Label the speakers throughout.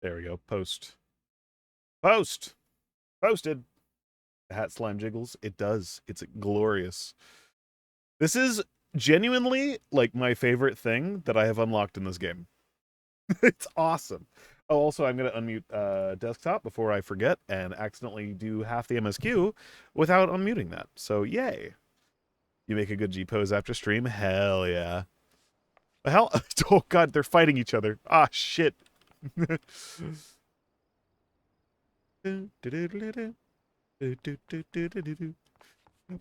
Speaker 1: There we go. Post. Post! Posted! The hat slime jiggles. It does. It's glorious. This is genuinely, like, my favorite thing that I have unlocked in this game. It's awesome. Oh, also, I'm going to unmute desktop before I forget and accidentally do half the MSQ without unmuting that. So, yay. You make a good G-pose after stream? Hell yeah. The hell? Oh, God, they're fighting each other. Ah, shit. Well,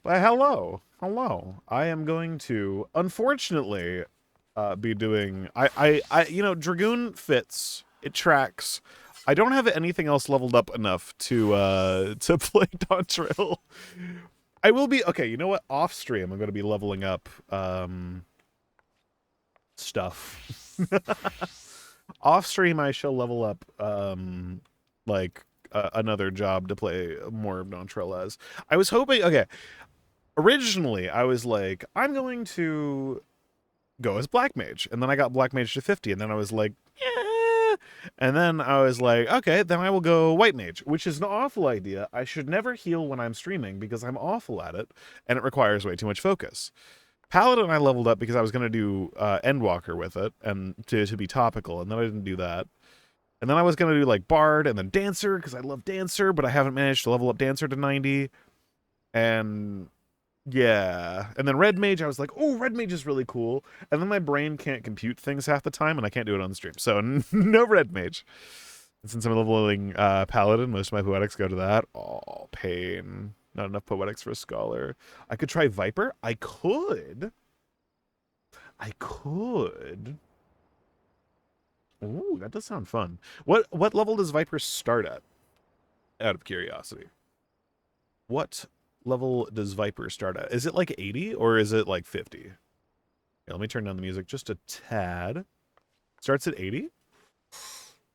Speaker 1: hello. Hello. I am going to, unfortunately, be doing... you know, Dragoon fits. It tracks. I don't have anything else leveled up enough to play Dawntrail. I will be... Okay, you know what? Off stream, I'm going to be leveling up, stuff. Off stream, I shall level up, like, another job to play more of Dawntrail as. I was hoping... Okay. Originally, I was like, I'm going to go as Black Mage. And then I got Black Mage to 50. And then I was like, yeah. And then I was like, okay, then I will go White Mage, which is an awful idea. I should never heal when I'm streaming because I'm awful at it. And it requires way too much focus. Paladin I leveled up because I was going to do Endwalker with it and to be topical. And then I didn't do that. And then I was going to do like Bard and then Dancer because I love Dancer, but I haven't managed to level up Dancer to 90. And... yeah, and then Red Mage, I was like, oh, Red Mage is really cool. And then my brain can't compute things half the time, and I can't do it on the stream. So, no Red Mage. And since I'm leveling Paladin, most of my poetics go to that. Oh, pain. Not enough poetics for a Scholar. I could try Viper. I could. Ooh, that does sound fun. What level does Viper start at? Out of curiosity. What level does Viper start at? Is it like 80 or is it like 50? Yeah, let me turn down the music just a tad. Starts at 80?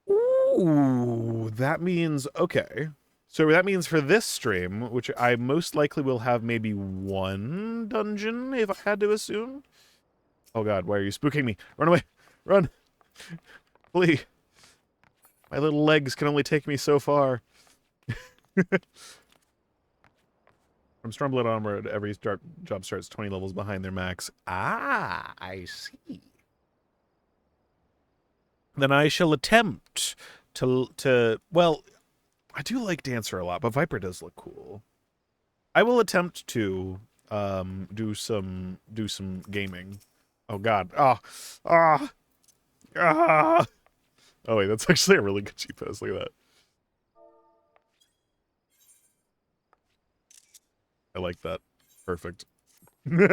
Speaker 1: Ooh, that means, okay. So that means for this stream, which I most likely will have maybe one dungeon, if I had to assume. Oh God, why are you spooking me? Run away, run, flee. My little legs can only take me so far. From Stormblood onward, every job starts 20 levels behind their max. Ah, I see. Then I shall attempt to well, I do like Dancer a lot, but Viper does look cool. I will attempt to do some gaming. Oh God. Oh wait, that's actually a really good cheat post. Look at that. I like that. Perfect. All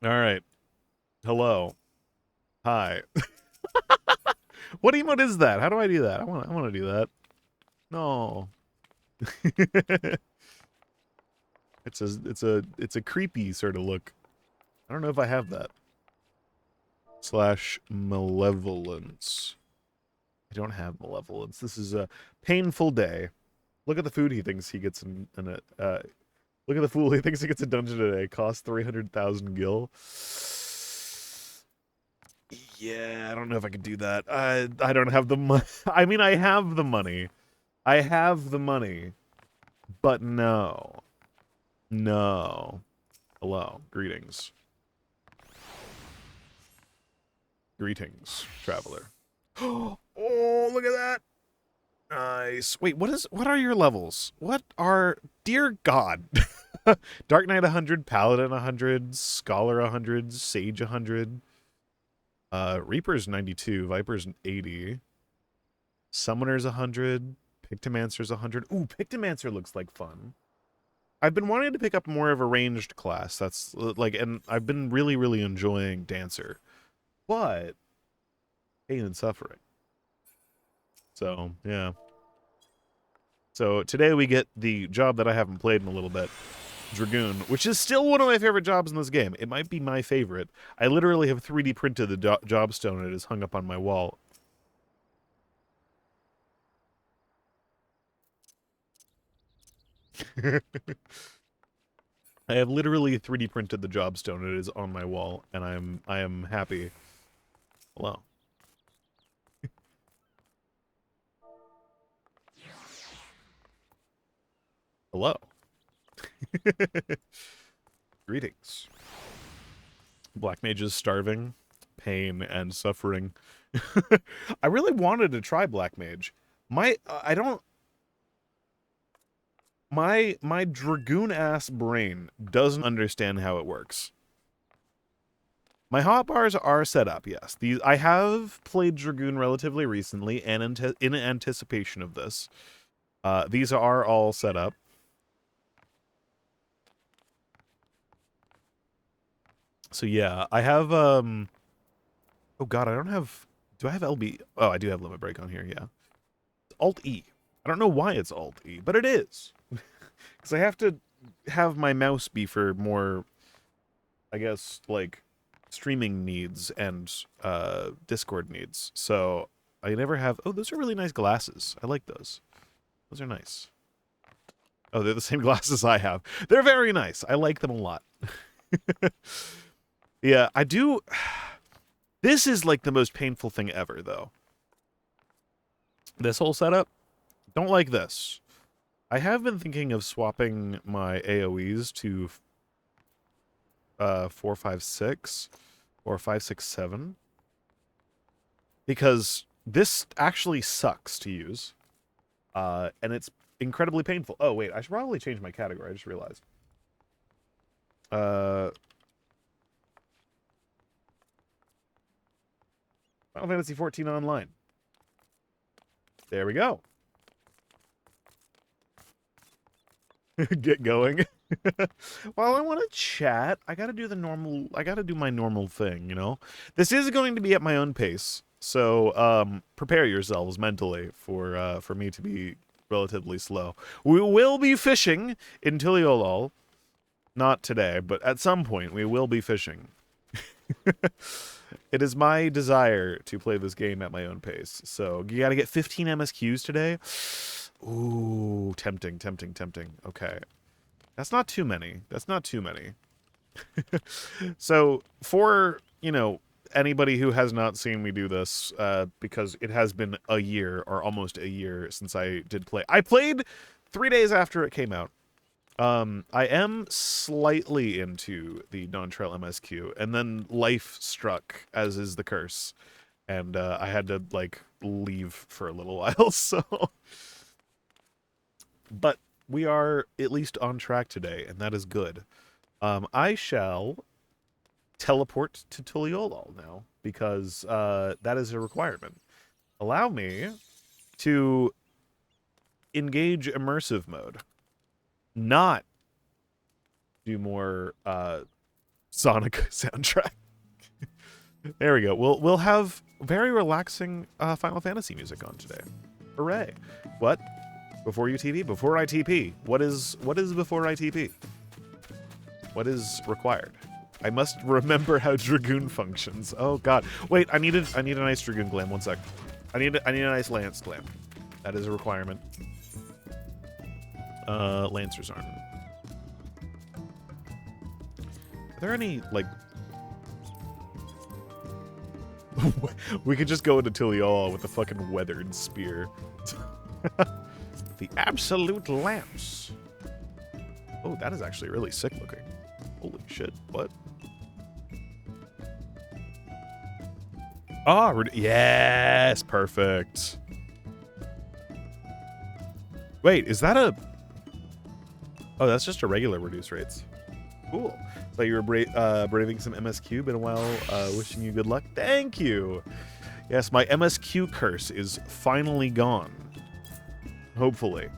Speaker 1: right. Hello. Hi. What emote is that? How do I do that? I want to do that. No. It's a creepy sort of look. I don't know if I have that. / malevolence. I don't have malevolence. This is a painful day. Look at the food he thinks he gets in it. Look at the fool he thinks he gets a dungeon today. Costs 300,000 gil. Yeah, I don't know if I could do that. I don't have the money. I mean, I have the money. I have the money. But no. No. Hello. Greetings. Greetings, traveler. Oh, look at that. Nice. Wait, what are your levels? What are... Dear God. Dark Knight 100, Paladin 100, Scholar 100, Sage 100. Reaper's 92, Viper's 80. Summoner's 100, Pictomancer's 100. Ooh, Pictomancer looks like fun. I've been wanting to pick up more of a ranged class. That's like, and I've been really, really enjoying Dancer. But pain and suffering. So, yeah. So today we get the job that I haven't played in a little bit. Dragoon, which is still one of my favorite jobs in this game. It might be my favorite. I literally have 3D printed the job stone and it is hung up on my wall. I have literally 3D printed the job stone and it is on my wall, and I am happy. Hello. Hello. Greetings. Black Mage is starving, pain, and suffering. I really wanted to try Black Mage. My Dragoon ass brain doesn't understand how it works. My hotbars are set up, yes. I have played Dragoon relatively recently, and in anticipation of this. These are all set up. So yeah, I have oh god, I don't have, do I have LB? Oh, I do have limit break on here, yeah. It's Alt E. I don't know why it's Alt E, but it is. Because I have to have my mouse be for more, I guess, like streaming needs and Discord needs. So I never have, oh, those are really nice glasses. I like those. Those are nice. Oh, they're the same glasses I have. They're very nice. I like them a lot. Yeah, I do. This is like the most painful thing ever, though. This whole setup, don't like this. I have been thinking of swapping my AoEs to 456 or 567 because this actually sucks to use, and it's incredibly painful. Oh wait, I should probably change my category. I just realized. Final Fantasy 14 Online. There we go. Get going. Well, I want to chat. I gotta do the normal. I gotta do my normal thing, you know. This is going to be at my own pace, so prepare yourselves mentally for me to be relatively slow. We will be fishing in Tiliolol. Not today, but at some point we will be fishing. It is my desire to play this game at my own pace. So you gotta get 15 MSQs today. Ooh, tempting, tempting, tempting. Okay. That's not too many. That's not too many. So for, you know, anybody who has not seen me do this, because it has been a year or almost a year since I did play. I played 3 days after it came out. I am slightly into the Dawntrail MSQ, and then life struck, as is the curse, and I had to like leave for a little while. So, but we are at least on track today, and that is good. I shall teleport to Tuliolol now because that is a requirement. Allow me to engage immersive mode. Not do more Sonic soundtrack. There we go. We'll have very relaxing Final Fantasy music on today. Hooray! What? Before you TP? Before I TP? What is before I TP? What is required? I must remember how Dragoon functions. Oh god. Wait, I need a nice Dragoon glam. 1 sec. I need a nice Lance glam. That is a requirement. Lancers aren't. Are there any, like... We could just go into Tiliol with the fucking weathered spear. The absolute lamps. Oh, that is actually really sick looking. Holy shit, what? Ah, yes, perfect. Wait, is that a... Oh, that's just a regular reduce rates. Cool. Thought you were braving some MSQ. Been a while. Wishing you good luck. Thank you. Yes, my MSQ curse is finally gone. Hopefully.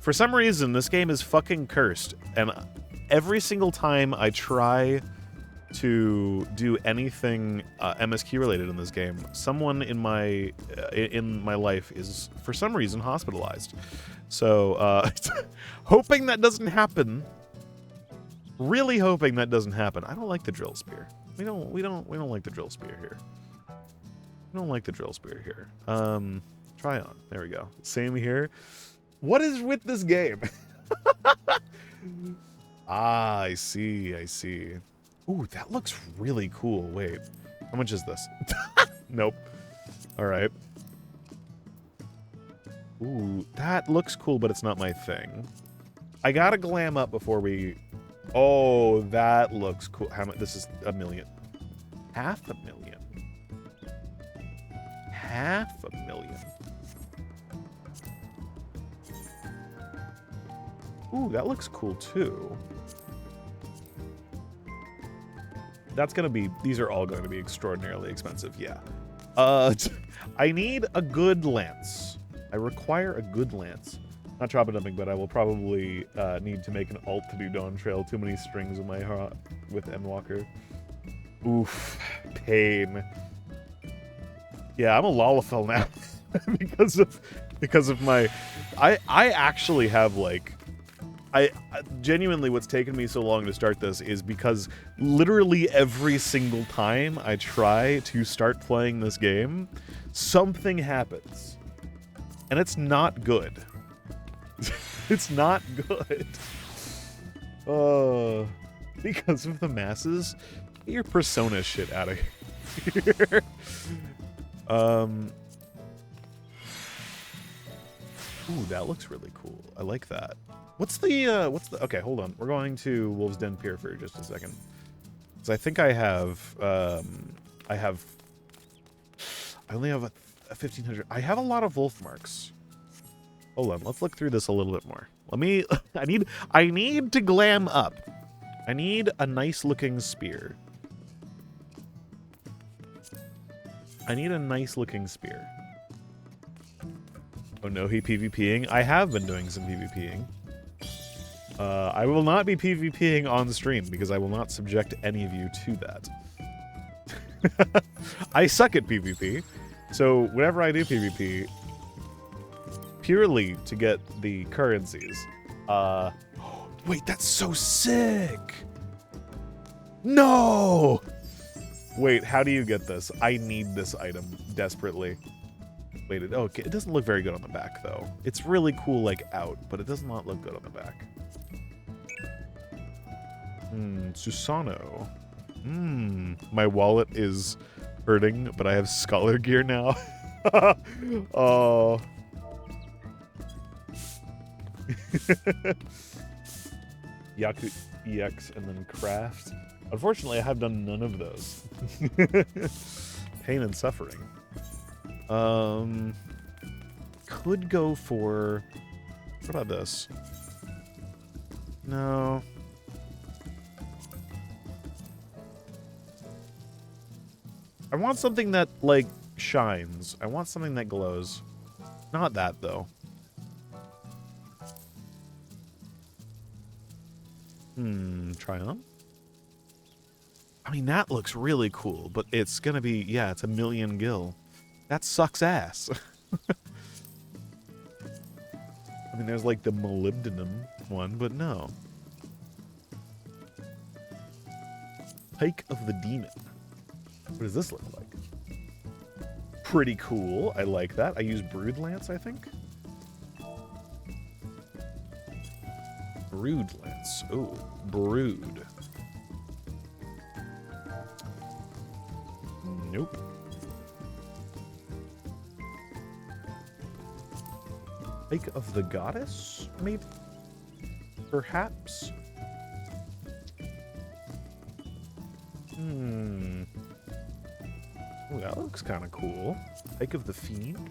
Speaker 1: For some reason, this game is fucking cursed. And every single time I try to do anything MSQ related in this game, someone in my life is, for some reason, hospitalized. So, hoping that doesn't happen. Really hoping that doesn't happen. I don't like the drill spear. We don't like the drill spear here. We don't like the drill spear here. Try on. There we go. Same here. What is with this game? Ah, I see. I see. Ooh, that looks really cool. Wait, how much is this? Nope. All right. Ooh, that looks cool, but it's not my thing. I gotta glam up before we... Oh, that looks cool. How much? This is $1 million. $500,000. $500,000. Ooh, that looks cool too. That's gonna be... These are all going to be extraordinarily expensive, yeah. I need a good lance. I require a good lance. Not chop and dumping, but I will probably need to make an alt to do Dawntrail. Too many strings in my heart with Endwalker. Oof, pain. Yeah, I'm a Lalafell now because of my. I actually have like. I genuinely, what's taken me so long to start this is because literally every single time I try to start playing this game, something happens, and it's not good. It's not good. Because of the masses, get your Persona shit out of here. Ooh, that looks really cool. I like that. What's the okay, hold on. We're going to Wolf's Den Pier for just a second. Because I think I only have a 1500. I have a lot of wolf marks. Hold on, let's look through this a little bit more. Let me I need to glam up. I need a nice looking spear. I need a nice looking spear. Oh no, he PvPing? I have been doing some PvPing. I will not be PvPing on stream because I will not subject any of you to that. I suck at PvP, so whenever I do PvP, purely to get the currencies. Wait, that's so sick! No! Wait, how do you get this? I need this item desperately. Wait, okay, it doesn't look very good on the back, though. It's really cool, like, out, but it does not look good on the back. Susano. My wallet is hurting, but I have scholar gear now. Oh. Yaku EX and then craft. Unfortunately, I have done none of those. Pain and suffering. Could go for... What about this? No. I want something that, like, shines. I want something that glows. Not that, though. Try on? I mean, that looks really cool, but it's gonna be... Yeah, it's 1 million gil. That sucks ass. I mean, there's like the molybdenum one, but no. Pike of the Demon. What does this look like? Pretty cool. I like that. I use Brood Lance, I think. Brood Lance. Oh, Brood. Nope. Pike of the Goddess, maybe? Perhaps? Oh, that looks kind of cool. Pike of the Fiend?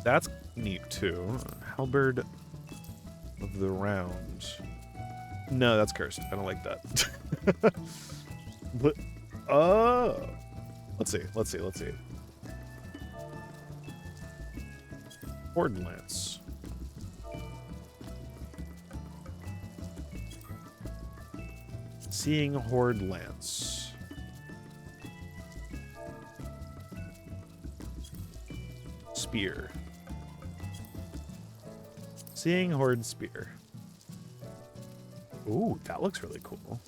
Speaker 1: That's neat, too. Halberd of the Round. No, that's cursed. I don't like that. But, let's see. Horde Lance. Seeing Horde Lance. Spear. Seeing Horde Spear. Ooh, that looks really cool.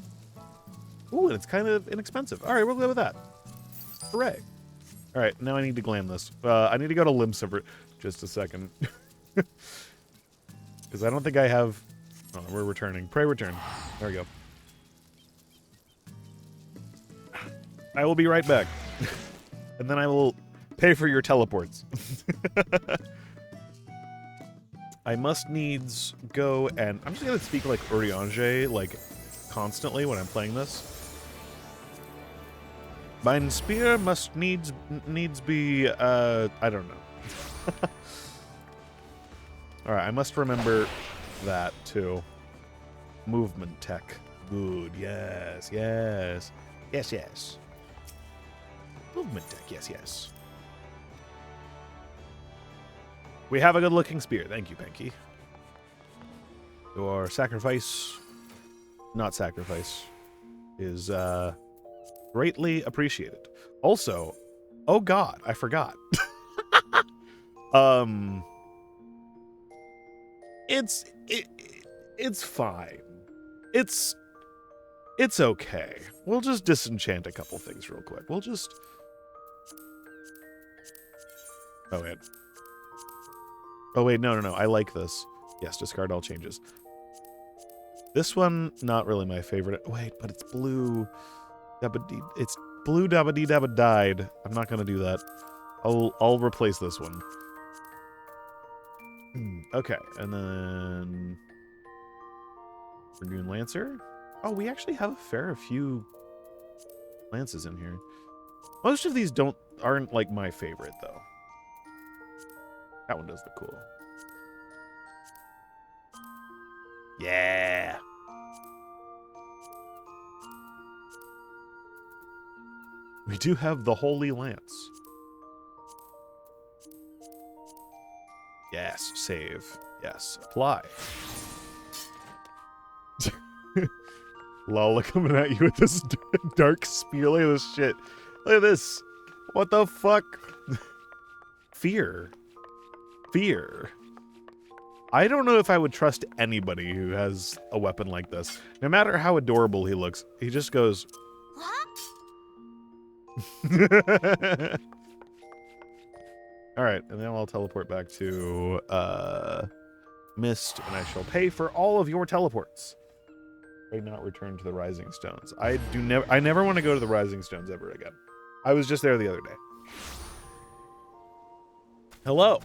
Speaker 1: Ooh, and it's kind of inexpensive. All right, we'll go with that. Hooray. All right, now I need to glam this. I need to go to Limsa for just a second. Because I don't think I have... Oh, we're returning. Pray return. There we go. I will be right back. And then I will Pay for your teleports. I must needs go and I'm just gonna speak like Urianger like constantly when I'm playing this. Mine spear must needs be I don't know. Alright, I must remember that too. Movement tech. Good, yes, yes. Yes, yes. Movement tech, yes, yes. We have a good-looking spear. Thank you, Penky. Your sacrifice, not sacrifice, is greatly appreciated. Also, oh god, I forgot. It's fine. It's okay. We'll just disenchant a couple things real quick. We'll just... Oh, wait. Oh, wait, no. I like this. Yes, discard all changes. This one, not really my favorite. Wait, but it's blue. It's blue dabba died. I'm not gonna do that. I'll replace this one. Okay, and then... Dragoon Lancer. Oh, we actually have a few lances in here. Most of these aren't like my favorite though. That one does look cool. Yeah. We do have the Holy Lance. Yes, save. Yes, apply. Lala coming at you with this dark spear. Look at this shit. Look at this. What the fuck? Fear. Fear. I don't know if I would trust anybody who has a weapon like this. No matter how adorable he looks, he just goes... Alright, and then I'll teleport back to Mist, and I shall pay for all of your teleports. May not return to the Rising Stones. I never want to go to the Rising Stones ever again. I was just there the other day. Hello.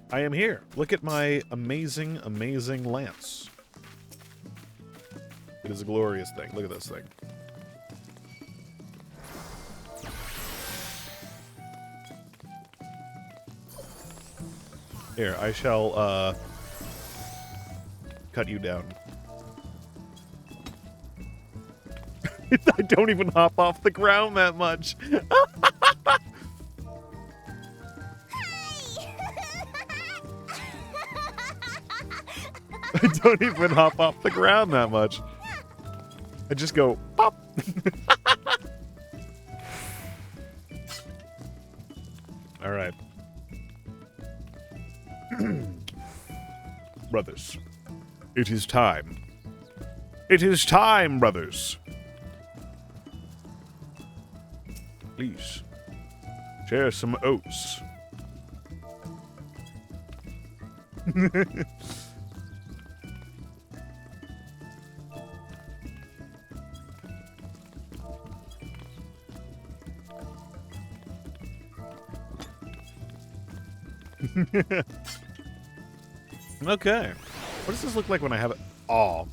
Speaker 1: I am here. Look at my amazing, amazing lance. It is a glorious thing. Look at this thing. Here, I shall cut you down. I don't even hop off the ground that much. I don't even hop off the ground that much. I just go pop. All right. Brothers, it is time. It is time, brothers. Please, share some oats. Okay. What does this look like when I have it? Oh.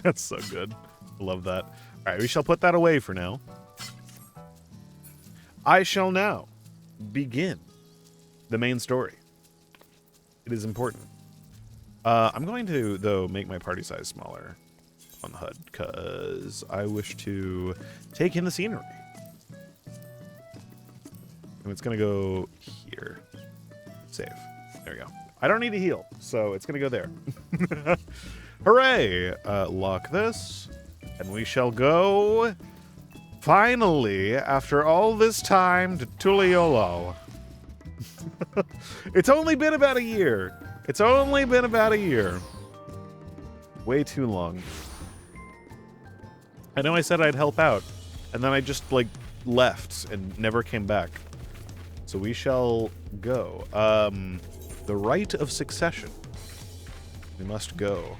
Speaker 1: That's so good. I love that. All right, we shall put that away for now. I shall now begin the main story. It is important. I'm going to, though, make my party size smaller on the HUD because I wish to take in the scenery. And it's going to go here. Save. There we go. I don't need to heal, so it's going to go there. Hooray! Lock this, and we shall go, finally, after all this time, to Tuliolo. It's only been about a year. It's only been about a year. Way too long. I know I said I'd help out, and then I just, like, left and never came back. So we shall go. The rite of succession. We must go.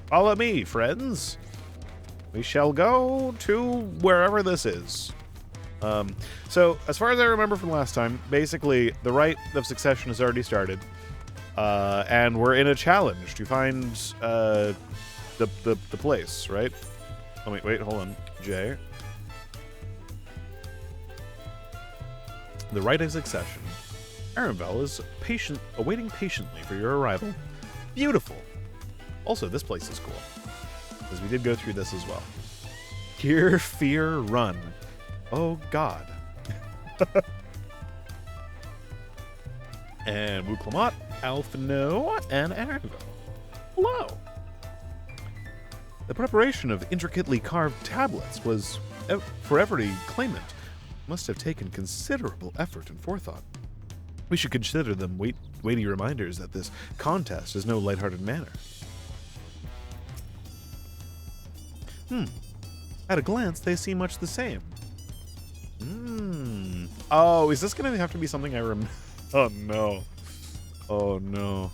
Speaker 1: Follow me, friends. We shall go to wherever this is. So, as far as I remember from last time, basically, the rite of succession has already started. And we're in a challenge to find the place, right? Oh, wait, hold on. Jay. The rite of succession. Arenville is waiting patiently for your arrival. Beautiful. Also, this place is cool, because we did go through this as well. Hear, fear, run. Oh, God. And Wuklamat, Alphino, and Arenville. Hello. The preparation of intricately carved tablets was, for every claimant, must have taken considerable effort and forethought. We should consider them weighty reminders that this contest is no lighthearted manner. At a glance, they seem much the same. Oh, is this going to have to be something I remember? Oh, no. Oh, no.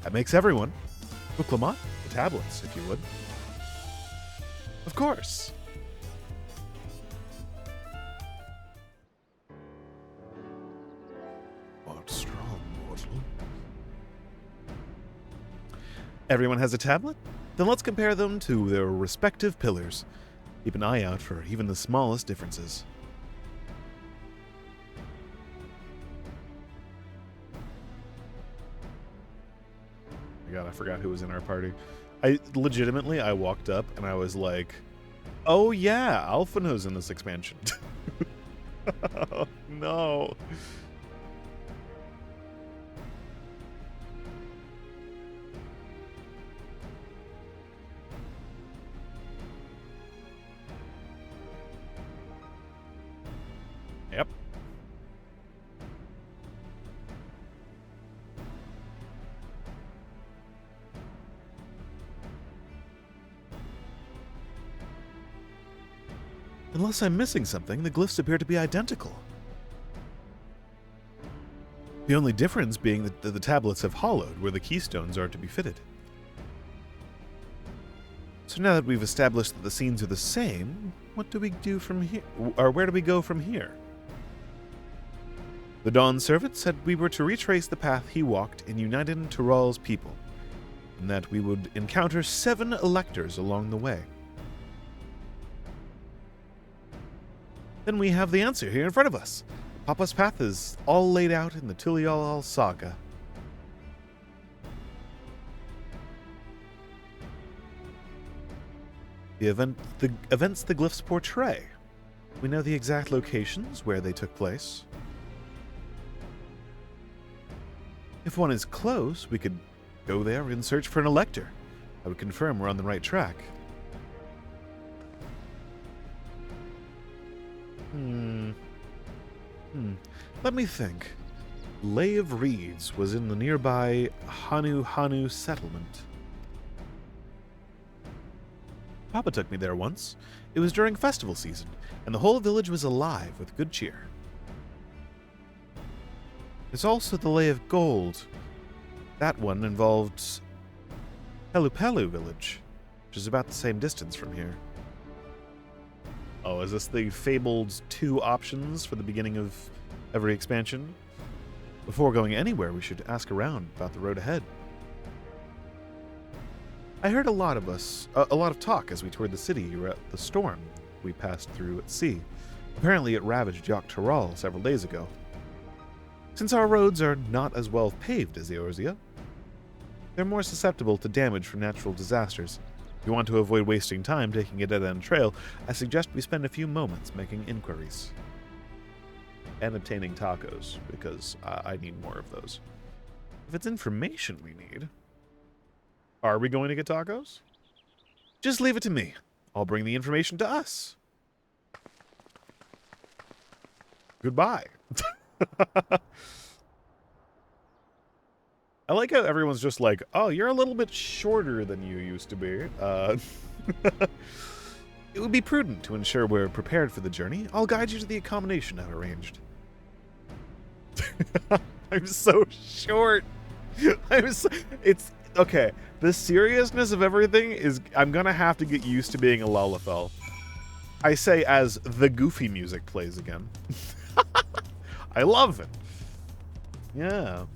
Speaker 1: That makes everyone. Wuklamat, the tablets, if you would. Of course. Art strong, mortal. Everyone has a tablet? Then let's compare them to their respective pillars. Keep an eye out for even the smallest differences. Oh my God, I forgot who was in our party. I walked up and I was like, oh yeah, Alphino's in this expansion. Oh, no. Yep. Unless I'm missing something, the glyphs appear to be identical. The only difference being that the tablets have hollowed where the keystones are to be fitted. So now that we've established that the scenes are the same, what do we do from here? Or where do we go from here? The Dawn Servant said we were to retrace the path he walked in uniting Tyral's people, and that we would encounter 7 electors along the way. Then we have the answer here in front of us. Papa's path is all laid out in the Tulial saga. The events the glyphs portray. We know the exact locations where they took place. If one is close, we could go there and search for an elector. I would confirm we're on the right track. Let me think. Lay of Reeds was in the nearby Hanu settlement. Papa took me there once. It was during festival season, and the whole village was alive with good cheer. There's also the Lay of Gold. That one involved Pelupelu village, which is about the same distance from here. Oh, is this the fabled 2 options for the beginning of every expansion? Before going anywhere, we should ask around about the road ahead. I heard a lot of talk as we toured the city at the storm we passed through at sea. Apparently it ravaged Yok Tyral several days ago. Since our roads are not as well paved as Eorzea, they're more susceptible to damage from natural disasters. If you want to avoid wasting time taking a dead-end trail, I suggest we spend a few moments making inquiries. And obtaining tacos, because I need more of those. If it's information we need... Are we going to get tacos? Just leave it to me. I'll bring the information to us. Goodbye. I like how everyone's just like, oh, you're a little bit shorter than you used to be. It would be prudent to ensure we're prepared for the journey. I'll guide you to the accommodation I've arranged. I'm so short. Okay, the seriousness of everything is... I'm gonna have to get used to being a Lalafell. I say as the goofy music plays again. I love it. Yeah.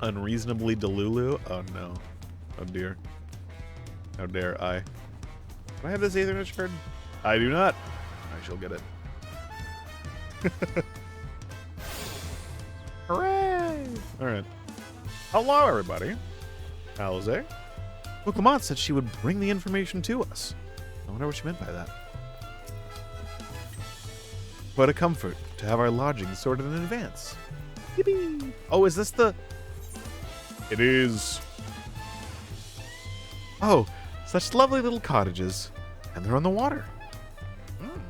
Speaker 1: Unreasonably Delulu? Oh no. Oh dear. How dare I. Do I have this Aether Niche card? I do not. I shall get it. Hooray! Alright. Hello, everybody. Alize. Look, Lamont said she would bring the information to us. I wonder what she meant by that. What a comfort to have our lodging sorted in advance. Yippee! Oh, is this the... It is. Oh, such lovely little cottages. And they're on the water. Mm.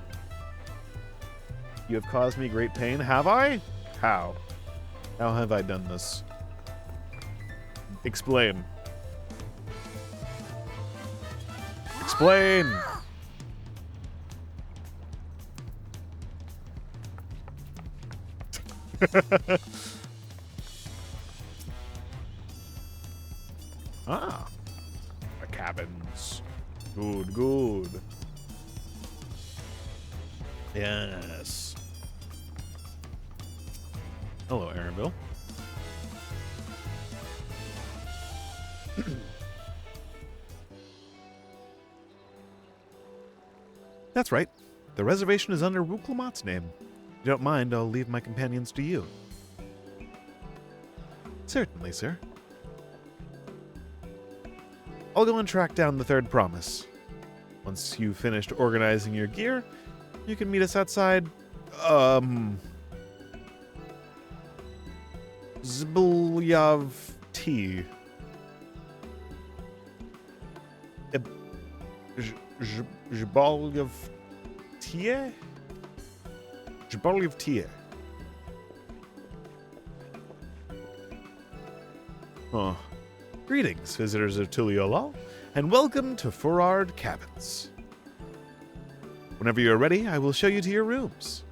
Speaker 1: You have caused me great pain, have I? How? How have I done this? Explain. Explain! Ah. The cabins. Good, good. Yes. Hello, Aaronville. That's right. The reservation is under Ruklamat's name. If you don't mind, I'll leave my companions to you. Certainly, sir. I'll go and track down the third promise. Once you've finished organizing your gear, you can meet us outside, Zbilyav T. Zbilyav Tie? Zbilyav Tie. Oh. Greetings, visitors of Tuliolal, and welcome to Forard Cabins. Whenever you're ready, I will show you to your rooms.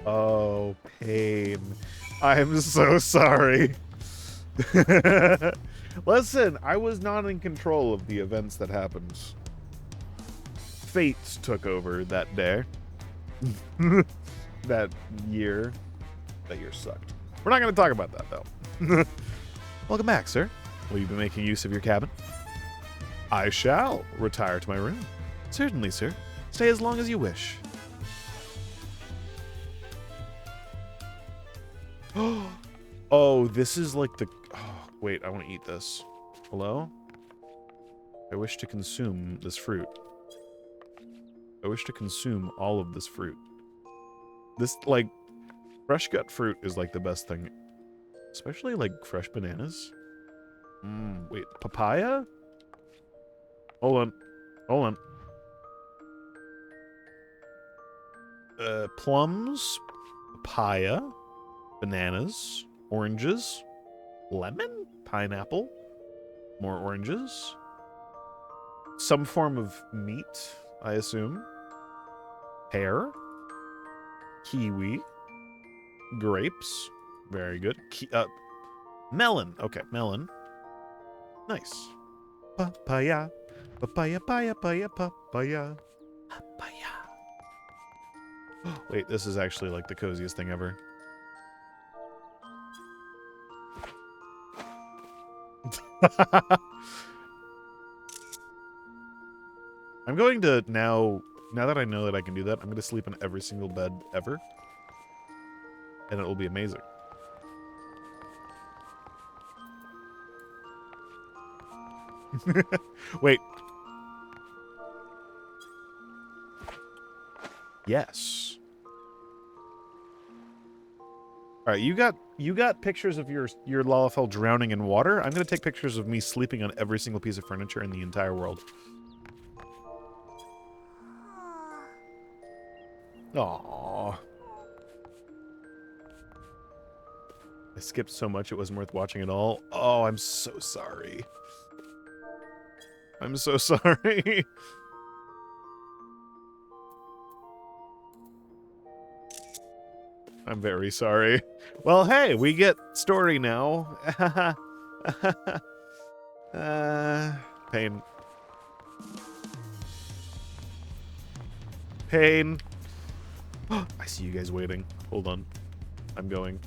Speaker 1: Oh, pain. I'm so sorry. Listen, I was not in control of the events that happened. Fate took over that day. That year. That year sucked. We're not going to talk about that, though. Welcome back, sir. Will you be making use of your cabin? I shall retire to my room. Certainly, sir. Stay as long as you wish. Oh, this is like the... Oh, wait, I want to eat this. Hello? I wish to consume this fruit. I wish to consume all of this fruit. This, like, fresh cut fruit is, like, the best thing. Especially, like, fresh bananas. Wait, papaya? Hold on. Hold on. Plums? Papaya? Bananas? Oranges? Lemon? Pineapple? More oranges? Some form of meat, I assume. Pear? Kiwi? Grapes? Very good. Melon. Okay, melon. Nice. Papaya. Papaya, papaya, papaya, papaya. Papaya. Wait, this is actually like the coziest thing ever. I'm going to now that I know that I can do that, I'm going to sleep in every single bed ever. And it will be amazing. Wait. Yes. All right, you got pictures of your Lalafell drowning in water. I'm going to take pictures of me sleeping on every single piece of furniture in the entire world. Aww. I skipped so much it wasn't worth watching at all. Oh, I'm so sorry. I'm so sorry. I'm very sorry. Well, hey, we get story now. Pain. Pain. I see you guys waiting. Hold on. I'm going.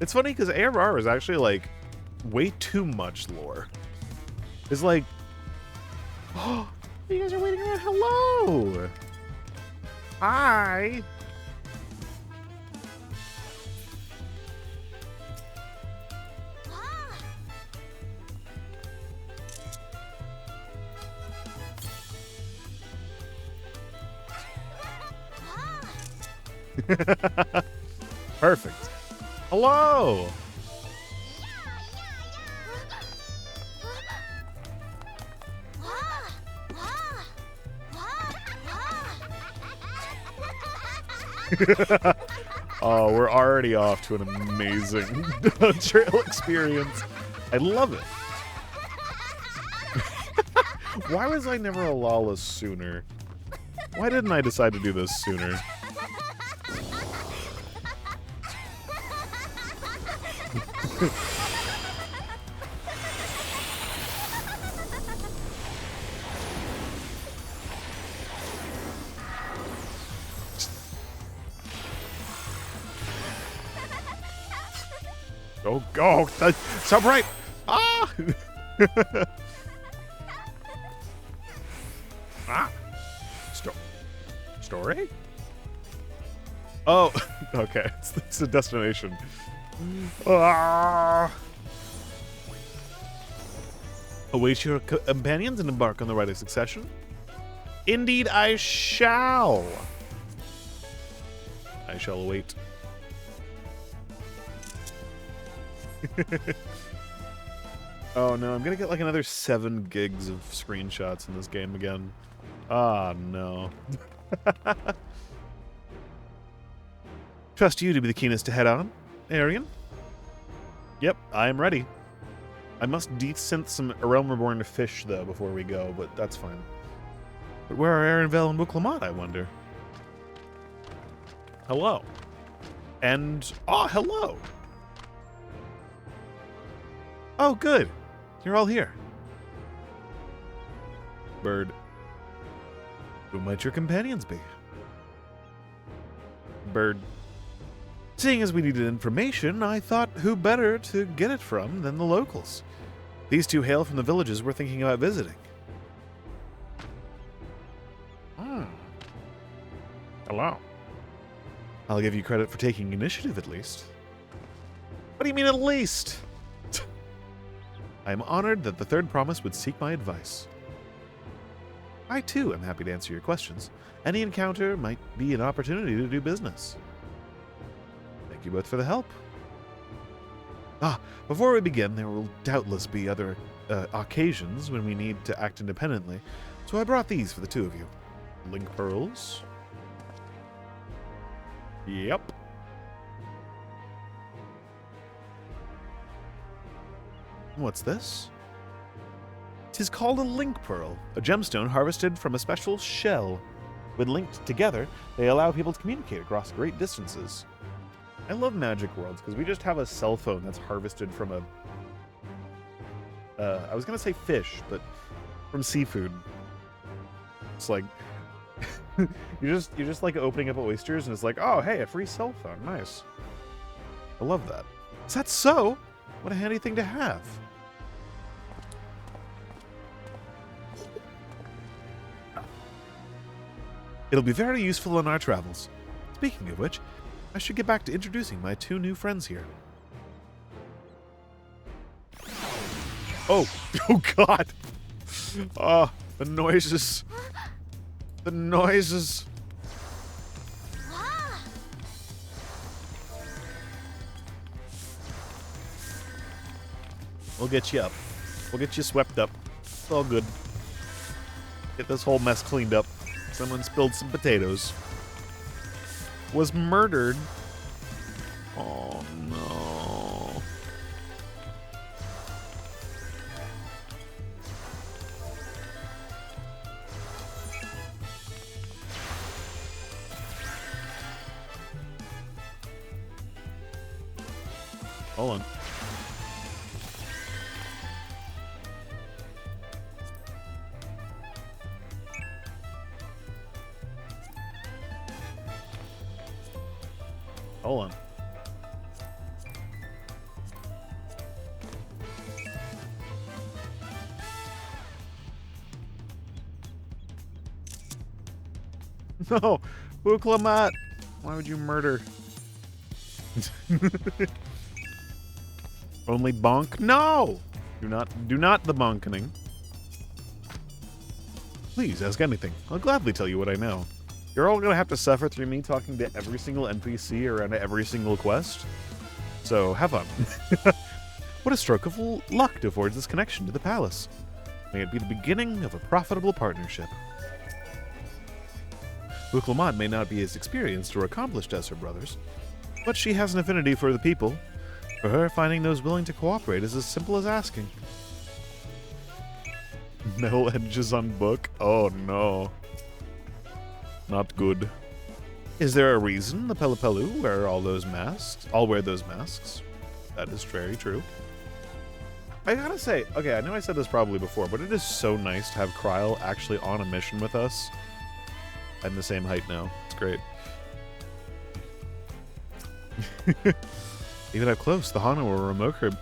Speaker 1: It's funny because ARR is actually like way too much lore. It's like, oh, you guys are waiting around. Hello. Hi. Perfect. Hello. Oh, we're already off to an amazing Dawntrail experience. I love it. Why was I never a lawless sooner? Why didn't I decide to do this sooner? Oh, go! So bright! Ah! Ah! Story? Oh, okay. It's a destination. Ah! Await your companions and embark on the rite of succession? Indeed, I shall. I shall await. Oh no, I'm gonna get like another 7 gigs of screenshots in this game again. Ah, no. Trust you to be the keenest to head on, Arian. Yep, I am ready. I must desynth some Realm Reborn fish, though, before we go, but that's fine. But where are Arenvale and Booklamont, I wonder? Hello. And... oh, hello! Oh, good. You're all here. Bird. Who might your companions be? Bird. Seeing as we needed information, I thought who better to get it from than the locals. These two hail from the villages we're thinking about visiting. Hello. I'll give you credit for taking initiative, at least. What do you mean, at least? I am honored that the Third Promise would seek my advice. I, too, am happy to answer your questions. Any encounter might be an opportunity to do business. Thank you both for the help. Before we begin, there will doubtless be other occasions when we need to act independently, so I brought these for the two of you. Link pearls. Yep. What's this? 'Tis called a link pearl, a gemstone harvested from a special shell. When linked together, they allow people to communicate across great distances. I love Magic Worlds because we just have a cell phone that's harvested from a... I was gonna say fish, but from seafood. It's like you're just like opening up oysters, and it's like, oh hey, a free cell phone, nice. I love that. Is that so? What a handy thing to have. It'll be very useful in our travels. Speaking of which, I should get back to introducing my two new friends here. Oh, oh God. Oh, the noises. The noises. We'll get you up. We'll get you swept up. It's all good. Get this whole mess cleaned up. Someone spilled some potatoes. Was murdered. Oh no. Hold on. Hold on. No, Buklamat. Why would you murder? Only bonk? No! Do not the bonkening. Please ask anything. I'll gladly tell you what I know. You're all gonna have to suffer through me talking to every single NPC around every single quest. So have fun. What a stroke of luck to forge this connection to the palace. May it be the beginning of a profitable partnership. Buklamat may not be as experienced or accomplished as her brothers, but she has an affinity for the people. For her, finding those willing to cooperate is as simple as asking. Metal edges on book? Oh no. Not good. Is there a reason the Pelupelu wear all those masks? All wear those masks. That is very true. I gotta say, okay, I know I said this probably before, but it is so nice to have Kryl actually on a mission with us. I'm the same height now. It's great. Even up close, the Hanu are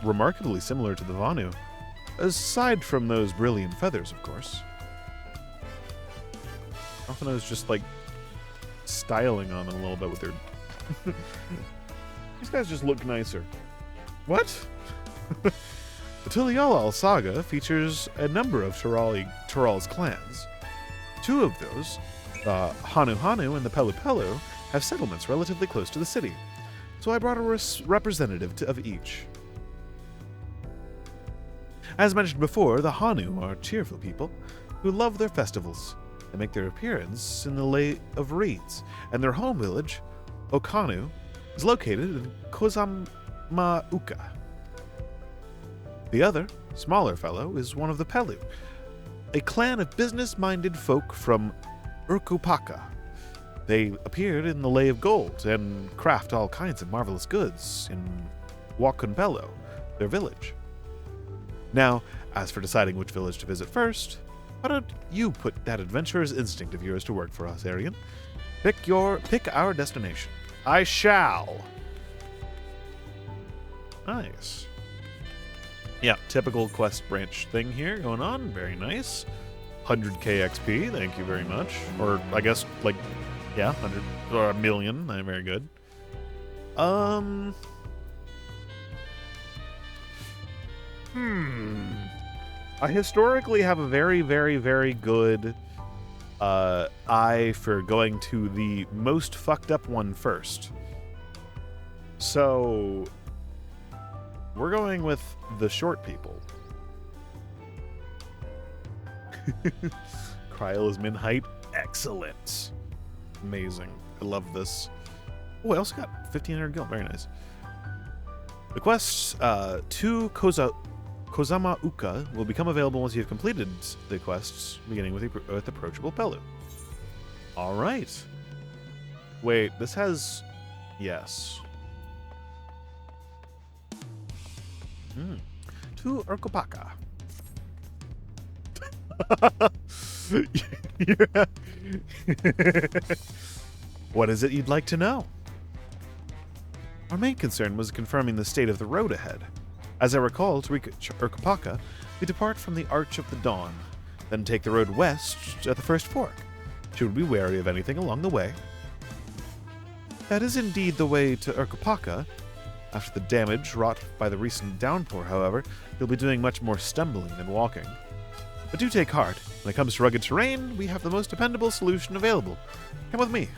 Speaker 1: remarkably similar to the Vanu. Aside from those brilliant feathers, of course. Often I was just like styling on them a little bit with their... These guys just look nicer. What? The Tuliolal saga features a number of Tural's clans. Two of those, the Hanu and the Pelupelu, have settlements relatively close to the city, so I brought a representative of each. As mentioned before, the Hanu are cheerful people who love their festivals. They make their appearance in the Lay of Reeds, and their home village, Okanu, is located in Kozamauka. The other, smaller fellow, is one of the Pelu, a clan of business-minded folk from Urkupaka. They appeared in the Lay of Gold and craft all kinds of marvelous goods in Wakunbelo, their village. Now, as for deciding which village to visit first, why don't you put that adventurer's instinct of yours to work for us, Arian? Pick our destination. I shall. Nice. Yeah, typical quest branch thing here going on. Very nice. 100k XP, thank you very much. Or, I guess, like, yeah, 100, or a million. Very good. I historically have a very, very, very good eye for going to the most fucked up one first. So, we're going with the short people. Kryl is min height. Excellent. Amazing. I love this. Oh, I also got 1,500 gil. Very nice. The quests to Kozamauka will become available once you've completed the quests, beginning with approachable Pelu. All right. Wait, this has... Yes. To Urkupaka. What is it you'd like to know? Our main concern was confirming the state of the road ahead. As I recall, to reach Urkupaka, we depart from the Arch of the Dawn, then take the road west at the first fork. Should we be wary of anything along the way? That is indeed the way to Urkupaka. After the damage wrought by the recent downpour, however, you'll be doing much more stumbling than walking. But do take heart. When it comes to rugged terrain, we have the most dependable solution available. Come with me.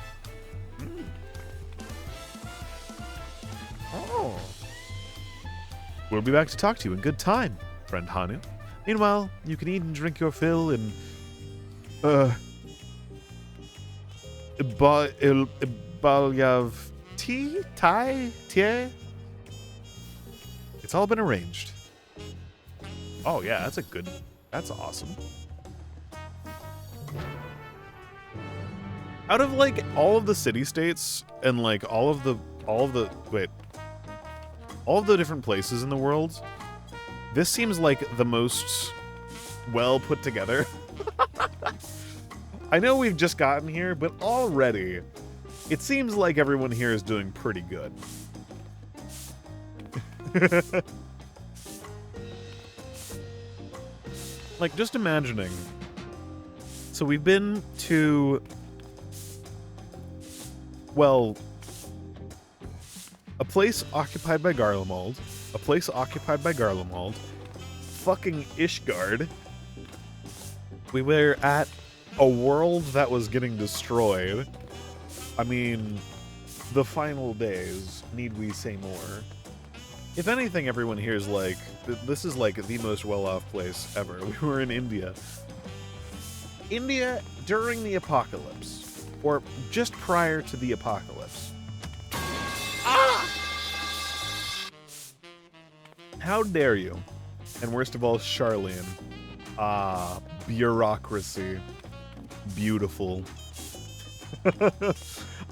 Speaker 1: Oh. We'll be back to talk to you in good time, friend Hanu. Meanwhile, you can eat and drink your fill in... Balyav tea? Tie? Tie? It's all been arranged. Oh yeah, that's a good... That's awesome. Out of like all of the city states and like all of the wait. all the different places in the world, this seems like the most well put together. I know we've just gotten here, but already it seems like everyone here is doing pretty good. Like, just imagining. So we've been to, well, a place occupied by Garlemald, a place occupied by Garlemald, fucking Ishgard. We were at a world that was getting destroyed. I mean, the final days, need we say more? If anything, everyone here is like, this is like the most well-off place ever. We were in India. India during the apocalypse, or just prior to the apocalypse. Ah! How dare you? And worst of all, Charlene. Ah, bureaucracy. Beautiful.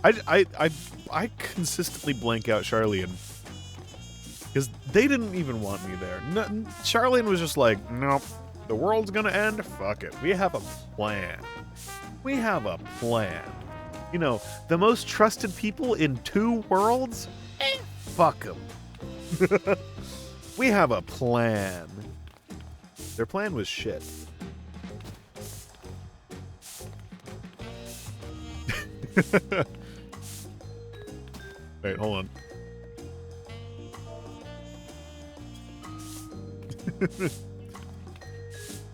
Speaker 1: I consistently blank out Charlene. Because they didn't even want me there. No, Charlene was just like, nope, the world's gonna end, fuck it. We have a plan. We have a plan. You know, the most trusted people in 2 worlds? Fuck them. We have a plan. Their plan was shit. Wait, hold on.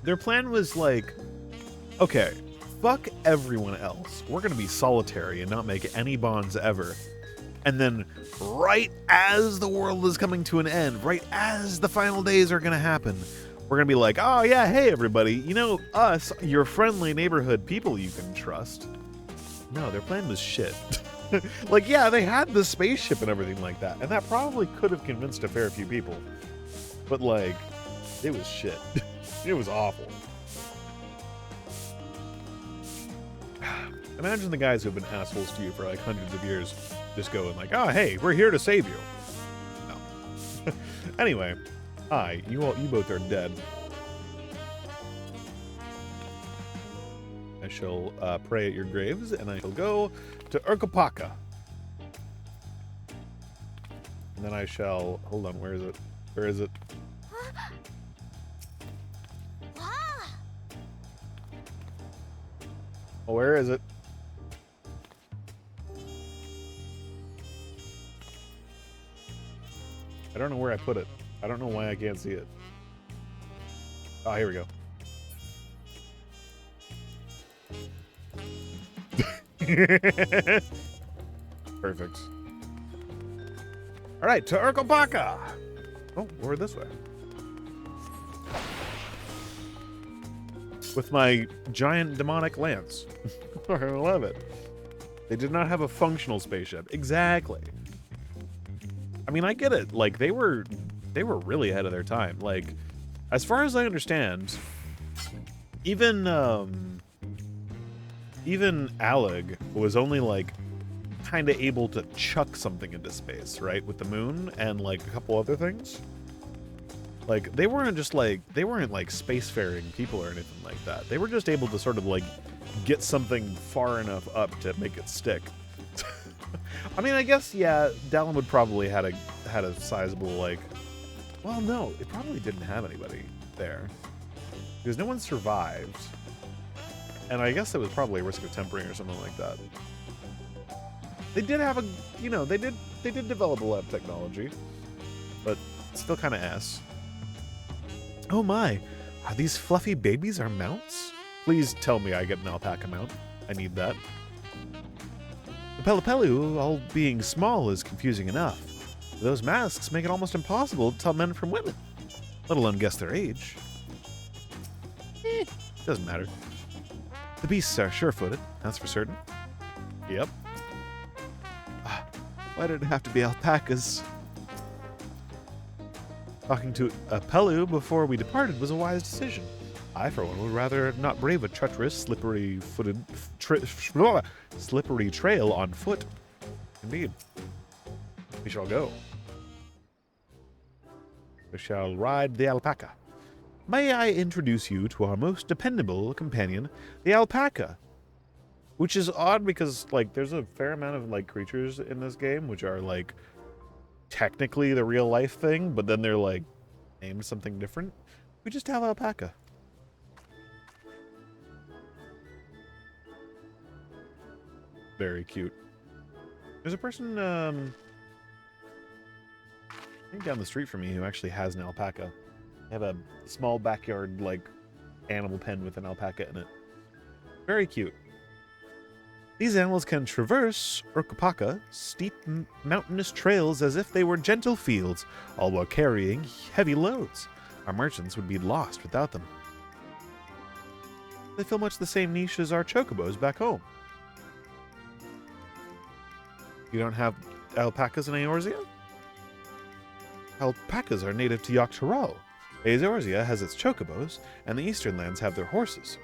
Speaker 1: Their plan was like, okay, fuck everyone else. We're gonna be solitary and not make any bonds ever. And then right as the world is coming to an end, right as the final days are gonna happen, we're gonna be like, oh yeah, hey everybody, you know us, your friendly neighborhood people you can trust. No, their plan was shit. Like, yeah, they had the spaceship and everything like that, and that probably could have convinced a fair few people. But like, it was shit. It was awful. Imagine the guys who've been assholes to you for like hundreds of years just going like, oh, hey, we're here to save you. No. Anyway, hi, you both are dead. I shall pray at your graves, and I shall go to Urkapaka. And then I shall, hold on, where is it? Where is it? Oh, where is it? I don't know where I put it. I don't know why I can't see it. Oh, here we go. Perfect. All right, to Urkapaka. Oh, we're this way. With my giant demonic lance. I love it. They did not have a functional spaceship. Exactly. I mean, I get it. Like, they were really ahead of their time. Like, as far as I understand, even Alec was only like kind of able to chuck something into space, right? With the moon and like a couple other things. Like, they weren't like spacefaring people or anything like that. They were just able to sort of like get something far enough up to make it stick. I mean, I guess, yeah, Dallin would probably had a sizable, like, well, no, it probably didn't have anybody there because no one survived, and I guess it was probably a risk of tempering or something like that. They did have a, you know, they did develop a lot of technology, but still kind of ass. Oh my, are these fluffy babies our mounts? Please tell me I get an alpaca mount. I need that. The Pelipelu, all being small, is confusing enough. Those masks make it almost impossible to tell men from women, let alone guess their age. Doesn't matter. The beasts are sure-footed, that's for certain. Yep. Why did it have to be alpacas? Talking to a Pelu before we departed was a wise decision. I, for one, would rather not brave a treacherous, slippery trail on foot. Indeed. We shall go. We shall ride the alpaca. May I introduce you to our most dependable companion, the alpaca? Which is odd because, like, there's a fair amount of, like, creatures in this game which are, like, technically the real life thing, but then they're, like, named something different. We just have alpaca. Very cute. There's a person, I think down the street from me who actually has an alpaca. They have a small backyard, like, animal pen with an alpaca in it. Very cute. These animals can traverse Urkapaka, steep mountainous trails as if they were gentle fields, all while carrying heavy loads. Our merchants would be lost without them. They fill much the same niche as our chocobos back home. You don't have alpacas in Eorzea? Alpacas are native to Yogg-Taro. Eorzea has its chocobos, and the eastern lands have their horses.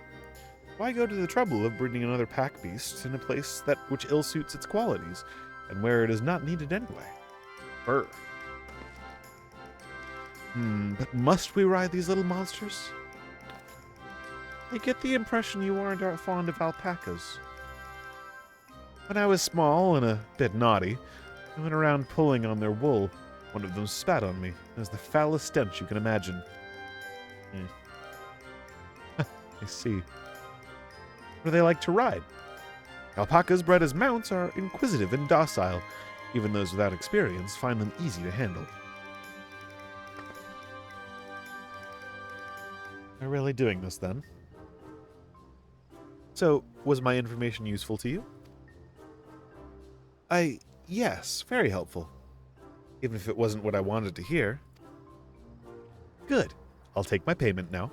Speaker 1: Why go to the trouble of breeding another pack beast in a place which ill-suits its qualities, and where it is not needed anyway? Fur. But must we ride these little monsters? I get the impression you aren't fond of alpacas. When I was small and a bit naughty, I went around pulling on their wool. One of them spat on me. It was the foulest stench you can imagine. I see. What do they like to ride? Alpacas bred as mounts are inquisitive and docile. Even those without experience find them easy to handle. They're really doing this, then? So, was my information useful to you? Yes, very helpful. Even if it wasn't what I wanted to hear. Good. I'll take my payment now.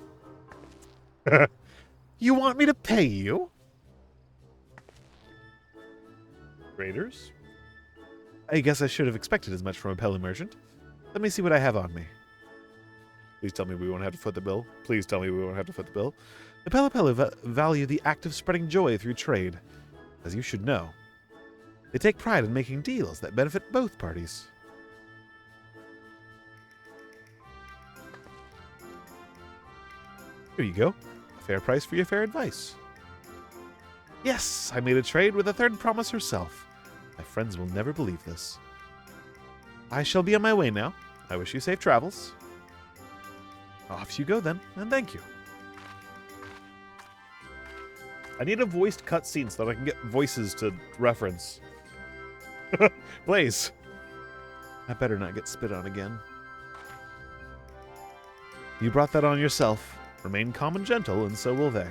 Speaker 1: You want me to pay you? Raiders? I guess I should have expected as much from a Pele merchant. Let me see what I have on me. Please tell me we won't have to foot the bill. Please tell me we won't have to foot the bill. The Pele value the act of spreading joy through trade, as you should know. They take pride in making deals that benefit both parties. Here you go. A fair price for your fair advice. Yes, I made a trade with the third promise herself. My friends will never believe this. I shall be on my way now. I wish you safe travels. Off you go then, and thank you. I need a voiced cutscene so that I can get voices to reference. Blaze. I better not get spit on again. You brought that on yourself. Remain calm and gentle, and so will they.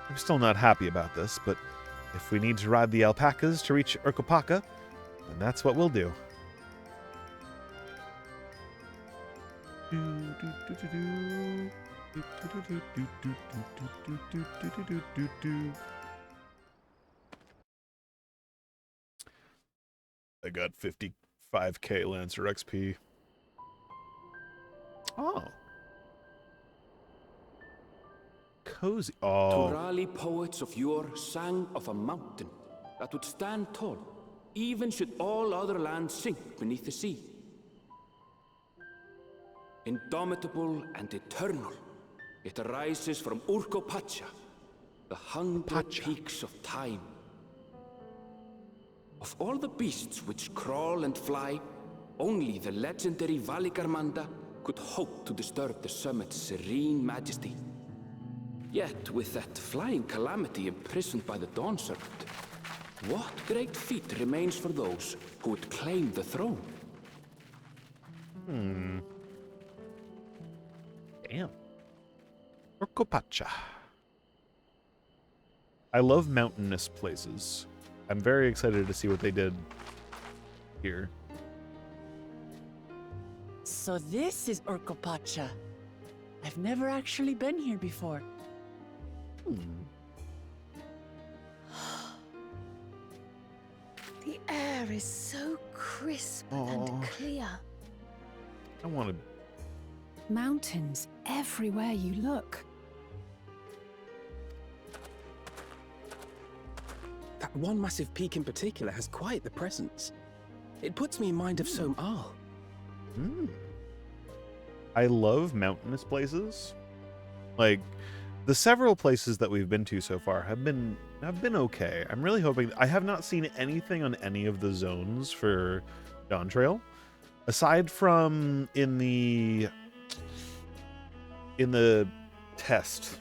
Speaker 1: I'm still not happy about this, but if we need to ride the alpacas to reach Urkapaka, then that's what we'll do. I got 55k Lancer XP. Oh. Cozy. Oh.
Speaker 2: Turali poets of yore sang of a mountain that would stand tall, even should all other lands sink beneath the sea. Indomitable and eternal, it arises from Urkopacha, the 100 peaks of time. Of all the beasts which crawl and fly, only the legendary Valigarmanda could hope to disturb the summit's serene majesty. Yet, with that flying calamity imprisoned by the Dawn Serpent, what great feat remains for those who would claim the throne?
Speaker 1: Damn. Urkopacha. I love mountainous places. I'm very excited to see what they did here.
Speaker 3: So this is Urkopacha. I've never actually been here before.
Speaker 4: The air is so crisp and clear.
Speaker 1: I want to...
Speaker 5: Mountains everywhere you look.
Speaker 6: That one massive peak in particular has quite the presence. It puts me in mind of Som Al.
Speaker 1: I love mountainous places. Like, the several places that we've been to so far have been okay. I'm really hoping... I have not seen anything on any of the zones for Dawntrail. Aside from in the test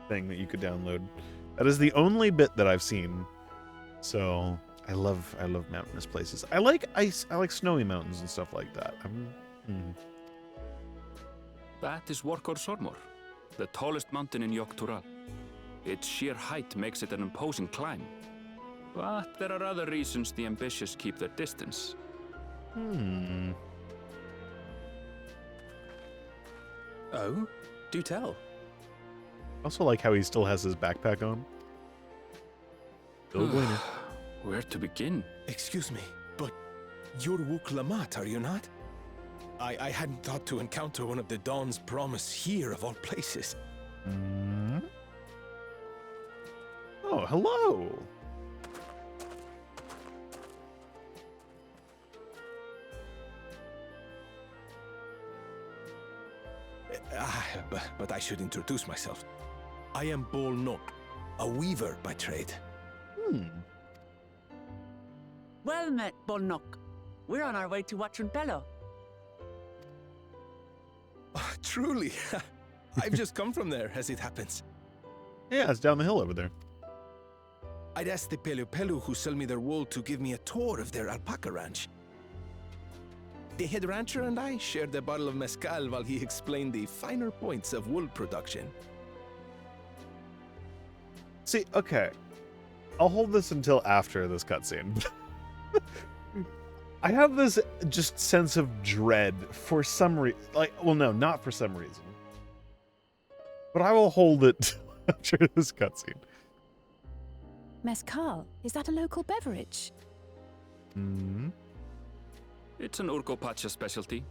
Speaker 1: thing that you could download. That is the only bit that I've seen. So I love mountainous places. I like ice. I like snowy mountains and stuff like that.
Speaker 2: That is Workor Sormor, the tallest mountain in Yogg-Tural. Its sheer height makes it an imposing climb. But there are other reasons the ambitious keep their distance.
Speaker 6: Oh, do tell.
Speaker 1: Also like how he still has his backpack on. Still a winner.
Speaker 2: Where to begin?
Speaker 6: Excuse me, but you're Wook Lamat, are you not? I hadn't thought to encounter one of the Dawn's promise here of all places.
Speaker 1: Oh, hello.
Speaker 6: But I should introduce myself. I am Bol Nok, a weaver by trade.
Speaker 3: Well met, Bolnok. We're on our way to Watranpello.
Speaker 6: Truly. I've just come from there, as it happens.
Speaker 1: Yeah, it's down the hill over there.
Speaker 6: I'd asked the Pelu Pelu who sell me their wool to give me a tour of their alpaca ranch. The head rancher and I shared a bottle of mezcal while he explained the finer points of wool production.
Speaker 1: See, okay. I'll hold this until after this cutscene. I have this just sense of dread for some reason. Like, well, no, not for some reason. But I will hold it after this cutscene.
Speaker 5: Mezcal, is that a local beverage?
Speaker 2: It's an Urgopacha specialty.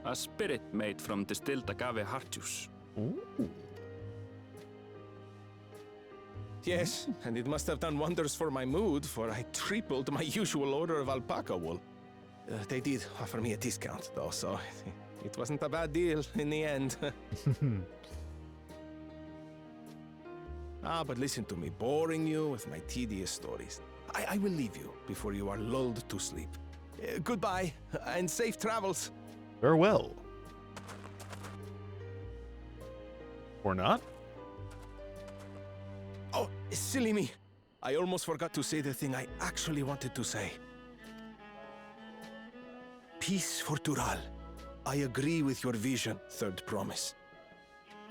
Speaker 2: A spirit made from distilled agave heart juice.
Speaker 1: Ooh.
Speaker 6: Yes, and it must have done wonders for my mood, for I tripled my usual order of alpaca wool. They did offer me a discount, though, so it wasn't a bad deal in the end. But listen to me, boring you with my tedious stories. I will leave you before you are lulled to sleep. Goodbye, and safe travels.
Speaker 1: Farewell. Or not?
Speaker 6: Oh, silly me. I almost forgot to say the thing I actually wanted to say. Peace for Tural. I agree with your vision, Third Promise.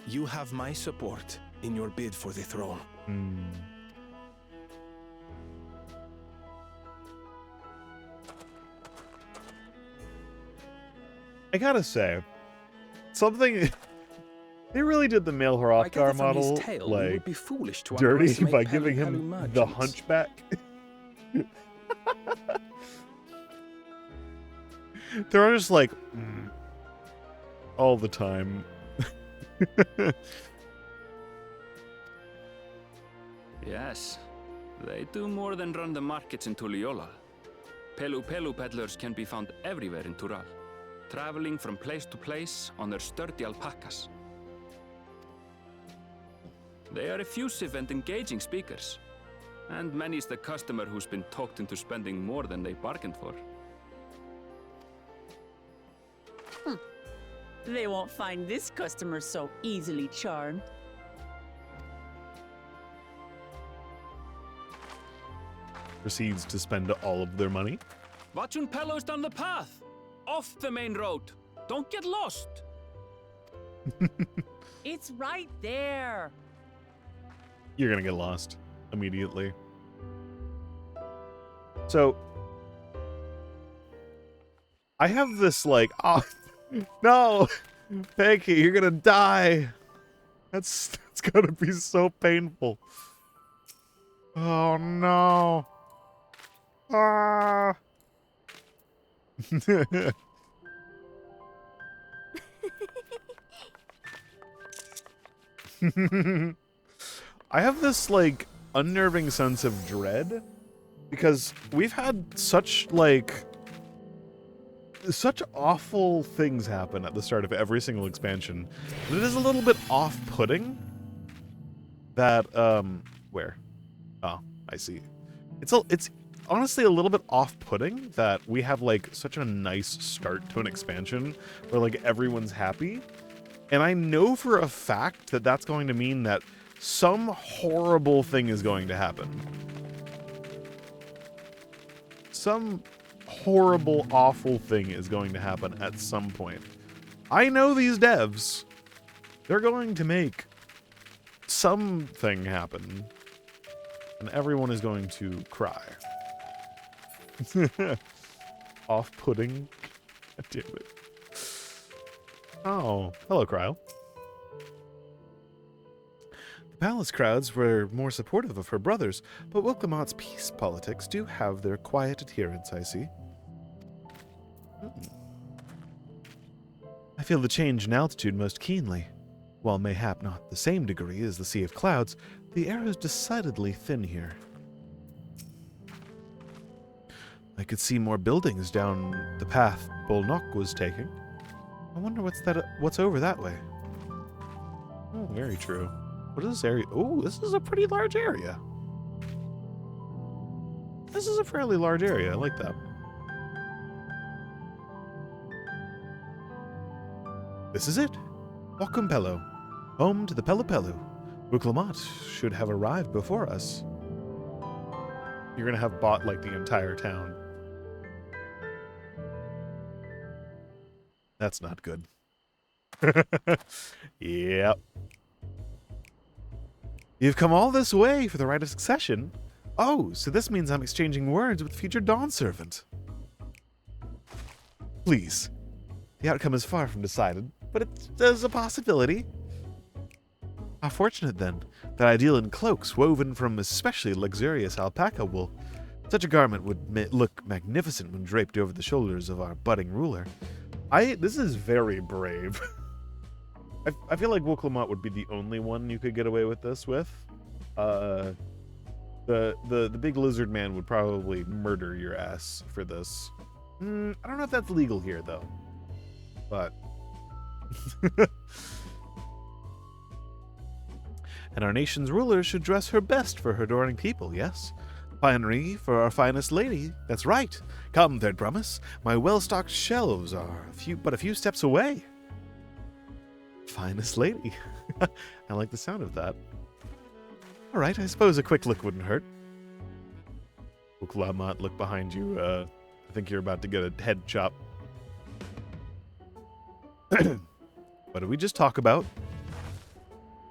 Speaker 6: You have my support in your bid for the throne.
Speaker 1: I gotta say, something... They really did the male Hrothgar model, like,
Speaker 6: be foolish to
Speaker 1: dirty by giving him the hunchback. They're just like, all the time.
Speaker 2: Yes, they do more than run the markets in Tuliyollal. Pelu Pelu peddlers can be found everywhere in Tural, traveling from place to place on their sturdy alpacas. They are effusive and engaging speakers, and many's the customer who's been talked into spending more than they bargained for.
Speaker 3: They won't find this customer so easily charmed.
Speaker 1: Proceeds to spend all of their money.
Speaker 2: Watranpello is down the path, off the main road. Don't get lost.
Speaker 3: It's right there.
Speaker 1: You're gonna get lost immediately. So I have this like, oh no, Peggy, you're gonna die. That's gonna be so painful. Oh no. Ah. I have this, like, unnerving sense of dread because we've had such, like, such awful things happen at the start of every single expansion. It is a little bit off-putting that, where? Oh, I see. It's honestly a little bit off-putting that we have, like, such a nice start to an expansion where, like, everyone's happy. And I know for a fact that that's going to mean that some horrible thing is going to happen. Some horrible, awful thing is going to happen at some point. I know these devs. They're going to make something happen. And everyone is going to cry. Off-putting. God damn it. Oh, hello, Cryle. The palace crowds were more supportive of her brothers, but Wilcamott's peace politics do have their quiet adherents, I see. I feel the change in altitude most keenly. While mayhap not the same degree as the Sea of Clouds, the air is decidedly thin here. I could see more buildings down the path Bolnock was taking. I wonder what's over that way. Oh, very true. What is this area? Oh, this is a pretty large area. This is a fairly large area. I like that. This is it. Wakumpelo, home to the Pelupelu. Wilclamont should have arrived before us. You're gonna have bought like the entire town. That's not good. Yep. You've come all this way for the right of succession. Oh, so this means I'm exchanging words with future Dawn Servant. Please. The outcome is far from decided, but it's a possibility. How fortunate, then, that I deal in cloaks woven from especially luxurious alpaca wool. Such a garment would look magnificent when draped over the shoulders of our budding ruler. This is very brave. I feel like Wilclamont would be the only one you could get away with this with. The big lizard man would probably murder your ass for this. I don't know if that's legal here, though. But... And our nation's ruler should dress her best for her adoring people, yes? Finery for our finest lady, that's right. Come, third promise, my well-stocked shelves are but a few steps away. Finest lady. I like the sound of that. All right, I suppose a quick look wouldn't hurt. Wilclamont, look behind you. I think you're about to get a head chop. What did we just talk about?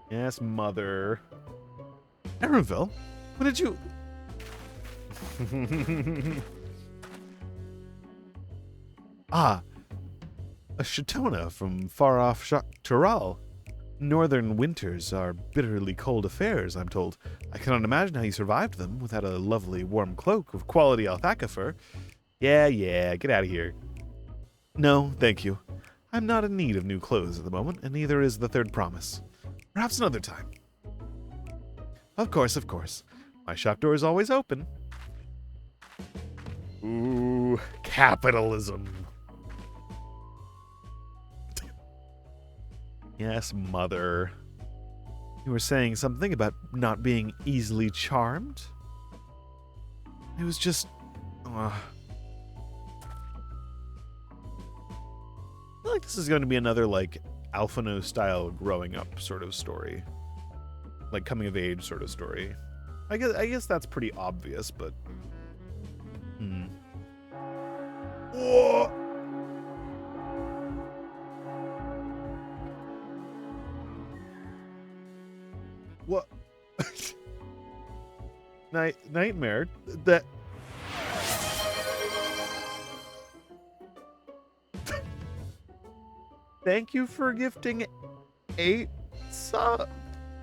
Speaker 1: Yes, mother. Erenville, what did you... Ah, a Shatona from far-off Tural. Northern winters are bitterly cold affairs, I'm told. I cannot imagine how you survived them without a lovely warm cloak of quality alpaca fur. Yeah, get out of here. No, thank you. I'm not in need of new clothes at the moment, and neither is the third promise. Perhaps another time. Of course. My shop door is always open. Ooh, capitalism. Yes, mother. You were saying something about not being easily charmed? It was just... I feel like this is going to be another, like, Alphino-style growing up sort of story. Like, coming-of-age sort of story. I guess that's pretty obvious, but... Whoa! What? Nightmare? That... Thank you for gifting 8 subs.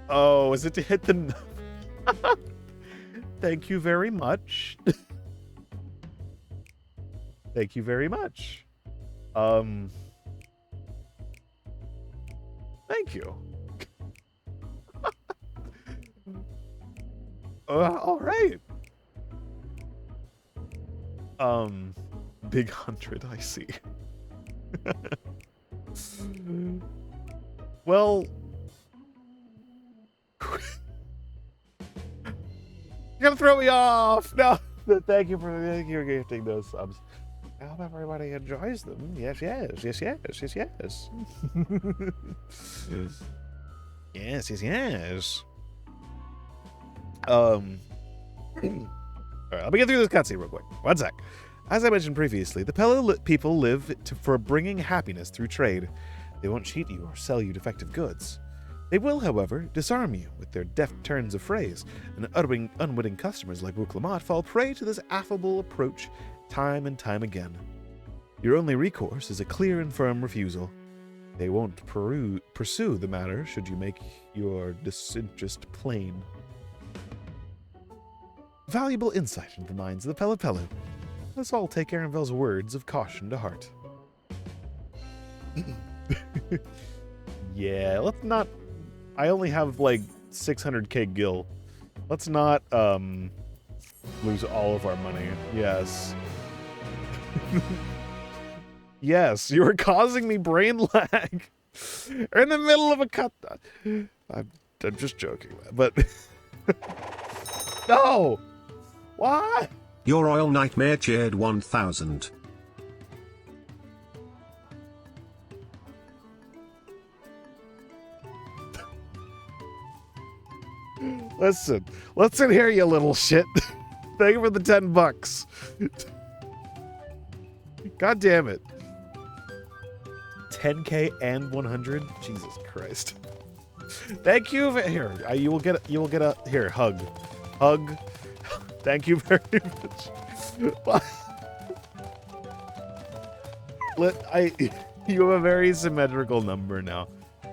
Speaker 1: Oh, is it to hit the... Thank you very much. Thank you very much. Thank you. All right. Big 100, I see. Well, you're gonna throw me off. No, thank you for gifting those subs. I hope everybody enjoys them. Yes, yes, yes, yes, yes, yes. Yes, yes, yes. All right, let me get through this cutscene real quick. One sec. As I mentioned previously, the Pelo people live for bringing happiness through trade. They won't cheat you or sell you defective goods. They will, however, disarm you with their deft turns of phrase, and unwitting customers like Wuklamat fall prey to this affable approach time and time again. Your only recourse is a clear and firm refusal. They won't pursue the matter should you make your disinterest plain. Valuable insight into the minds of the Pelopelu. Let's all take Arenville's words of caution to heart. Yeah, let's not... I only have like 600k gil. Let's not lose all of our money. Yes. Yes, you were causing me brain lag. We're in the middle of a cut. I'm just joking, but no. Why?
Speaker 7: Your Royal Nightmare cheered 1000.
Speaker 1: Listen here, you little shit. Thank you for the $10. God damn it. 10k and 100. Jesus Christ. Thank you. Here, you will get a here hug. Thank you very much. You have a very symmetrical number now.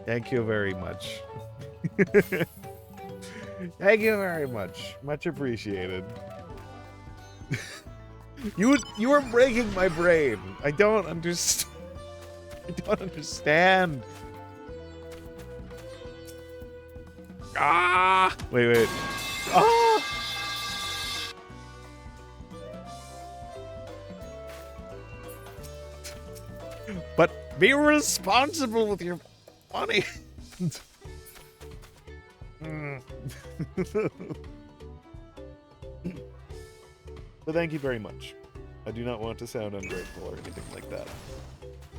Speaker 1: Thank you very much. Thank you very much. Much appreciated. You are breaking my brain. I don't understand. Ah! Wait. Ah! But be responsible with your money. But thank you very much. I do not want to sound ungrateful or anything like that.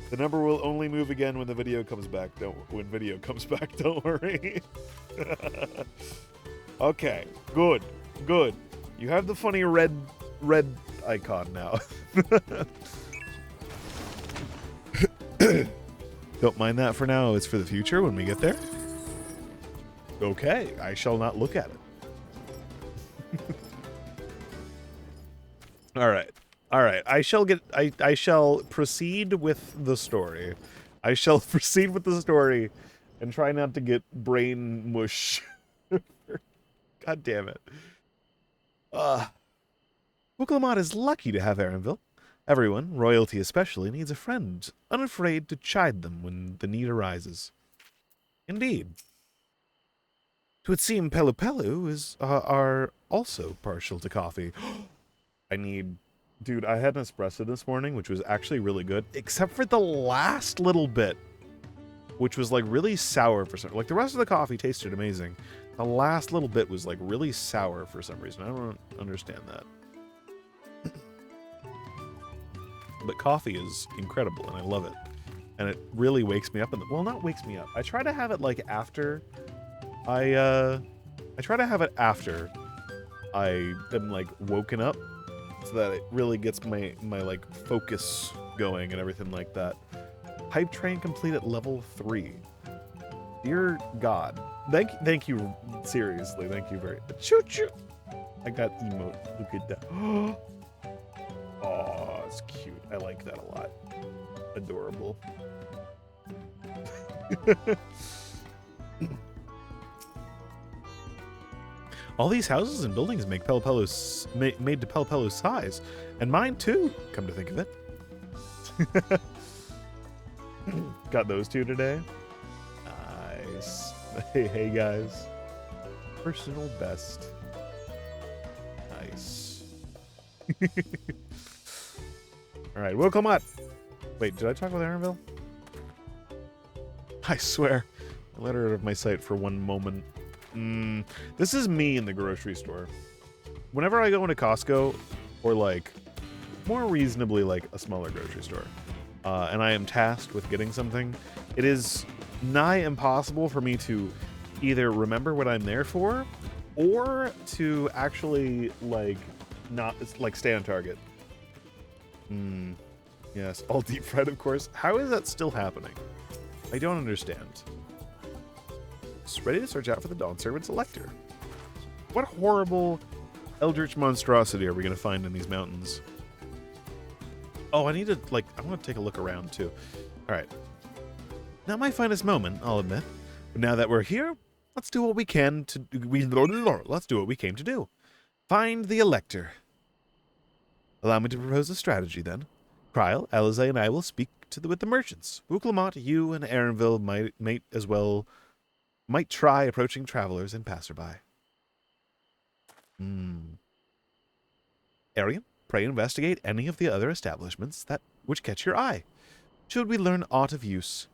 Speaker 1: The number will only move again when the video comes back. Don't worry. Okay, good. You have the funny red icon now. Don't mind that for now. It's for the future when we get there. Okay, I shall not look at it. All right. I shall proceed with the story. I shall proceed with the story and try not to get brain mush. God damn it. Wuklamat is lucky to have Arenville. Everyone, royalty especially, needs a friend, unafraid to chide them when the need arises. Indeed. It would seem Pelopelu are also partial to coffee. Dude, I had an espresso this morning, which was actually really good, except for the last little bit, which was like really sour for some. Like the rest of the coffee tasted amazing. The last little bit was like really sour for some reason. I don't understand that. But coffee is incredible, and I love it. And it really wakes me up. Well, not wakes me up. I try to have it like after I try to have it after I am like woken up, so that it really gets my like focus going and everything like that. Hype train complete at level 3. Dear God, thank you, seriously, thank you very much. Choo choo. I got emote. Look at that. Oh, it's cute. I like that a lot. Adorable. All these houses and buildings make made to Pelopelu's size, and mine too, come to think of it. Got those two today. Nice. Hey guys. Personal best. Nice. All right, Wuklamat. Wait, did I talk with Aaronville? I swear. I let her out of my sight for one moment. This is me in the grocery store. Whenever I go into Costco, or like, more reasonably like a smaller grocery store, and I am tasked with getting something, it is nigh impossible for me to either remember what I'm there for, or to actually, like, not, like, stay on target. Yes, all deep fried, of course. How is that still happening? I don't understand. Just ready to search out for the Dawn Servant's Elector. What horrible eldritch monstrosity are we going to find in these mountains? Oh, I need to, like, I want to take a look around, too. All right. Not my finest moment, I'll admit. But now that we're here, let's do what we can to... let's do what we came to do. Find the Elector. Allow me to propose a strategy, then. Kryl, Alizé, and I will speak with the merchants. Buclamont, you, and Aaronville might try approaching travelers and passerby. Arian, pray investigate any of the other establishments which catch your eye. Should we learn aught of use,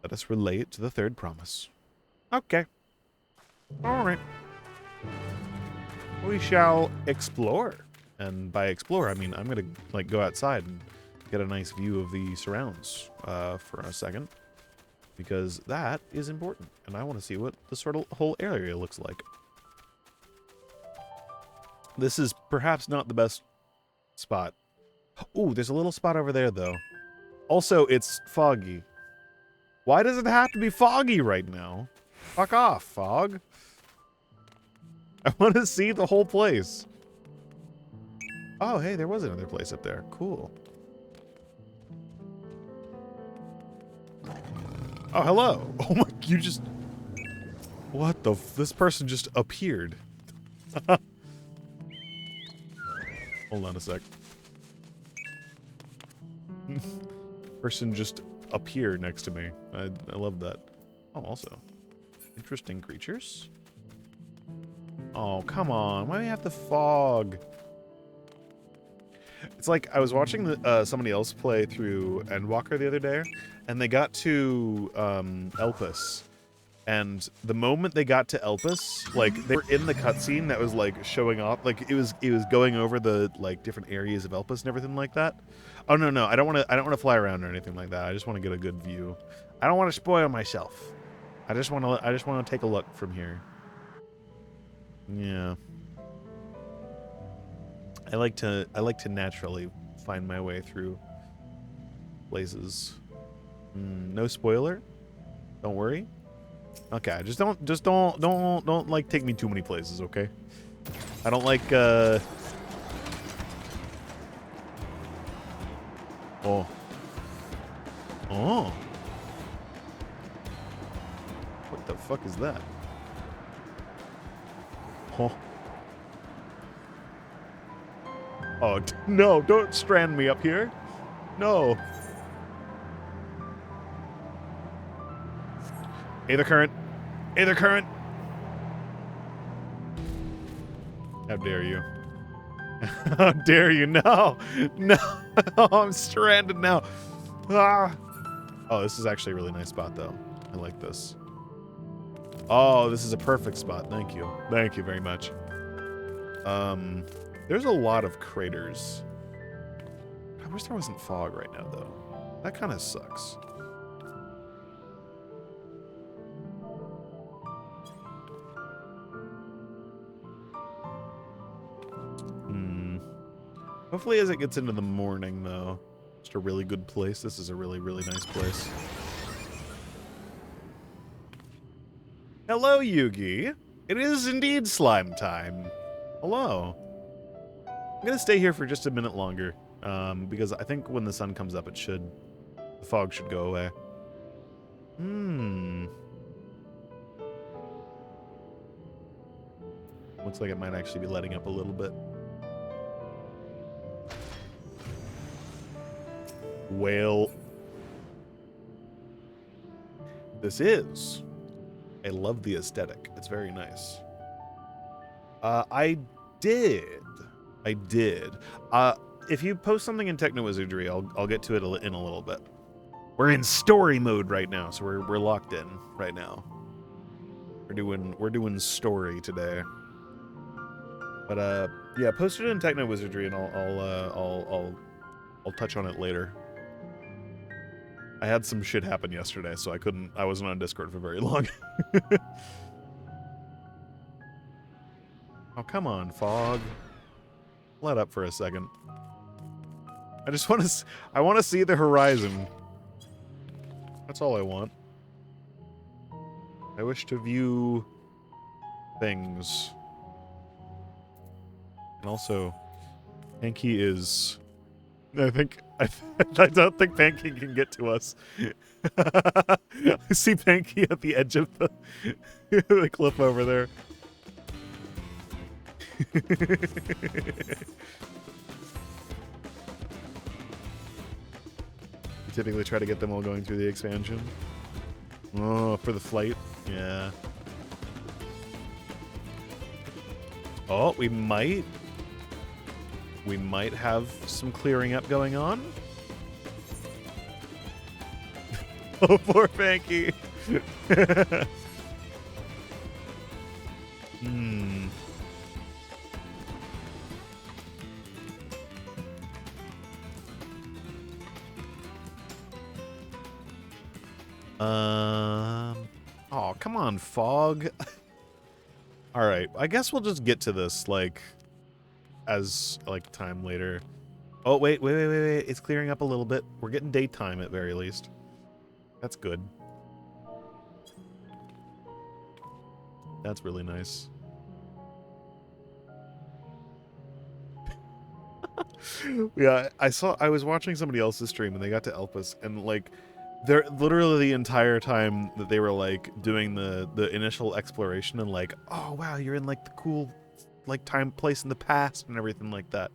Speaker 1: let us relay it to the third promise. Okay. All right. We shall explore. And by explore, I mean I'm going to like go outside and get a nice view of the surrounds for a second. Because that is important. And I want to see what the sort of whole area looks like. This is perhaps not the best spot. Ooh, there's a little spot over there, though. Also, it's foggy. Why does it have to be foggy right now? Fuck off, fog. I want to see the whole place. Oh, hey, there was another place up there. Cool. Oh, hello. Oh my, you just... What the... This person just appeared. Hold on a sec. Person just appeared next to me. I love that. Oh, also. Interesting creatures. Oh, come on. Why do we have the fog? It's like I was watching somebody else play through Endwalker the other day, and they got to Elpis. And the moment they got to Elpis, like they were in the cutscene that was like showing off, like it was going over the like different areas of Elpis and everything like that. Oh no, I don't want to fly around or anything like that. I just want to get a good view. I don't want to spoil myself. I just want to take a look from here. Yeah. I like to naturally find my way through places. No spoiler. Don't worry. Okay, just don't like take me too many places, okay? I don't like Oh. Oh. What the fuck is that? Oh. Oh, no, don't strand me up here. No. Aether current. Aether current. How dare you? How dare you? No. No. I'm stranded now. Ah. Oh, this is actually a really nice spot, though. I like this. Oh, this is a perfect spot. Thank you. Thank you very much. There's a lot of craters. I wish there wasn't fog right now, though. That kind of sucks. Hopefully as it gets into the morning, though. Just a really good place. This is a really, really nice place. Hello, Yugi. It is indeed slime time. Hello. I'm going to stay here for just a minute longer. Because I think when the sun comes up, the fog should go away. Looks like it might actually be letting up a little bit. Well, this is. I love the aesthetic. It's very nice. I did. if you post something in Techno Wizardry, I'll get to it in a little bit. We're in story mode right now, so we're locked in right now. We're doing story today. But yeah, post it in Techno Wizardry, and I'll touch on it later. I had some shit happen yesterday, so I wasn't on Discord for very long. Oh, come on, Fog. Let up for a second. I want to see the horizon. That's all I want. I wish to view things. And also, Panky is... I don't think Panky can get to us. I see Panky at the edge of the cliff over there. Typically try to get them all going through the expansion. Oh, for the flight? Yeah. Oh, we might have some clearing up going on. Oh, poor Panky. Hmm. Oh, come on, Fog. All right, I guess we'll just get to this as time later. Oh, wait. It's clearing up a little bit. We're getting daytime at very least. That's good. That's really nice. Yeah, I was watching somebody else's stream and they got to Elpis, and they're literally the entire time that they were doing the initial exploration and oh wow, you're in the cool time place in the past and everything like that.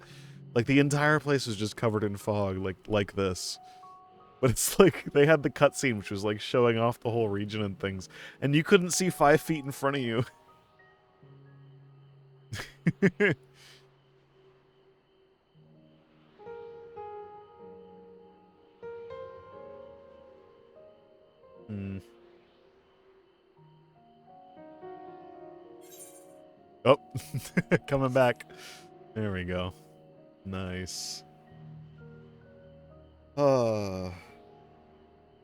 Speaker 1: The entire place was just covered in fog like this. But it's they had the cutscene which was showing off the whole region and things, and you couldn't see 5 feet in front of you. Oh, coming back. There we go. Nice. I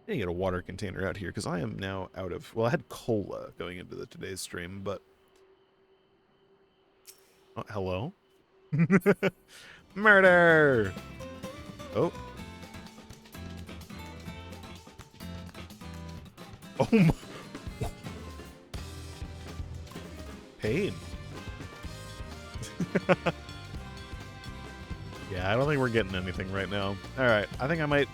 Speaker 1: need to get a water container out here because I am now out of... Well, I had cola going into today's stream, but... Oh, hello? Murder! Oh. Oh my... Pain. Yeah, I don't think we're getting anything right now. Alright, I think I might...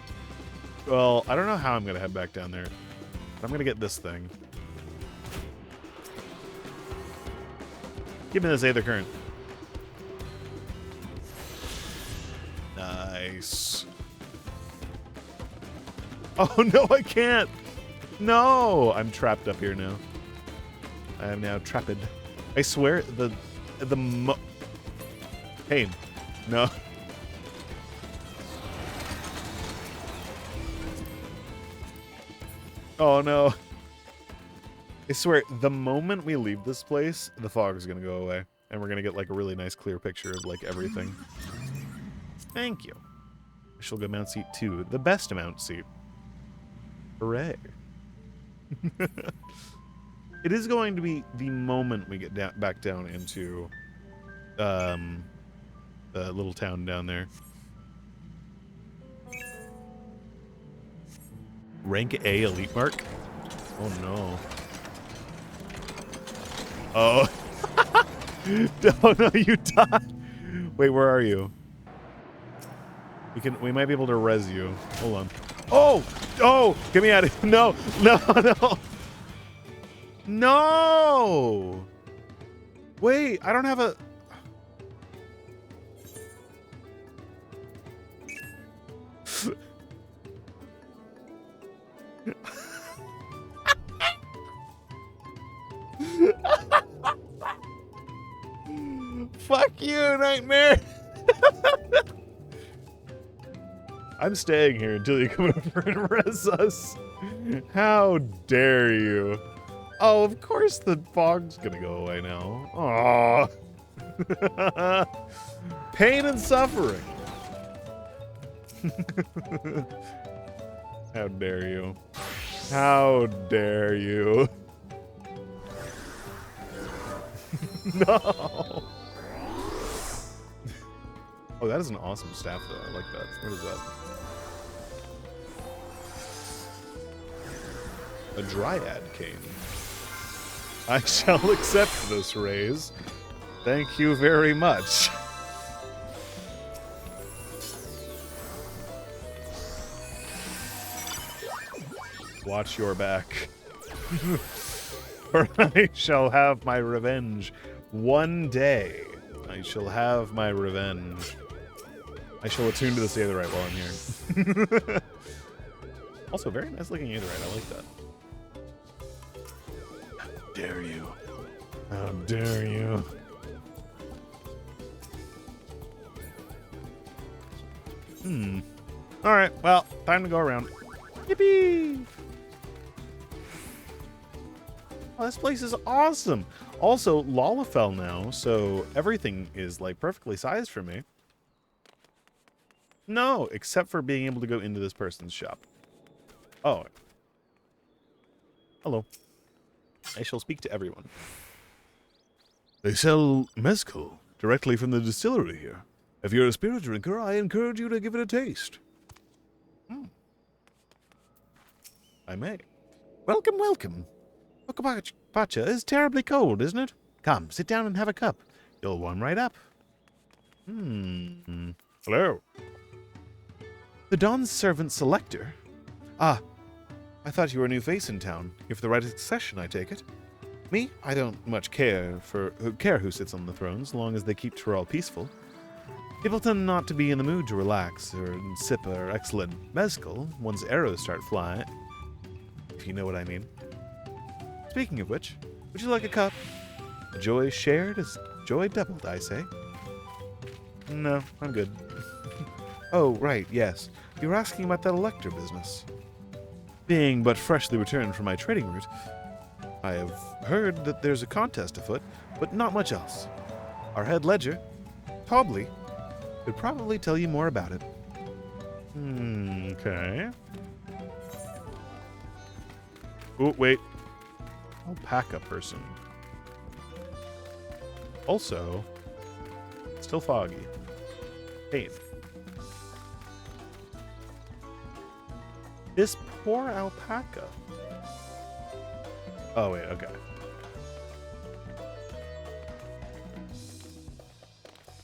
Speaker 1: Well, I don't know how I'm going to head back down there. But I'm going to get this thing. Give me this Aether Current. Nice. Oh, no, I can't! No! I'm trapped up here now. I am now trapped. I swear, Pain. No. Oh no. I swear, the moment we leave this place, the fog is gonna go away. And we're gonna get a really nice clear picture of everything. Thank you. I shall go mount seat 2. The best mount seat. Hooray. It is going to be the moment we get back down into the little town down there. Rank A elite mark? Oh no. Oh. Oh no, you died. Wait, where are you? We might be able to res you. Hold on. Oh! Oh! Get me out of here. No! No! No! No! Wait, I don't have a... Fuck you, Nightmare! I'm staying here until you come over and res us. How dare you? Oh, of course the fog's gonna go away now. Aww. Pain and suffering. How dare you? How dare you? No. Oh, that is an awesome staff, though. I like that. What is that? A dryad cane. I shall accept this raise. Thank you very much. Watch your back. For I shall have my revenge. One day, I shall have my revenge. I shall attune to the state of the right while I'm here. Also, very nice looking Aetherite. I like that. How dare you? How dare you? Alright, well, time to go around. Yippee! Oh, this place is awesome. Also, Lalafell now, so everything is like perfectly sized for me. No, except for being able to go into this person's shop. Oh. Hello. I shall speak to everyone. They sell mezcal directly from the distillery here. If you're a spirit drinker, I encourage you to give it a taste. I may. Welcome, welcome. Okapacha is terribly cold, isn't it? Come, sit down and have a cup. You'll warm right up. Hello. The Dawn's servant selector? Ah, I thought you were a new face in town. You're for the right succession, I take it. Me? I don't much care who sits on the throne, as long as they keep Tyrell peaceful. People tend not to be in the mood to relax or sip our excellent mezcal once arrows start flying. If you know what I mean. Speaking of which, would you like a cup? Joy shared is joy doubled, I say. No, I'm good. Oh, right, yes. You were asking about that elector business. Being but freshly returned from my trading route, I have heard that there's a contest afoot, but not much else. Our head ledger, Tobley, could probably tell you more about it. Okay. Oh, wait. Alpaca person. Also, still foggy. Pain. This poor alpaca. Oh, wait, okay.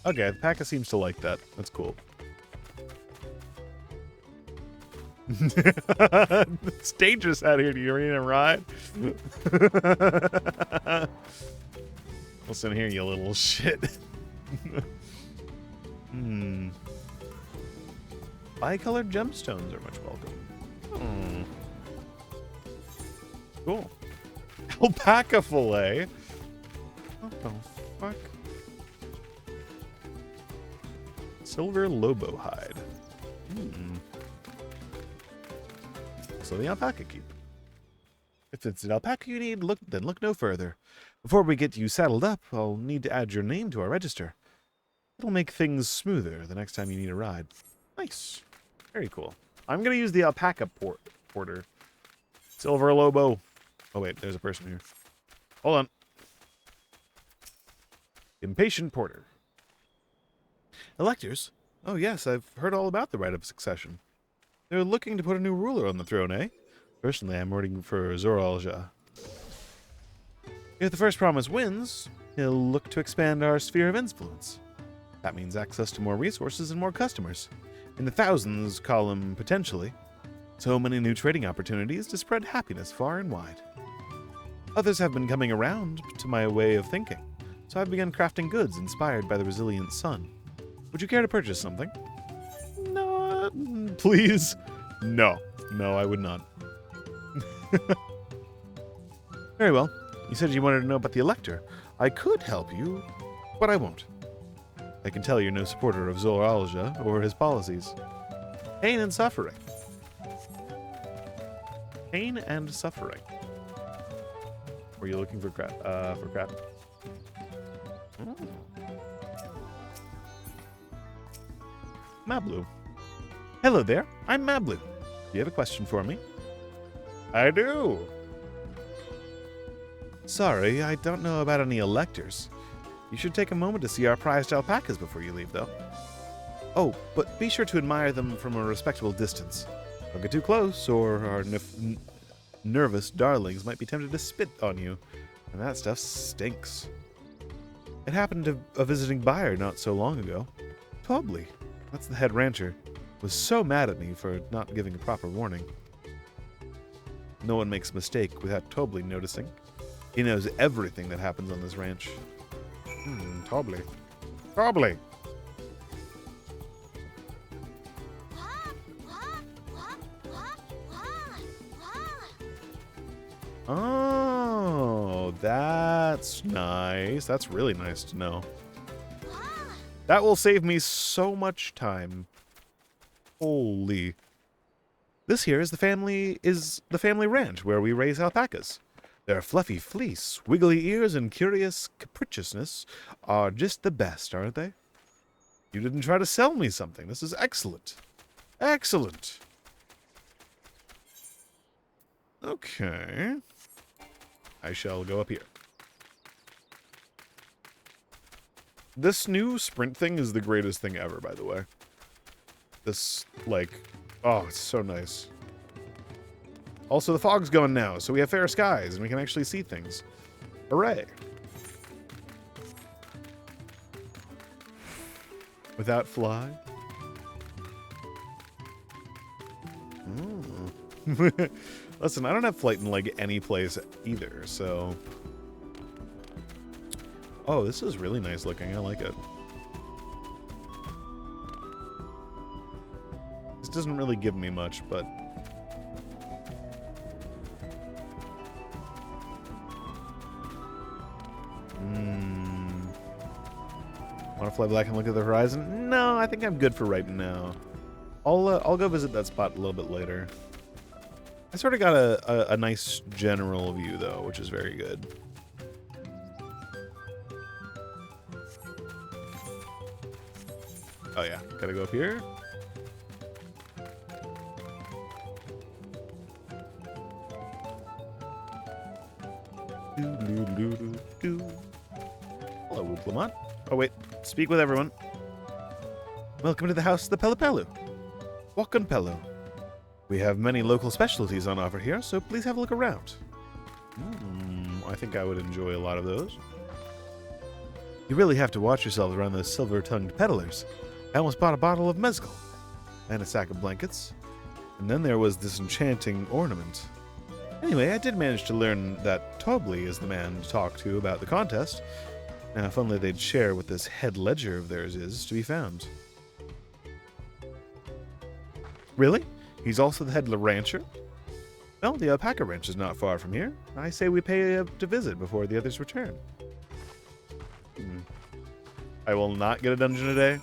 Speaker 1: Okay, alpaca seems to like that. That's cool. It's dangerous out here. Do you ready to ride? Listen here, you little shit. Bicolored gemstones are much welcome. Cool. Alpaca fillet. What the fuck? Silver lobo hide. So the alpaca keep. If it's an alpaca you need, then look no further. Before we get you saddled up, I'll need to add your name to our register. It'll make things smoother the next time you need a ride. Nice. Very cool. I'm going to use the alpaca porter. Silver Lobo. Oh, wait. There's a person here. Hold on. Impatient porter. Electors? Oh, yes. I've heard all about the right of succession. They're looking to put a new ruler on the throne, eh? Personally, I'm rooting for Zoralja. If the first promise wins, he'll look to expand our sphere of influence. That means access to more resources and more customers. In the thousands, column potentially. So many new trading opportunities to spread happiness far and wide. Others have been coming around to my way of thinking, so I've begun crafting goods inspired by the resilient sun. Would you care to purchase something? No, please. No, I would not. Very well. You said you wanted to know about the Elector. I could help you, but I won't. I can tell you're no supporter of Zoralja or his policies. Pain and suffering. Pain and suffering. Were you looking for crap? Oh. Mablu. Hello there. I'm Mablu. Do you have a question for me? I do. Sorry, I don't know about any electors. You should take a moment to see our prized alpacas before you leave, though. Oh, but be sure to admire them from a respectable distance. Don't get too close, or our nervous darlings might be tempted to spit on you, and that stuff stinks. It happened to a visiting buyer not so long ago. Tobley, that's the head rancher, was so mad at me for not giving a proper warning. No one makes a mistake without Tobley noticing. He knows everything that happens on this ranch. Tobley. Tobley! Oh, that's nice. That's really nice to know. That will save me so much time. Holy. This here is the family ranch where we raise alpacas. Their fluffy fleece, wiggly ears, and curious capriciousness are just the best, aren't they? You didn't try to sell me something. This is excellent. Excellent. Okay. I shall go up here. This new sprint thing is the greatest thing ever, by the way. This, like, oh, it's so nice. Also, the fog's going now, so we have fair skies, and we can actually see things. Hooray. Without fly? Listen, I don't have flight in, like, any place either, so... Oh, this is really nice looking. I like it. This doesn't really give me much, but... Want to fly back and look at the horizon? No, I think I'm good for right now. I'll go visit that spot a little bit later. I sort of got a nice general view, though, which is very good. Oh, yeah. Gotta go up here. Hello, Wooplamont. Oh, wait. Speak with everyone. Welcome to the house of the Pelupelu. Walk on Pelu. We have many local specialties on offer here, so please have a look around. I think I would enjoy a lot of those. You really have to watch yourselves around those silver-tongued peddlers. I almost bought a bottle of mezcal and a sack of blankets. And then there was this enchanting ornament. Anyway, I did manage to learn that Tobley is the man to talk to about the contest. Now, if only they'd share what this head ledger of theirs is to be found. Really? He's also the head rancher? Well, the alpaca ranch is not far from here. I say we pay a visit before the others return. I will not get a dungeon today.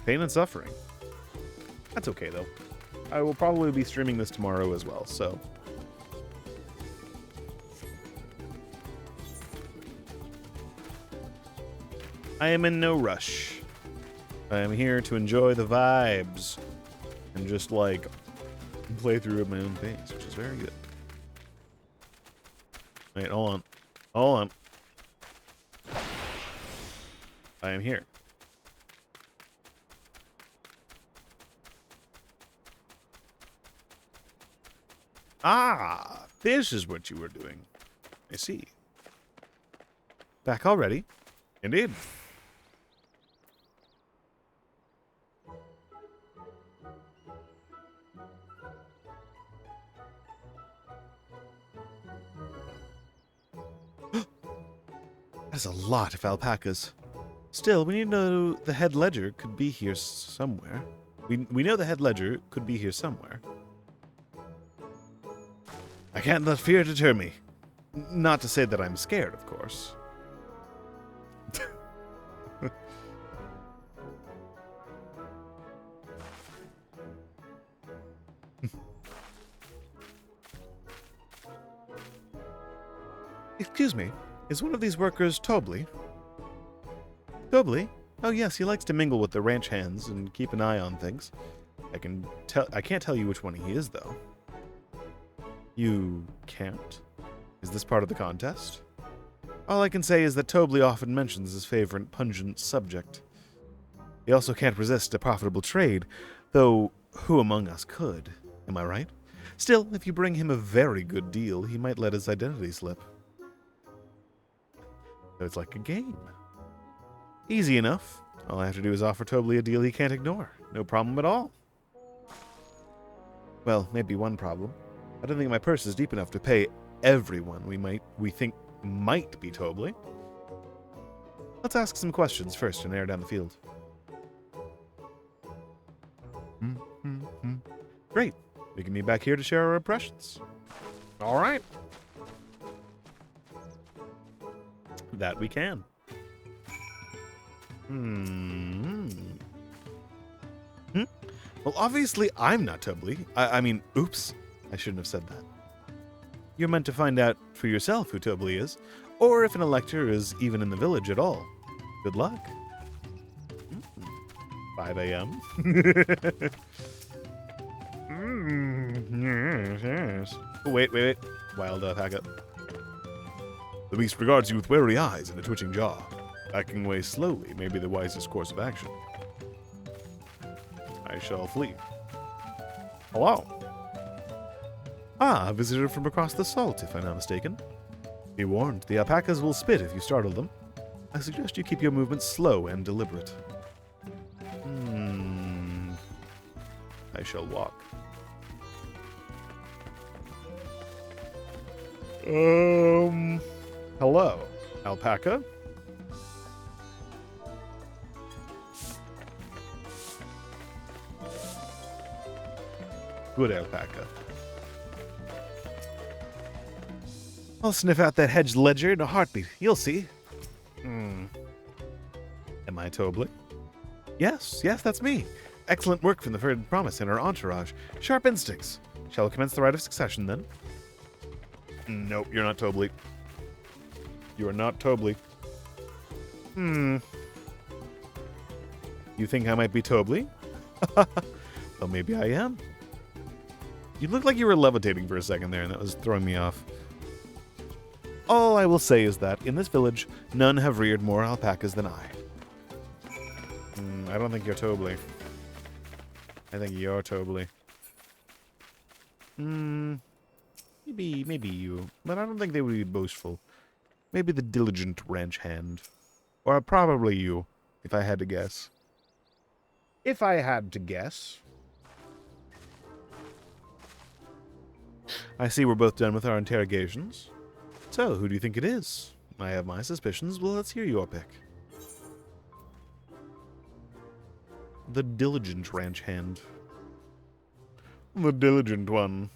Speaker 1: Pain and suffering. That's okay, though. I will probably be streaming this tomorrow as well, so... I am in no rush. I am here to enjoy the vibes and just, like, play through at my own pace, which is very good. Wait, hold on. Hold on. I am here. Ah, this is what you were doing. I see. Back already? Indeed. That's a lot of alpacas. Still, we need to know the head ledger could be here somewhere. We know the head ledger could be here somewhere. I can't let fear deter me. Not to say that I'm scared, of course. Excuse me, is one of these workers Tobley? Tobley? Oh yes, he likes to mingle with the ranch hands and keep an eye on things. I can't tell you which one he is, though. You can't? Is this part of the contest? All I can say is that Tobley often mentions his favorite pungent subject. He also can't resist a profitable trade, though who among us could? Am I right? Still, if you bring him a very good deal, he might let his identity slip. So it's like a game. Easy enough. All I have to do is offer Tobley a deal he can't ignore. No problem at all. Well, maybe one problem. I don't think my purse is deep enough to pay everyone we think might be Tobley. Let's ask some questions first and narrow down the field. Great. We can meet back here to share our impressions. All right. That we can. Well, obviously I'm not Tobley. I mean, oops. I shouldn't have said that. You're meant to find out for yourself who Tobley is, or if an elector is even in the village at all. Good luck. 5 a.m. Yes. Oh, wait. Wild alpaca. The beast regards you with wary eyes and a twitching jaw. Backing away slowly may be the wisest course of action. I shall flee. Hello. Ah, a visitor from across the salt, if I'm not mistaken. Be warned, the alpacas will spit if you startle them. I suggest you keep your movements slow and deliberate. I shall walk. Hello, alpaca? Good alpaca. I'll sniff out that hedge ledger in a heartbeat. You'll see. Am I Tobley? Yes, that's me. Excellent work from the Third Promise and our entourage. Sharp instincts. Shall we commence the rite of succession, then? Nope, you're not Tobley. You are not Tobley. You think I might be Tobley? Well, maybe I am. You looked like you were levitating for a second there, and that was throwing me off. All I will say is that, in this village, none have reared more alpacas than I. I don't think you're Tobley. I think you're Tobley. Maybe you, but I don't think they would be boastful. Maybe the diligent ranch hand. Or probably you, if I had to guess. If I had to guess. I see we're both done with our interrogations. So, who do you think it is? I have my suspicions. Well, let's hear your pick. The diligent ranch hand. The diligent one.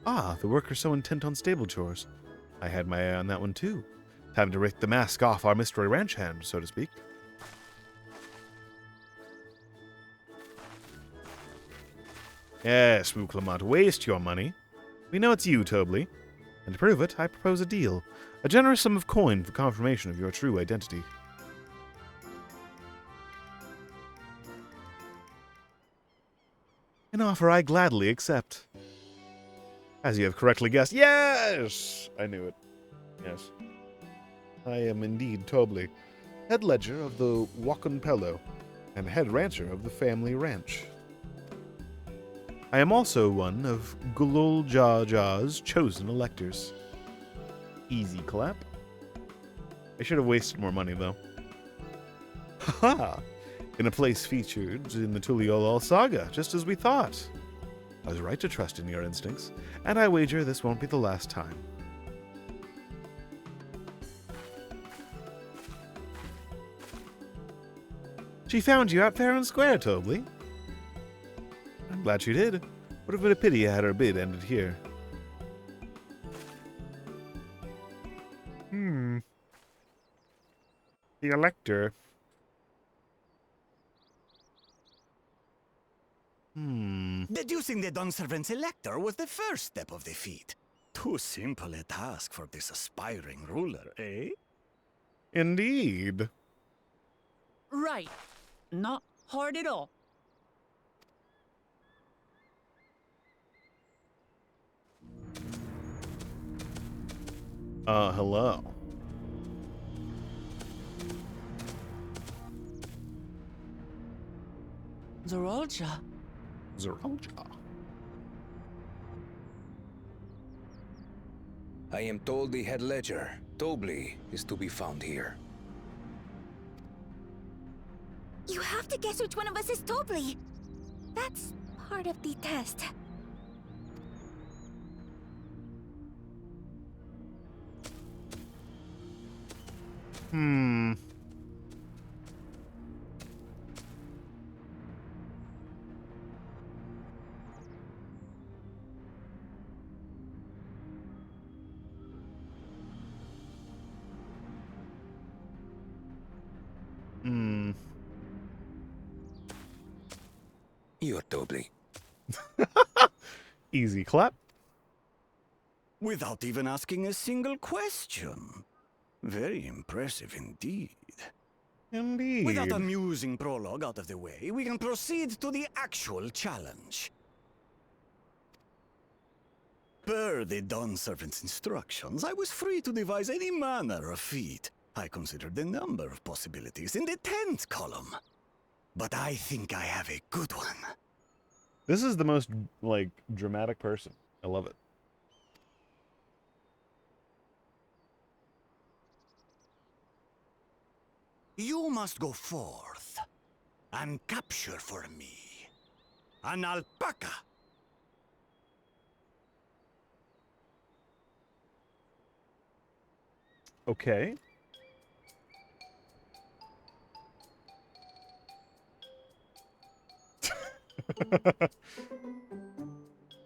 Speaker 1: Ah, the worker so intent on stable chores. I had my eye on that one too. Time to rake the mask off our mystery ranch hand, so to speak. Yes, we will not waste your money. We know it's you, Tobley. And to prove it, I propose a deal. A generous sum of coin for confirmation of your true identity. An offer I gladly accept. As you have correctly guessed, yes! I knew it. Yes. I am indeed Tobley, head ledger of the Wakanpelo, and head rancher of the family ranch. I am also one of Gulul Ja's chosen electors. Easy clap. I should have wasted more money, though. Haha! In a place featured in the Tuliolol saga, just as we thought. I was right to trust in your instincts, and I wager this won't be the last time. She found you out fair and square, Tobley. I'm glad she did. Would have been a pity had her bid ended here. The elector.
Speaker 8: Deducing the Dunservant's elector was the first step of the feat. Too simple a task for this aspiring ruler, eh?
Speaker 1: Indeed.
Speaker 3: Right. Not hard at all.
Speaker 1: Hello.
Speaker 3: Zorolja.
Speaker 1: Zeralja.
Speaker 9: I am told the head ledger, Tobli, is to be found here.
Speaker 4: You have to guess which one of us is Tobli. That's part of the test.
Speaker 1: Hmm. Hmm.
Speaker 9: You're Tobli.
Speaker 1: Easy clap.
Speaker 8: Without even asking a single question. Very impressive indeed.
Speaker 1: Indeed.
Speaker 8: With that amusing prologue out of the way, we can proceed to the actual challenge. Per the Dawn Servant's instructions, I was free to devise any manner of feat. I considered the number of possibilities in the 10th column. But I think I have a good one.
Speaker 1: This is the most, like, dramatic person. I love it.
Speaker 8: You must go forth and capture for me an alpaca.
Speaker 1: Okay.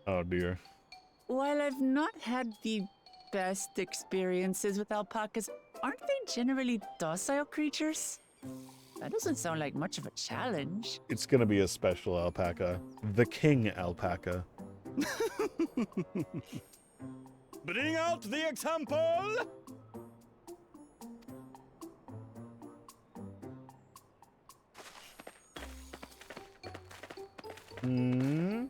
Speaker 1: Oh dear.
Speaker 3: While I've not had the best experiences with alpacas, aren't they generally docile creatures? That doesn't sound like much of a challenge.
Speaker 1: It's gonna be a special alpaca. The king alpaca.
Speaker 8: Bring out the example!
Speaker 1: Hmm.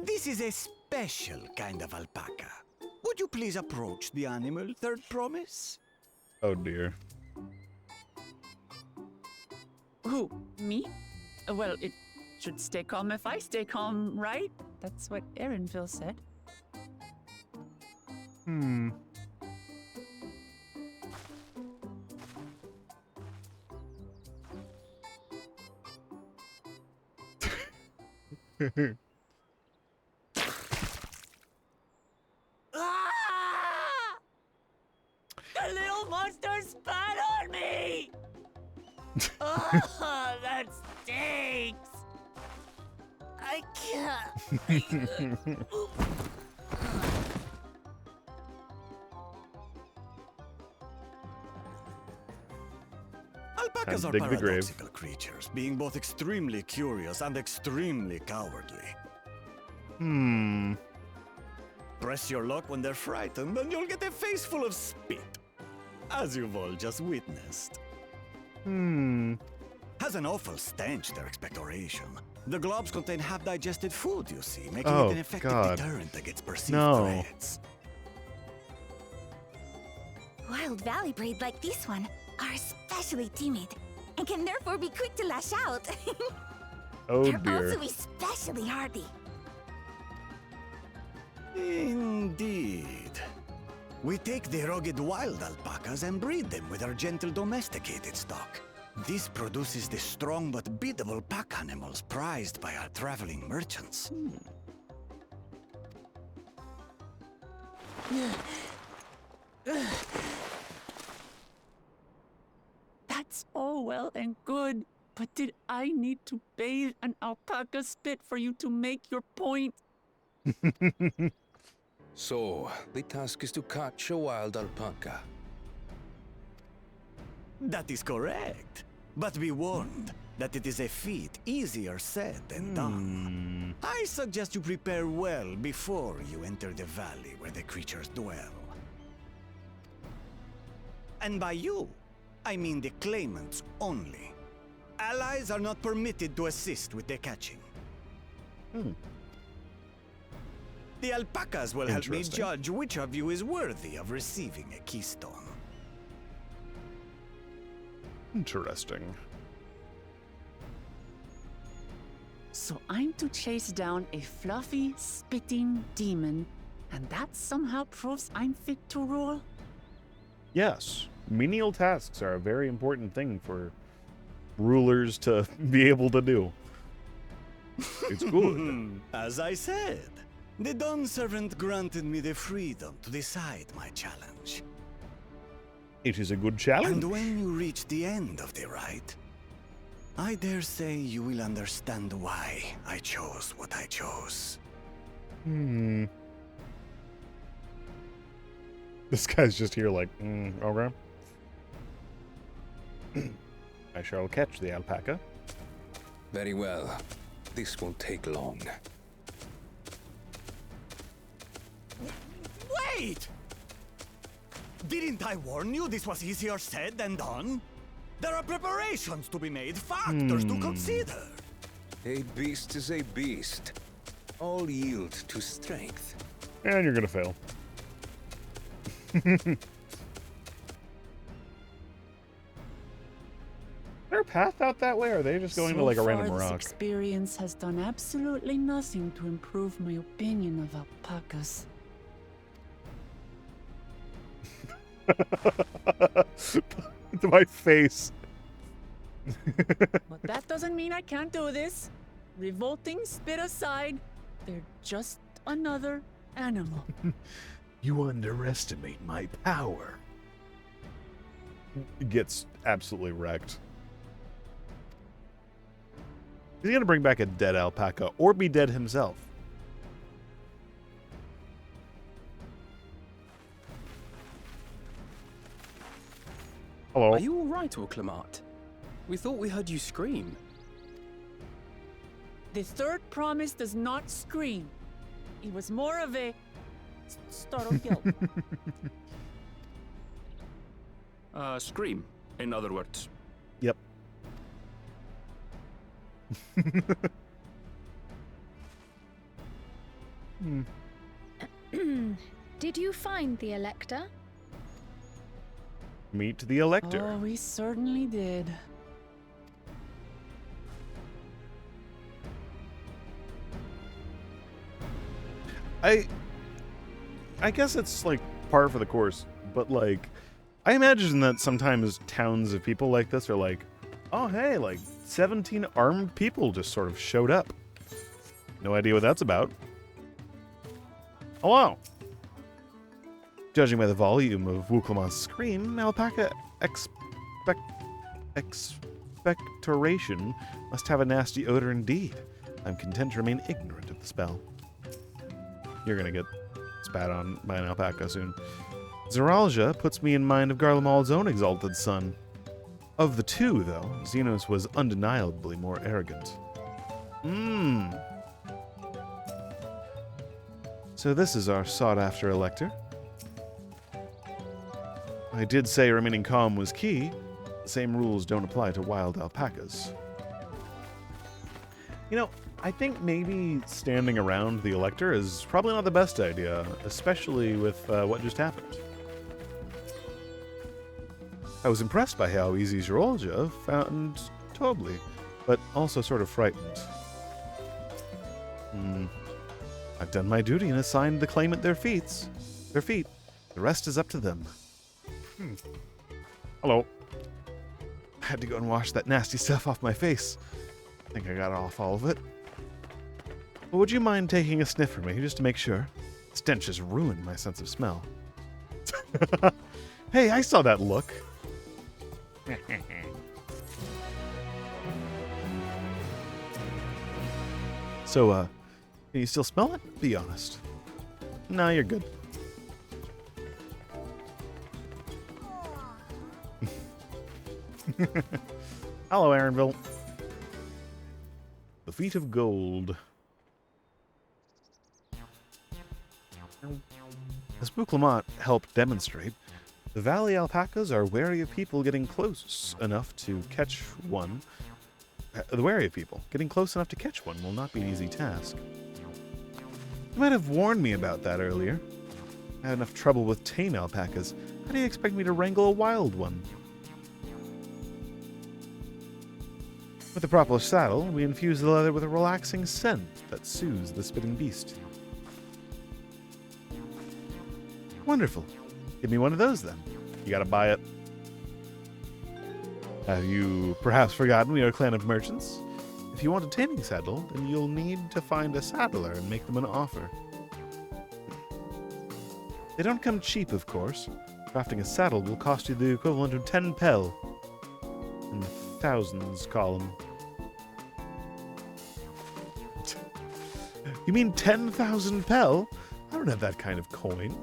Speaker 8: This is a special kind of alpaca. Would you please approach the animal, Third Promise?
Speaker 1: Oh dear.
Speaker 3: Who? Me? Well, it should stay calm if I stay calm, right? That's what Erinville said.
Speaker 1: Hmm.
Speaker 3: Ah! The little monster spat on me! Oh, that stinks! I can't.
Speaker 8: Alpacas are
Speaker 1: dig the grave.
Speaker 8: paradoxical creatures, being both extremely curious and extremely cowardly.
Speaker 1: Hmm.
Speaker 8: Press your luck when they're frightened, and you'll get a face full of spit, as you've all just witnessed.
Speaker 1: Hmm.
Speaker 8: Has an awful stench, their expectoration. The globs contain half-digested food, you see, making
Speaker 1: Oh,
Speaker 8: it an effective
Speaker 1: God.
Speaker 8: deterrent against perceived
Speaker 1: No.
Speaker 8: threats.
Speaker 4: Wild valley breed like this one are especially timid and can therefore be quick to lash out.
Speaker 1: Oh
Speaker 4: They're
Speaker 1: dear.
Speaker 4: also especially hardy.
Speaker 8: Indeed. We take the rugged wild alpacas and breed them with our gentle domesticated stock. This produces the strong but beatable pack animals prized by our traveling merchants.
Speaker 3: That's all well and good, but did I need to bathe an alpaca spit for you to make your point?
Speaker 9: So, the task is to catch a wild alpaca.
Speaker 8: That is correct. But be warned, that it is a feat easier said than done. I suggest you prepare well before you enter the valley where the creatures dwell. And by you, I mean the claimants only. Allies are not permitted to assist with their catching. The alpacas will help me
Speaker 1: Interesting.
Speaker 8: judge which of you is worthy of receiving a keystone.
Speaker 1: Interesting.
Speaker 3: So I'm to chase down a fluffy, spitting demon, and that somehow proves I'm fit to rule?
Speaker 1: Yes, menial tasks are a very important thing for rulers to be able to do. It's good.
Speaker 8: As I said, the Dawn Servant granted me the freedom to decide my challenge.
Speaker 1: It is a good challenge.
Speaker 8: And when you reach the end of the ride, I dare say you will understand why I chose what I chose.
Speaker 1: This guy's just here like, okay. I shall catch the alpaca.
Speaker 9: Very well. This won't take long.
Speaker 8: Wait! Didn't I warn you this was easier said than done? There are preparations to be made, factors to consider.
Speaker 9: A beast is a beast. All yield to strength.
Speaker 1: And you're gonna fail. Is there a path out that way, or are they just going to like a random
Speaker 3: So far,
Speaker 1: rock?
Speaker 3: this experience has done absolutely nothing to improve my opinion of alpacas.
Speaker 1: To my face.
Speaker 3: But that doesn't mean I can't do this. Revolting spit aside, they're just another animal.
Speaker 1: You underestimate my power. Gets absolutely wrecked. Is he gonna bring back a dead alpaca or be dead himself? Hello.
Speaker 10: Are you all right, Orclamat? We thought we heard you scream.
Speaker 3: The third promise does not scream. It was more of a startled yelp.
Speaker 2: Scream, in other words.
Speaker 1: Yep.
Speaker 5: Did you find the Elector?
Speaker 1: Meet the Elector.
Speaker 3: Oh, we certainly did.
Speaker 1: I guess it's like par for the course, but like I imagine that sometimes towns of people like this are like, oh hey, like 17 armed people just sort of showed up. No idea what that's about. Hello. Judging by the volume of Wuklamon's scream, alpaca expectoration must have a nasty odor indeed. I'm content to remain ignorant of the spell. You're gonna get spat on by an alpaca soon. Zeralja puts me in mind of Garlemald's own exalted son. Of the two, though, Xenos was undeniably more arrogant. So this is our sought-after Elector. I did say remaining calm was key. The same rules don't apply to wild alpacas. You know, I think maybe standing around the Elector is probably not the best idea, especially with what just happened. I was impressed by how easy Zeralja found Tobli, but also sort of frightened. I've done my duty and assigned the claimant their feet. The rest is up to them. Hello. I had to go and wash that nasty stuff off my face. I think I got off all of it. But would you mind taking a sniff for me, just to make sure? The stench has ruined my sense of smell. Hey, I saw that look. So, can you still smell it? Be honest. No, you're good. Hello, Aaronville. feet of gold. As Bouclemont helped demonstrate, the valley alpacas are wary of people getting close enough to catch one. Wary of people. Getting close enough to catch one will not be an easy task. You might have warned me about that earlier. I had enough trouble with tame alpacas. How do you expect me to wrangle a wild one? With the proper saddle, we infuse the leather with a relaxing scent that soothes the spitting beast. Wonderful. Give me one of those, then. You gotta buy it. Have you perhaps forgotten we are a clan of merchants? If you want a taming saddle, then you'll need to find a saddler and make them an offer. They don't come cheap, of course. Crafting a saddle will cost you the equivalent of 10 pel. In the thousands column. You mean 10,000 pel? I don't have that kind of coin.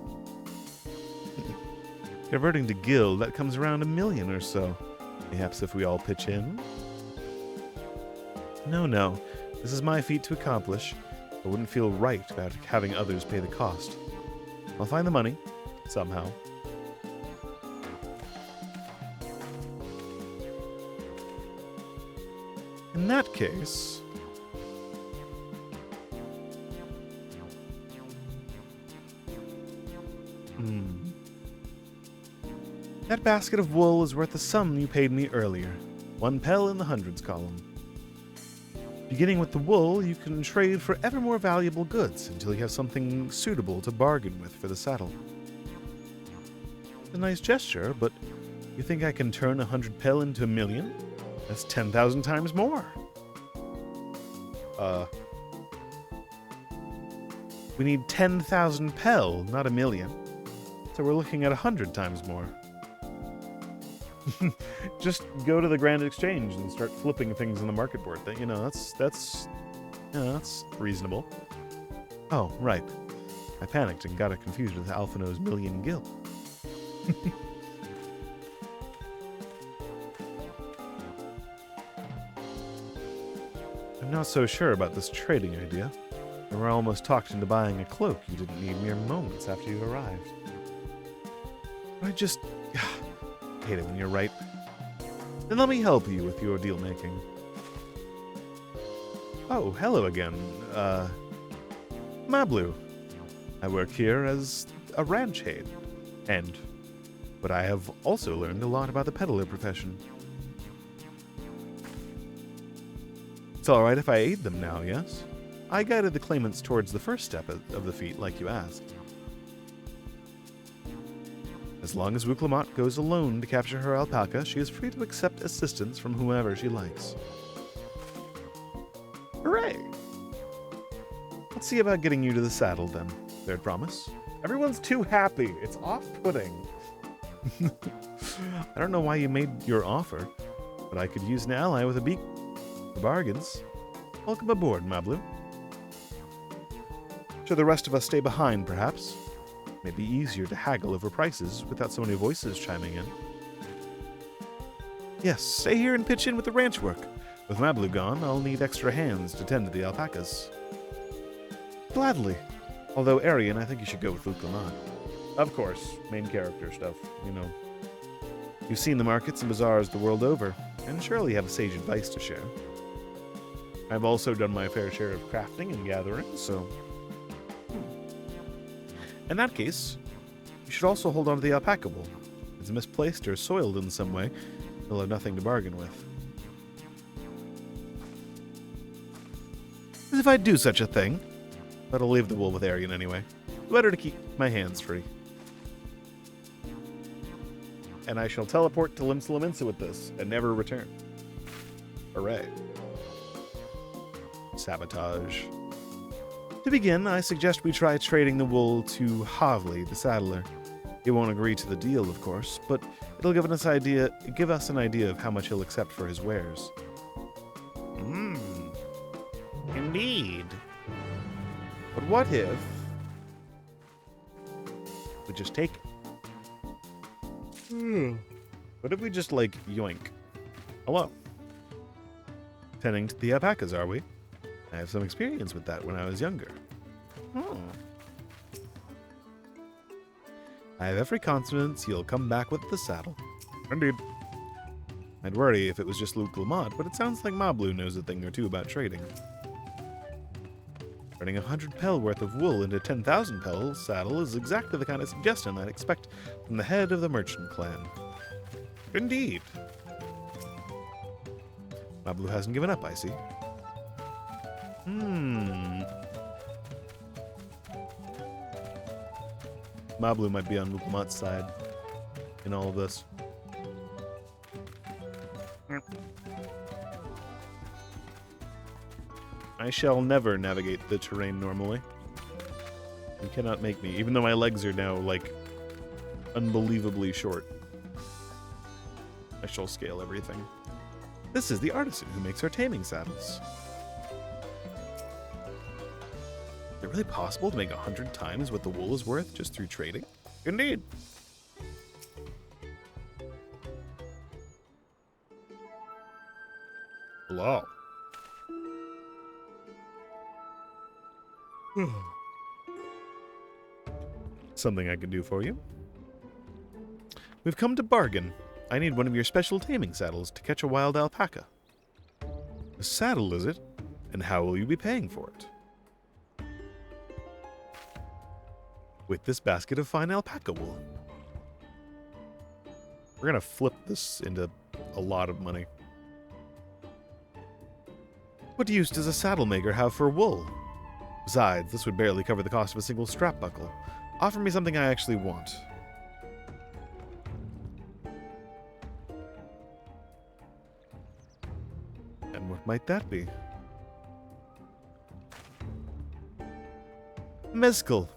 Speaker 1: Converting to gil, that comes around 1 million or so. Perhaps if we all pitch in? No. This is my feat to accomplish. I wouldn't feel right about having others pay the cost. I'll find the money, somehow. In that case... That basket of wool is worth the sum you paid me earlier. 1 pel in the hundreds column. Beginning with the wool, you can trade for ever more valuable goods until you have something suitable to bargain with for the saddle. It's a nice gesture, but you think I can turn 100 pel into 1 million? That's 10,000 times more. We need 10,000 pel, not 1 million. So we're looking at 100 times more. Just go to the Grand Exchange and start flipping things in the market board. That's reasonable. Oh, right. I panicked and got it confused with Alphino's million gil. I'm not so sure about this trading idea. We were almost talked into buying a cloak you didn't need mere moments after you arrived. I just... hate it when you're right. Then let me help you with your deal-making. Oh, hello again. Mablu. I work here as a ranch hand. But I have also learned a lot about the peddler profession. It's alright if I aid them now, yes? I guided the claimants towards the first step of the feat, like you asked. As long as Bouclemont goes alone to capture her alpaca, she is free to accept assistance from whomever she likes. Hooray! Let's see about getting you to the saddle, then. Fair promise? Everyone's too happy. It's off-putting. I don't know why you made your offer, but I could use an ally with a beak for bargains. Welcome aboard, Mablu. Should the rest of us stay behind, perhaps? May be easier to haggle over prices without so many voices chiming in. Yes, stay here and pitch in with the ranch work. With Mablu gone, I'll need extra hands to tend to the alpacas. Gladly. Although, Arian, I think you should go with Bouclemont. Of course, main character stuff, you know. You've seen the markets and bazaars the world over, and surely have sage advice to share. I've also done my fair share of crafting and gathering, so... In that case, you should also hold on to the alpaca wool. If it's misplaced or soiled in some way, you'll have nothing to bargain with. As if I'd do such a thing. But I'll leave the wool with Arian anyway. Better to keep my hands free. And I shall teleport to Limsa with this, and never return. Hooray. Sabotage. To begin, I suggest we try trading the wool to Havli, the saddler. He won't agree to the deal, of course, but it'll give us an idea of how much he'll accept for his wares. Indeed. But what if we just take it? What if we just, like, yoink? Hello. Tending to the alpacas, are we? I have some experience with that when I was younger. Oh. I have every confidence you'll come back with the saddle. Indeed. I'd worry if it was just Luke Lamont, but it sounds like Mablu knows a thing or two about trading. Turning 100 pel worth of wool into 10,000 pel saddle is exactly the kind of suggestion I'd expect from the head of the merchant clan. Indeed. Mablu hasn't given up, I see. Mablu might be on Luke Lamont's side in all of this. I shall never navigate the terrain normally. You cannot make me, even though my legs are now, like, unbelievably short. I shall scale everything. This is the artisan who makes our taming saddles. Is it really possible to make 100 times what the wool is worth just through trading? Indeed. Hello. Something I can do for you. We've come to bargain. I need one of your special taming saddles to catch a wild alpaca. A saddle, is it? And how will you be paying for it? With this basket of fine alpaca wool. We're gonna flip this into a lot of money. What use does a saddle maker have for wool? Besides, this would barely cover the cost of a single strap buckle. Offer me something I actually want. And what might that be? Mezcal.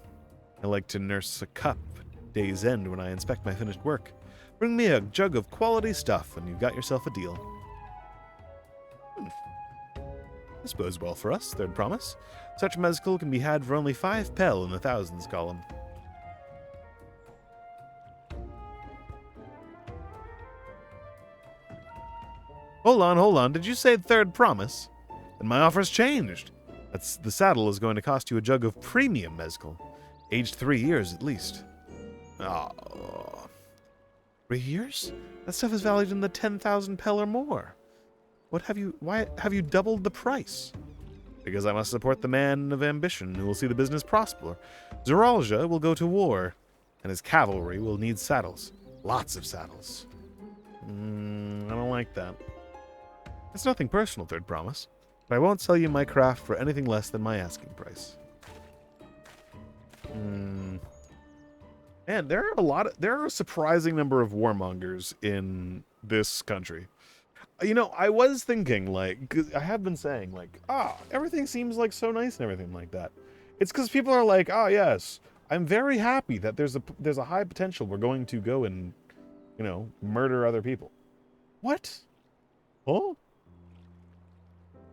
Speaker 1: I like to nurse a cup at day's end when I inspect my finished work. Bring me a jug of quality stuff and you've got yourself a deal. This bodes well for us, third promise. Such mezcal can be had for only 5 pel in the thousands column. Hold on. Did you say third promise? Then my offer's changed. The saddle is going to cost you a jug of premium mezcal. Aged 3 years at least. Oh. 3 years? That stuff is valued in the 10,000 pel or more. Why have you doubled the price? Because I must support the man of ambition who will see the business prosper. Zoralja will go to war, and his cavalry will need saddles. Lots of saddles. I don't like that. It's nothing personal, third promise, but I won't sell you my craft for anything less than my asking price. Man, there are a surprising number of warmongers in this country. You know, I was thinking, like, 'cause I have been saying, like, everything seems like so nice and everything like that. It's because people are like, yes, I'm very happy that there's a high potential we're going to go and, you know, murder other people. What? Huh?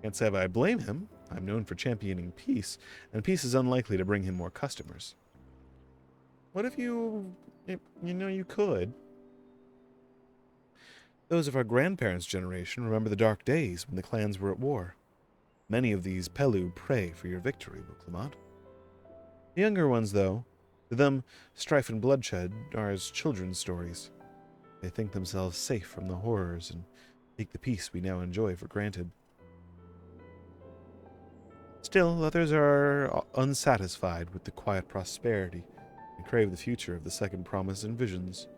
Speaker 1: Can't say I blame him. I'm known for championing peace, and peace is unlikely to bring him more customers. What if you could? Those of our grandparents' generation remember the dark days when the clans were at war. Many of these Pelu pray for your victory, Clement. The younger ones, though, to them, strife and bloodshed are as children's stories. They think themselves safe from the horrors and take the peace we now enjoy for granted. Still, others are unsatisfied with the quiet prosperity and crave the future of the second promise and visions.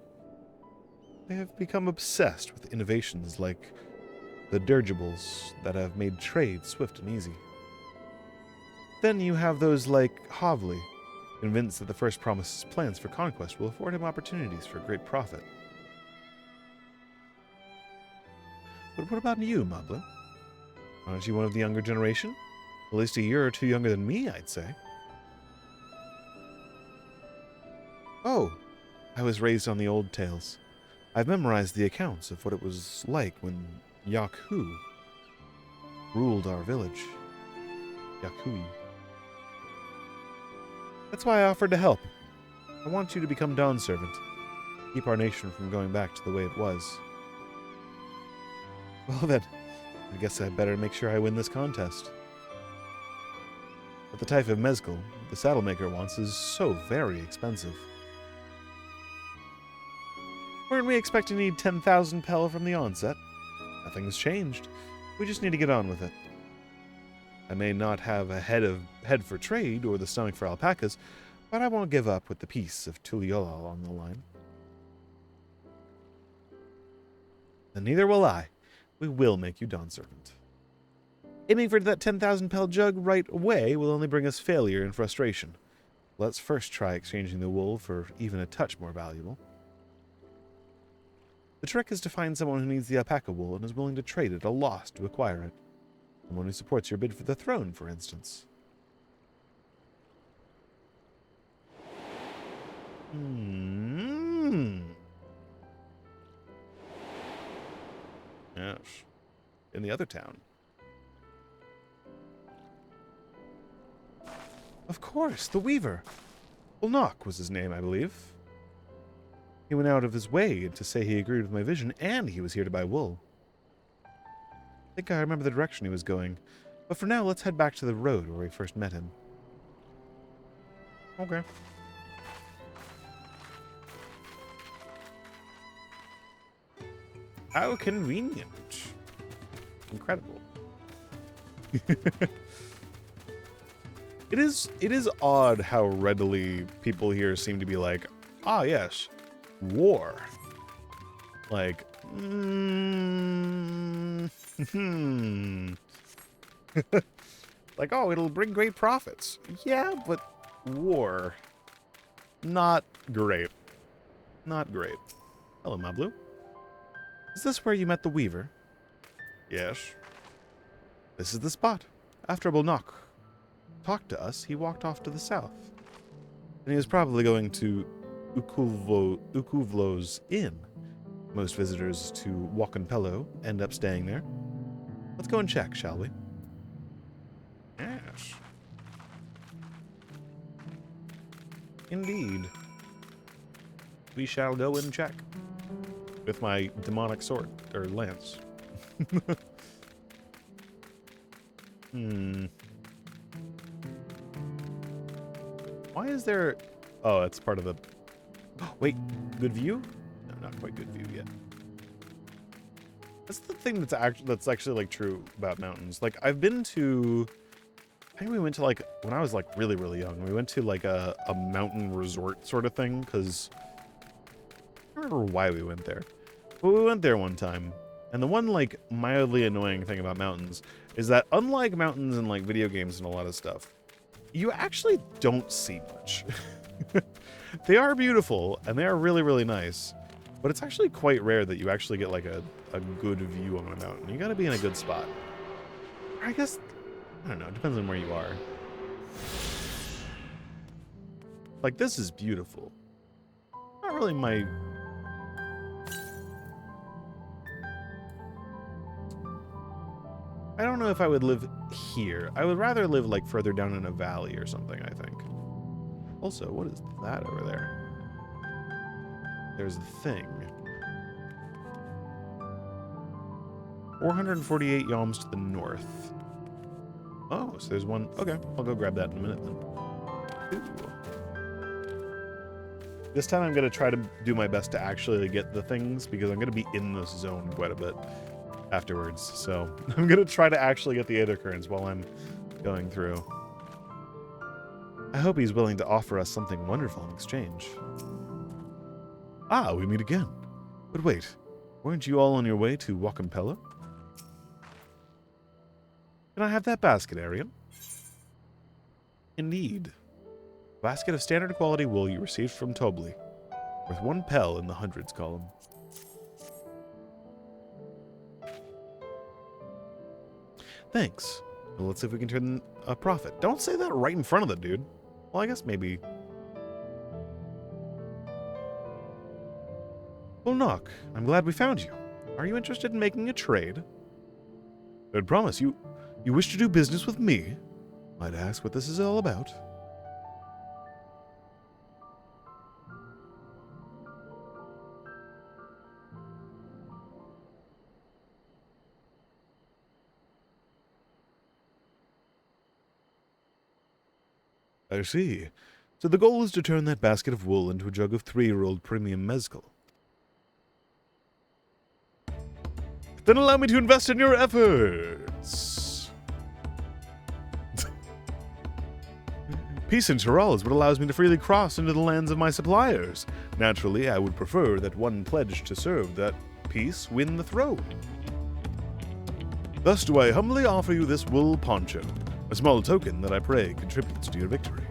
Speaker 1: They have become obsessed with innovations like the dirigibles that have made trade swift and easy. Then you have those like Havli, convinced that the first promise's plans for conquest will afford him opportunities for great profit. But what about you, Mablu? Aren't you one of the younger generation? At least a year or two younger than me, I'd say. Oh, I was raised on the old tales. I've memorized the accounts of what it was like when Yakhu ruled our village. Yakhui. That's why I offered to help. I want you to become Dawn's servant. Keep our nation from going back to the way it was. Well then, I guess I better make sure I win this contest. But the type of mezcal the saddle maker wants is so very expensive. Weren't we expecting to need 10,000 pel from the onset? Nothing's changed. We just need to get on with it. I may not have a head for trade or the stomach for alpacas, but I won't give up with the piece of Tuliol on the line. And neither will I. We will make you Dawn Servant. Aiming for that 10,000 pel jug right away will only bring us failure and frustration. Let's first try exchanging the wool for even a touch more valuable. The trick is to find someone who needs the alpaca wool and is willing to trade at a loss to acquire it. Someone who supports your bid for the throne, for instance. Yes. In the other town. Of course, the Weaver. Ulnock was his name, I believe. He went out of his way to say he agreed with my vision, and he was here to buy wool. I think I remember the direction he was going. But for now, let's head back to the road where we first met him. Okay. How convenient. Incredible. It is odd how readily people here seem to be like, ah, yes, war. Like, like, oh, it'll bring great profits. Yeah, but war. Not great. Not great. Hello, Mablu. Is this where you met the Weaver? Yes. This is the spot. After Ulnock talked to us, he walked off to the south. And he was probably going to Ukuvlo's Inn. Most visitors to Wakanpelo end up staying there. Let's go and check, shall we? Yes. Indeed. We shall go and check. With my demonic sword, or lance. Why is there... Oh, it's part of the... Oh, wait, good view? No, not quite good view yet. That's the thing that's actually like true about mountains. Like, I've been to... I think we went to, like, when I was, like, really, really young, we went to, like, a mountain resort sort of thing, because... I don't remember why we went there. But we went there one time. And the one, like, mildly annoying thing about mountains is that unlike mountains in, like, video games and a lot of stuff, you actually don't see much. They are beautiful, and they are really, really nice. But it's actually quite rare that you actually get, like, a good view on a mountain. You gotta be in a good spot. I guess, I don't know, it depends on where you are. Like, this is beautiful. Not really my... I don't know if I would live here. I would rather live, like, further down in a valley or something, I think. Also, what is that over there? There's the thing. 448 yalms to the north. Oh, so there's one. Okay, I'll go grab that in a minute then. Ooh. This time I'm going to try to do my best to actually get the things, because I'm going to be in this zone quite a bit afterwards. So I'm going to try to actually get the Aether Currents while I'm going through. I hope he's willing to offer us something wonderful in exchange. Ah, we meet again. But wait, weren't you all on your way to Wakanpelo? Can I have that basket, Arian? Indeed. A basket of standard quality wool you received from Tobli, worth 1 pel in the hundreds column. Thanks. Well, let's see if we can turn a profit. Don't say that right in front of the dude. Well, I guess maybe. Ulnock, I'm glad we found you. Are you interested in making a trade? I'd promise you wish to do business with me? Might ask what this is all about. I see. So the goal is to turn that basket of wool into a jug of 3-year-old premium mezcal. Then allow me to invest in your efforts. Peace in Tyrol is what allows me to freely cross into the lands of my suppliers. Naturally, I would prefer that one pledged to serve that peace win the throne. Thus do I humbly offer you this wool poncho, a small token that I pray contributes to your victory.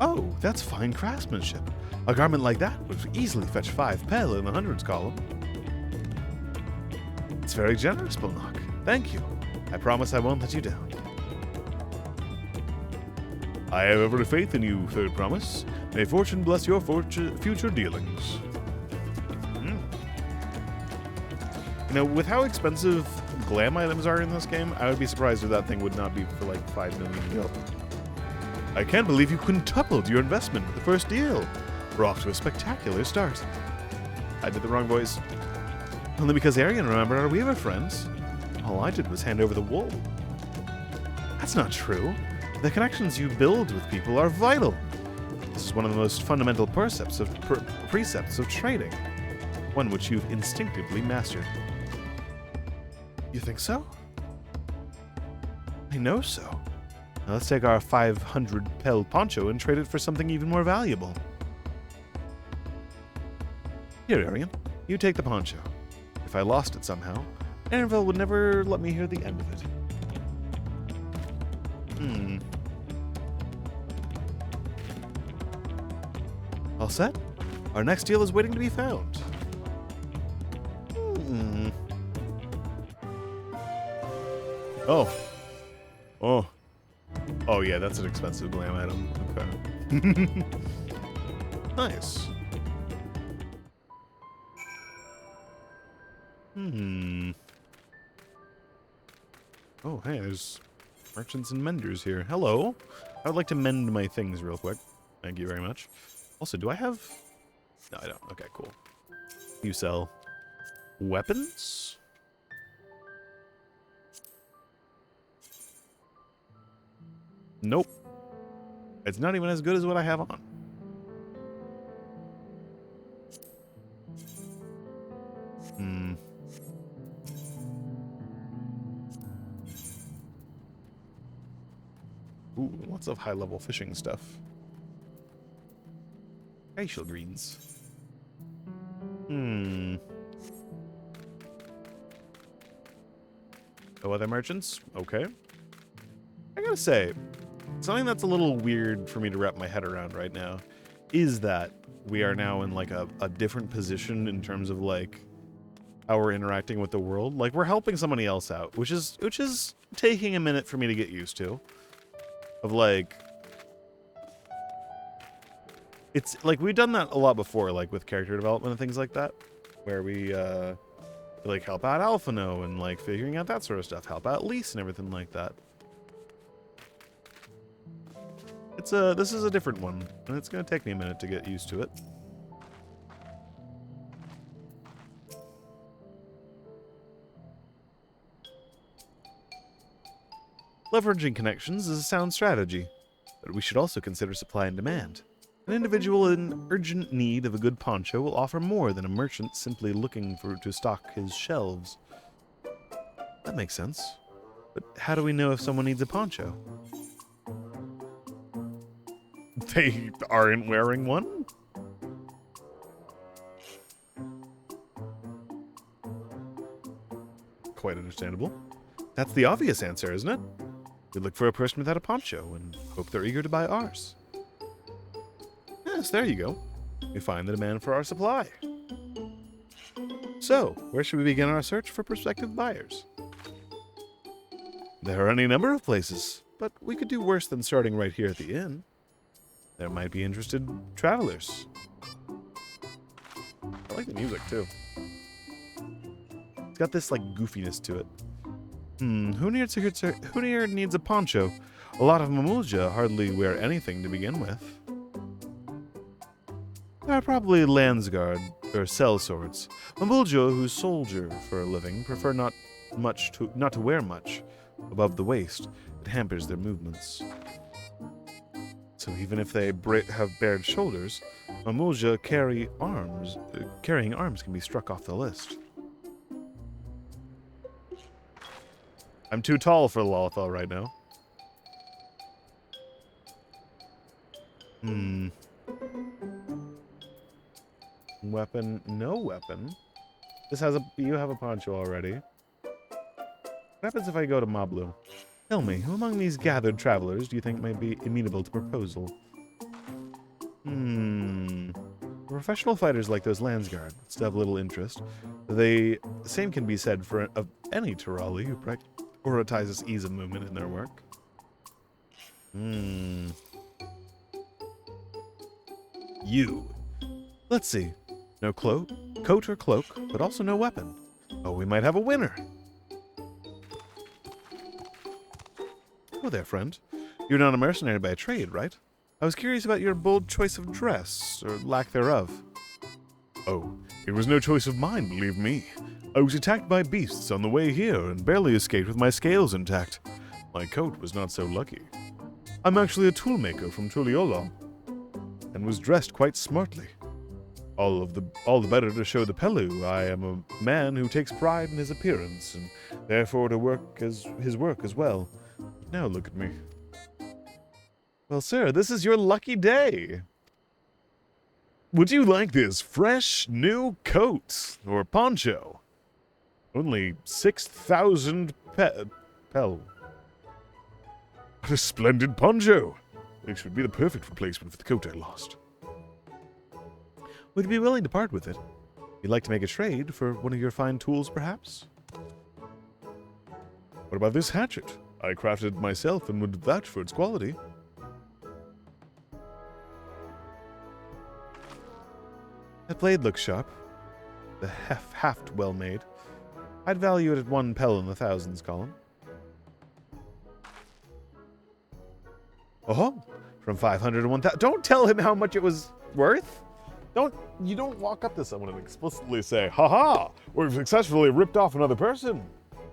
Speaker 1: Oh, that's fine craftsmanship. A garment like that would easily fetch 5 pel in the hundreds column. It's very generous, Bulnock. Thank you. I promise I won't let you down. I have every faith in you, Third Promise. May fortune bless your future dealings. You know, with how expensive glam items are in this game, I would be surprised if that thing would not be for like 5 million gil. I can't believe you quintupled your investment with the first deal. We're off to a spectacular start. I did the wrong voice. Only because Arian remembered our Weaver friends. All I did was hand over the wool. That's not true. The connections you build with people are vital. This is one of the most fundamental precepts of trading. One which you've instinctively mastered. You think so? I know so. Now let's take our 500 pel poncho and trade it for something even more valuable. Here, Arian, you take the poncho. If I lost it somehow, Annabelle would never let me hear the end of it. All set? Our next deal is waiting to be found. Oh yeah, that's an expensive glam item. Okay. Nice. Oh, hey, there's merchants and menders here. Hello. I would like to mend my things real quick. Thank you very much. Also, do I have... No, I don't. Okay, cool. You sell weapons? Nope. It's not even as good as what I have on. Ooh, lots of high-level fishing stuff. Facial greens. No other merchants? Okay. I gotta say, something that's a little weird for me to wrap my head around right now is that we are now in like a different position in terms of like how we're interacting with the world. Like we're helping somebody else out, which is taking a minute for me to get used to. Of like, it's like we've done that a lot before, like with character development and things like that, where we like help out Alphino and like figuring out that sort of stuff, help out Lise and everything like that. This is a different one, and it's gonna take me a minute to get used to it. Leveraging connections is a sound strategy, but we should also consider supply and demand. An individual in urgent need of a good poncho will offer more than a merchant simply looking to stock his shelves. That makes sense. But how do we know if someone needs a poncho? They aren't wearing one? Quite understandable. That's the obvious answer, isn't it? We look for a person without a poncho and hope they're eager to buy ours. Yes, there you go. We find the demand for our supply. So, where should we begin our search for prospective buyers? There are any number of places, but we could do worse than starting right here at the inn. There might be interested travelers. I like the music, too. It's got this, like, goofiness to it. Who here needs a poncho? A lot of Mamulja hardly wear anything to begin with. There are probably Landsguard or sellswords. Mamulja who soldier for a living prefer not to wear much, above the waist. It hampers their movements. So even if they have bared shoulders, Mamulja carrying arms can be struck off the list. I'm too tall for Lothal right now. Weapon, no weapon. You have a poncho already. What happens if I go to Mablu? Tell me, who among these gathered travelers do you think might be amenable to proposal? Professional fighters like those Landsguard still have little interest. The same can be said of any Tirali who prioritizes ease of movement in their work. You. Let's see. No coat or cloak, but also no weapon. Oh, we might have a winner. Oh there, friend. You're not a mercenary by trade, right? I was curious about your bold choice of dress, or lack thereof. Oh, it was no choice of mine, believe me. I was attacked by beasts on the way here, and barely escaped with my scales intact. My coat was not so lucky. I'm actually a toolmaker from Tuliolo, and was dressed quite smartly. All the better to show the Pelu I am a man who takes pride in his appearance, and therefore his work as well. Now look at me. Well, sir, this is your lucky day. Would you like this fresh, new coat or poncho? Only 6,000 pel. What a splendid poncho! This would be the perfect replacement for the coat I lost. Would you be willing to part with it? You'd like to make a trade for one of your fine tools, perhaps? What about this hatchet? I crafted it myself and would vouch for its quality. That blade looks sharp. The haft well made. I'd value it at 1 pel in the thousands, Colin. Oh, from 500 to 1,000. Don't tell him how much it was worth. You don't walk up to someone and explicitly say, "Ha-ha, we've successfully ripped off another person.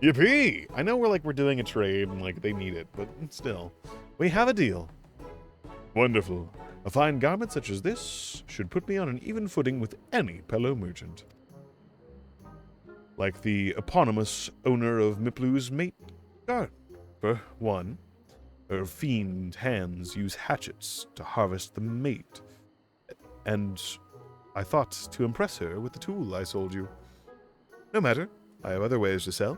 Speaker 1: Yippee!" I know we're doing a trade and they need it, but still, we have a deal. Wonderful. A fine garment such as this should put me on an even footing with any Pelo merchant. Like the eponymous owner of Miplu's mate garden. For one, her fiend hands use hatchets to harvest the mate. And I thought to impress her with the tool I sold you. No matter, I have other ways to sell.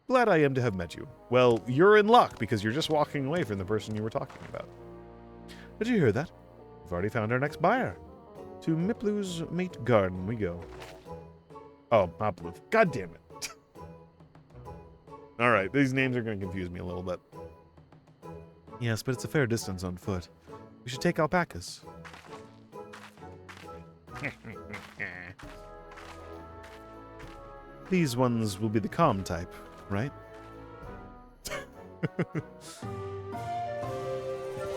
Speaker 1: Glad I am to have met you. Well, you're in luck because you're just walking away from the person you were talking about. Did you hear that? We've already found our next buyer. To Miplu's mate garden we go. Oh, Maplu. God damn it. Alright, these names are going to confuse me a little bit. Yes, but it's a fair distance on foot. We should take alpacas. These ones will be the calm type, right?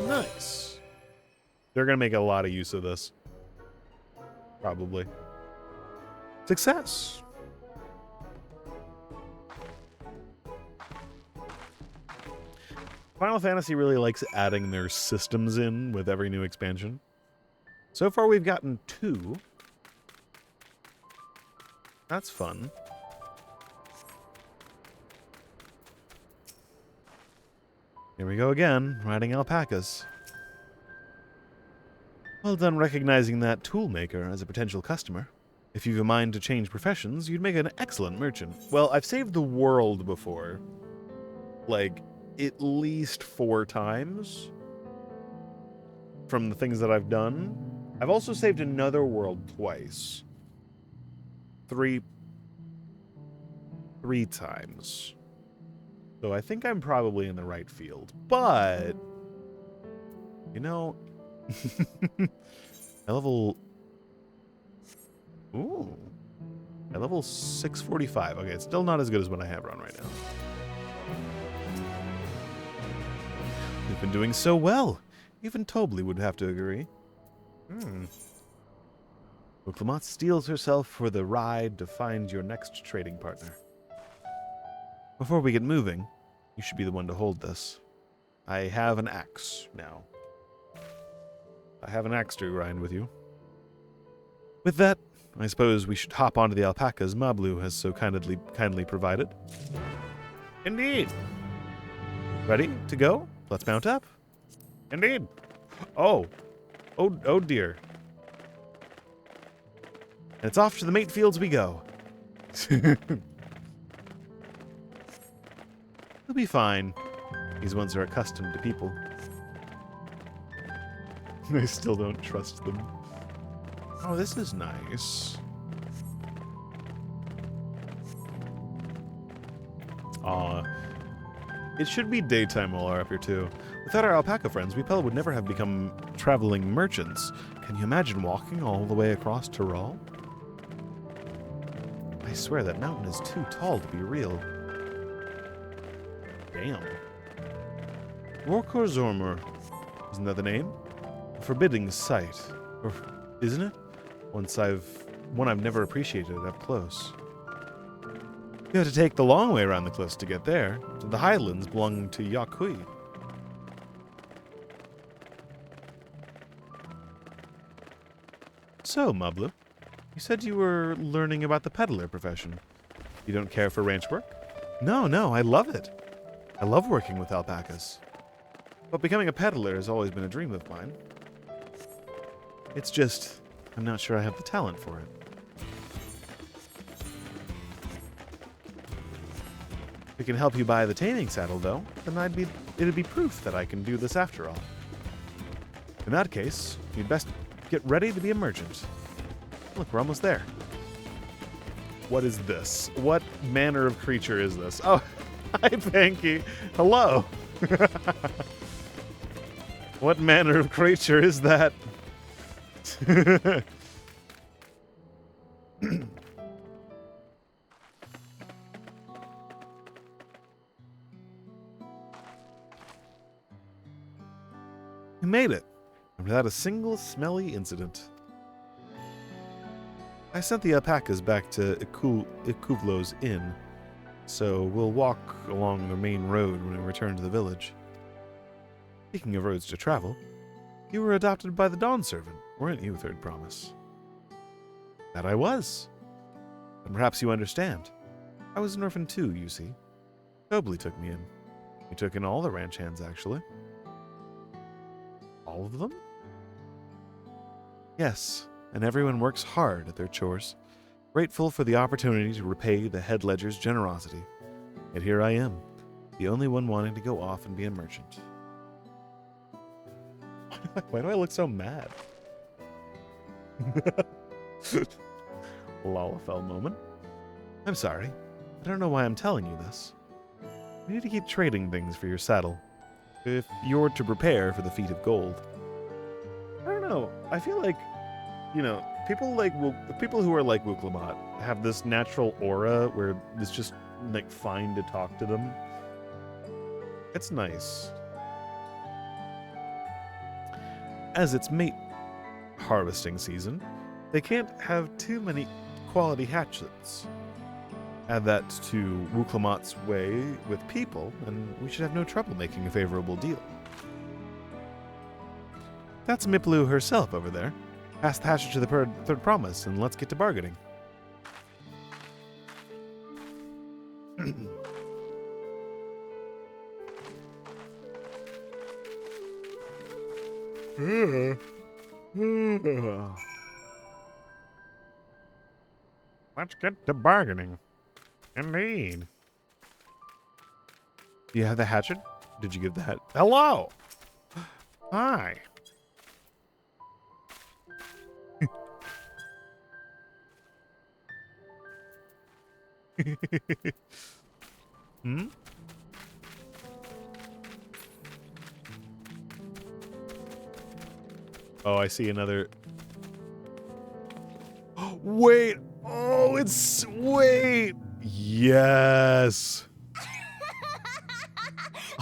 Speaker 1: Nice. They're going to make a lot of use of this. Probably. Success. Final Fantasy really likes adding their systems in with every new expansion. So far we've gotten 2. That's fun. Here we go again, riding alpacas. Well done recognizing that toolmaker as a potential customer. If you've a mind to change professions, you'd make an excellent merchant. Well, I've saved the world before. At least 4 times. From the things that I've done. I've also saved another world twice. 3 times. So I think I'm probably in the right field. But, you know, I level... Ooh. I level 645. Okay, it's still not as good as what I have run right now. We've been doing so well. Even Tobli would have to agree. Clemont steels herself for the ride to find your next trading partner. Before we get moving, You should be the one to hold this. I have an axe now. I have an axe to grind with you. With that, I suppose we should hop onto the alpacas Mablu has so kindly provided. Indeed. Ready to go? Let's mount up. Indeed. Oh dear. And it's off to the mate fields we go. He'll be fine. These ones are accustomed to people. I still don't trust them. Oh, this is nice. Aw. It should be daytime while we're up here, too. Without our alpaca friends, we probably would never have become traveling merchants. Can you imagine walking all the way across Tyrol? I swear that mountain is too tall to be real. Damn. Vorkorzormer. Isn't that the name? A forbidding sight. Or, isn't it? One I've never appreciated up close. You have to take the long way around the cliffs to get there. The highlands belong to Yakui. So, Mablu, you said you were learning about the peddler profession. You don't care for ranch work? No, I love it. I love working with alpacas. But becoming a peddler has always been a dream of mine. It's just, I'm not sure I have the talent for it. If it can help you buy the taming saddle, though, then it'd be proof that I can do this after all. In that case, you'd best get ready to be a merchant. Look, we're almost there. What is this? What manner of creature is this? Oh, hi, Panky. Hello. What manner of creature is that? We made it, without a single smelly incident. I sent the alpacas back to Ikuvlo's inn, so we'll walk along the main road when we return to the village. Speaking of roads to travel, you were adopted by the Dawn Servant, weren't you, Third Promise? That I was. And perhaps you understand. I was an orphan too, you see. Tobley took me in. He took in all the ranch hands, actually. All of them? Yes, and everyone works hard at their chores, grateful for the opportunity to repay the head ledger's generosity. Yet here I am, the only one wanting to go off and be a merchant. Why do I look so mad? Lalafell moment. I'm sorry. I don't know why I'm telling you this. You need to keep trading things for your saddle, if you're to prepare for the feat of gold. I don't know. I feel like, people who are like Wuklamot have this natural aura where it's just like fine to talk to them. It's nice. As it's mate harvesting season, they can't have too many quality hatchets. Add that to Wuklamot's way with people, and we should have no trouble making a favorable deal. That's Miplu herself over there. Pass the hatchet to the Third Promise, and let's get to bargaining. Let's get to bargaining. Indeed. Do you have the hatchet? Did you give the hat? Hello! Hi. Hmm? Oh, I see another. Wait! Oh, it's. Wait! Yes!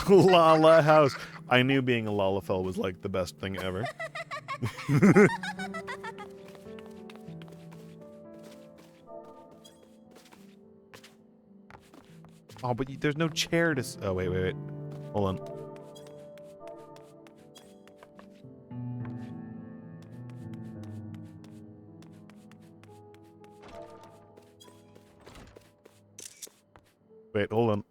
Speaker 1: Lala House. I knew being a Lalafell was like the best thing ever. Oh, but there's no chair to... Oh, wait, wait, wait. Hold on. Wait, hold on.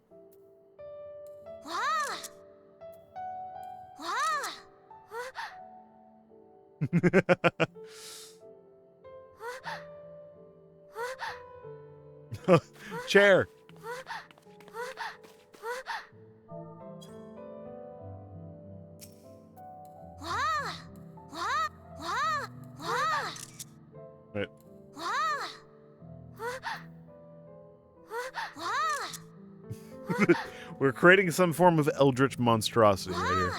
Speaker 1: Chair. Wait. We're creating some form of eldritch monstrosity right here.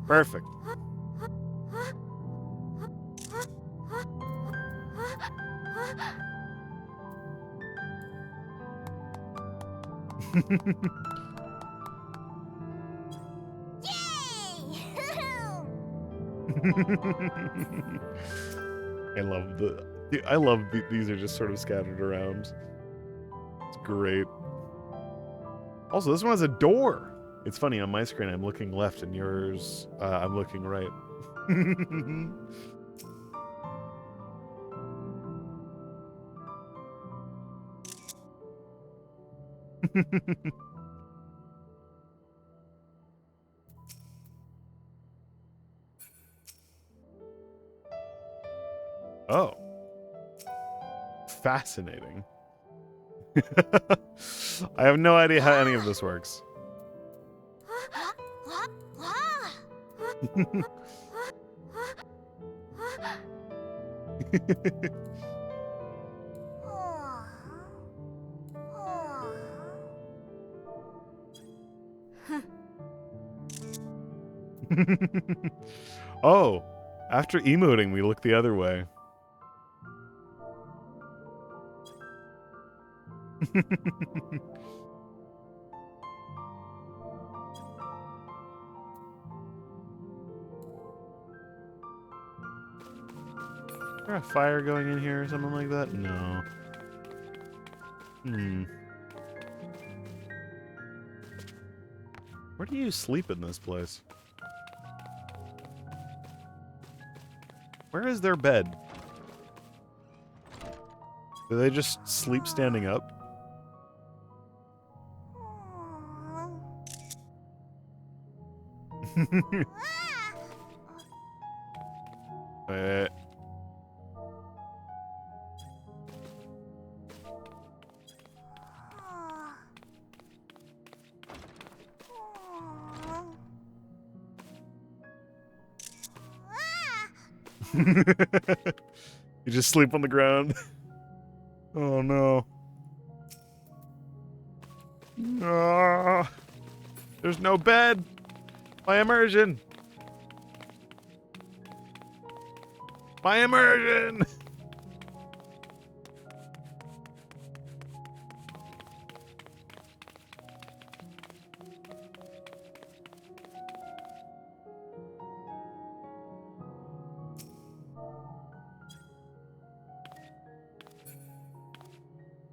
Speaker 1: Perfect. I love these are just sort of scattered around. It's great. Also, this one has a door. It's funny, on my screen I'm looking left and yours I'm looking right. Oh. Fascinating. I have no idea how any of this works. Oh, after emoting, we look the other way. Is there a fire going in here or something like that? No. Where do you sleep in this place? Where is their bed? Do they just sleep standing up? You just sleep on the ground. Oh no. Ah, there's no bed. My immersion. My immersion.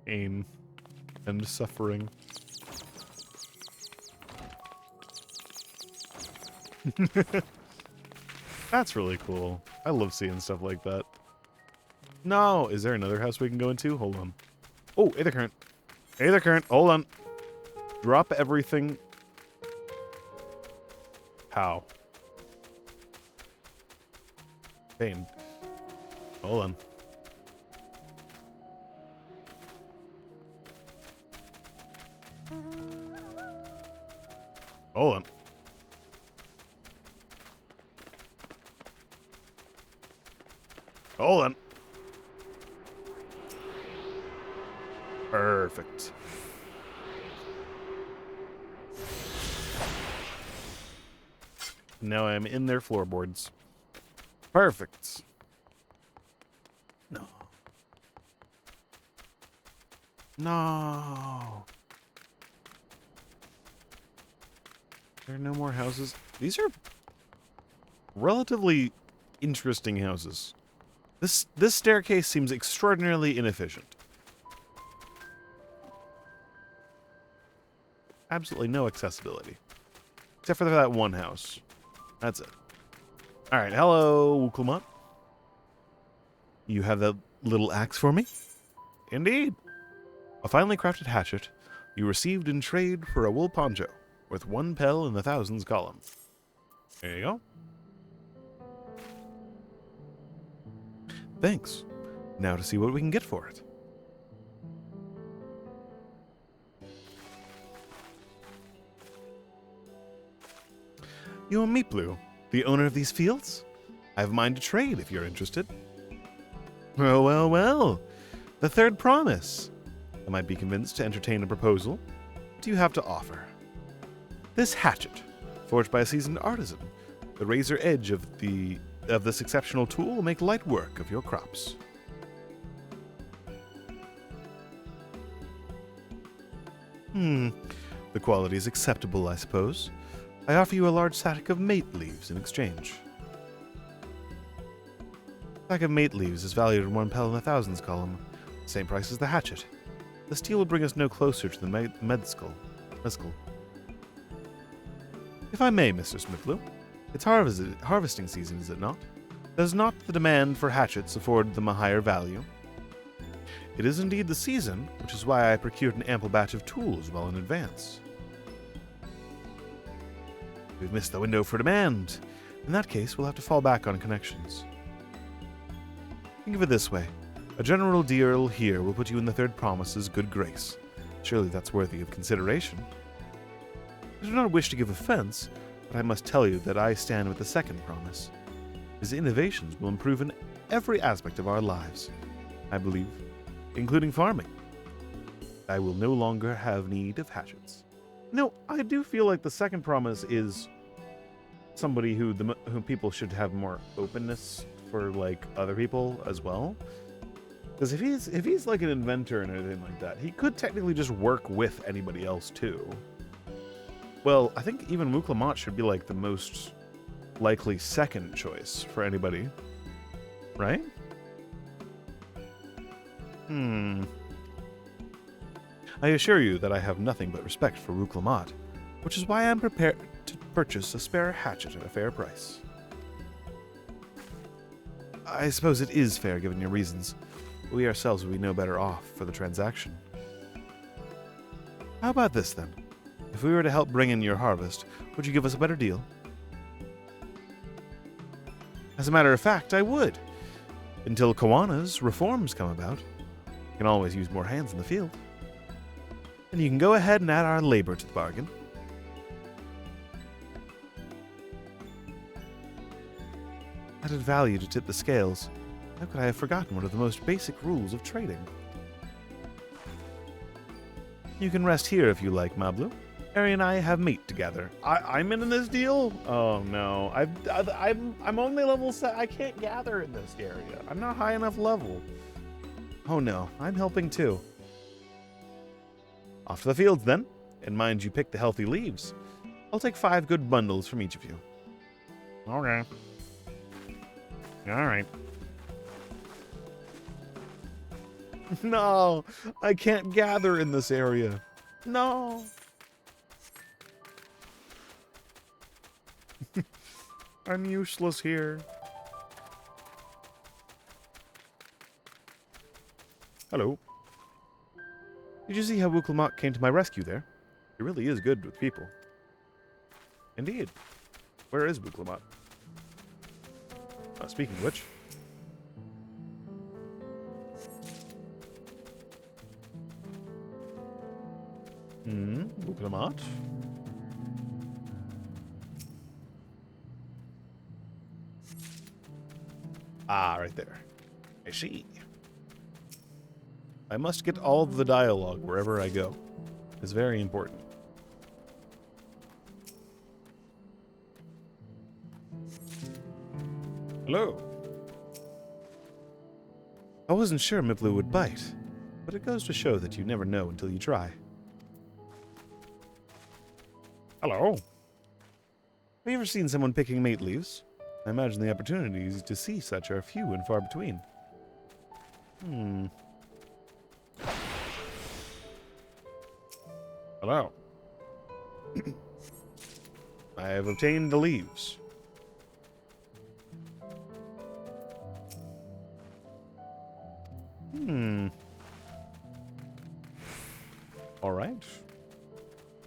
Speaker 1: Pain and suffering. That's really cool. I love seeing stuff like that. No, is there another house we can go into? Hold on. Oh, Aether Current. Aether Current, hold on. Drop everything. How? Pain. Hold on. Hold on. Hold on. Perfect. Now I'm in their floorboards. Perfect. No. No. There are no more houses. These are relatively interesting houses. This staircase seems extraordinarily inefficient. Absolutely no accessibility. Except for that one house. That's it. Alright, hello, Wukelmont. You have that little axe for me? Indeed. A finely crafted hatchet you received in trade for a wool poncho, worth 1 pel in the thousands column. There you go. Thanks. Now to see what we can get for it. You are Meatblue, the owner of these fields? I have mine to trade if you're interested. Well, well, well. The third promise. I might be convinced to entertain a proposal. What do you have to offer? This hatchet, forged by a seasoned artisan. The razor edge of this exceptional tool will make light work of your crops. The quality is acceptable, I suppose. I offer you a large sack of mate leaves in exchange. A sack of mate leaves is valued at 1 pel in the thousands column, same price as the hatchet. The steel will bring us no closer to the mescal. If I may, Mr. Smithblue, it's harvesting season, is it not? Does not the demand for hatchets afford them a higher value? It is indeed the season, which is why I procured an ample batch of tools well in advance. We've missed the window for demand. In that case, we'll have to fall back on connections. Think of it this way. A general deal here will put you in the third promise's good grace. Surely that's worthy of consideration. I do not wish to give offense, but I must tell you that I stand with the second promise. His innovations will improve in every aspect of our lives, I believe, including farming. I will no longer have need of hatchets. No, I do feel like the second promise is somebody who people should have more openness for, like, other people as well. Because if he's like an inventor and anything like that, he could technically just work with anybody else too. Well, I think even Wukelmont should be like the most likely second choice for anybody, right? I assure you that I have nothing but respect for Wukelmont, which is why I'm prepared to purchase a spare hatchet at a fair price. I suppose it is fair given your reasons. We ourselves would be no better off for the transaction. How about this then? If we were to help bring in your harvest, would you give us a better deal? As a matter of fact, I would. Until Kawana's reforms come about. You can always use more hands in the field. And you can go ahead and add our labor to the bargain. Added value to tip the scales. How could I have forgotten one of the most basic rules of trading? You can rest here if you like, Mablu. Ari and I have meat together. I'm in this deal? Oh no, I'm only level 7. I can't gather in this area. I'm not high enough level. Oh no, I'm helping too. Off to the fields then, and mind you pick the healthy leaves. I'll take 5 good bundles from each of you. Okay. All right. No, I can't gather in this area. No. I'm useless here. Hello. Did you see how Wukelmont came to my rescue there? He really is good with people. Indeed. Where is Wukelmont? Speaking of which. Wukelmont? Ah, right there. I see. I must get all of the dialogue wherever I go. It's very important. Hello. I wasn't sure Miplu would bite, but it goes to show that you never know until you try. Hello. Have you ever seen someone picking mate leaves? I imagine the opportunities to see such are few and far between. Hello. I have obtained the leaves. All right.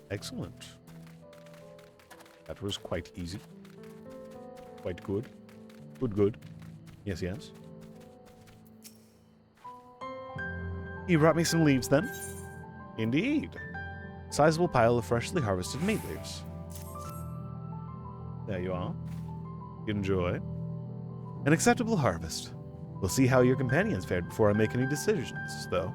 Speaker 1: Excellent. That was quite easy. Quite good. Good. Yes, yes. You brought me some leaves, then? Indeed. Sizable pile of freshly harvested meat leaves. There you are. Enjoy. An acceptable harvest. We'll see how your companions fared before I make any decisions, though.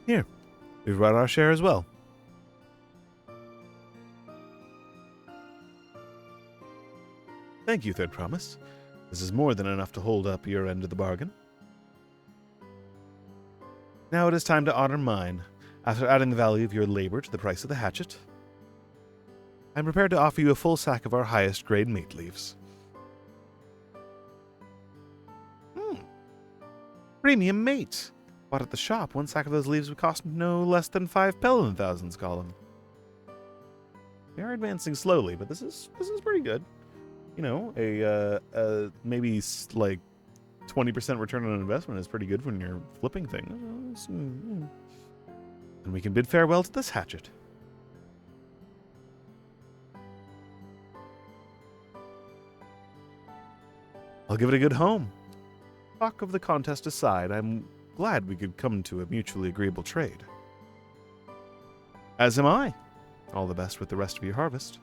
Speaker 1: Here, we've brought our share as well. Thank you, Third Promise. This is more than enough to hold up your end of the bargain. Now it is time to honor mine. After adding the value of your labor to the price of the hatchet, I'm prepared to offer you a full sack of our highest grade meat leaves. Premium mate! Bought at the shop, one sack of those leaves would cost no less than 5 pel in the thousands column. We are advancing slowly, but this is pretty good. You know, a maybe like 20% return on investment is pretty good when you're flipping things. And we can bid farewell to this hatchet. I'll give it a good home. Talk of the contest aside, I'm glad we could come to a mutually agreeable trade. As am I. All the best with the rest of your harvest.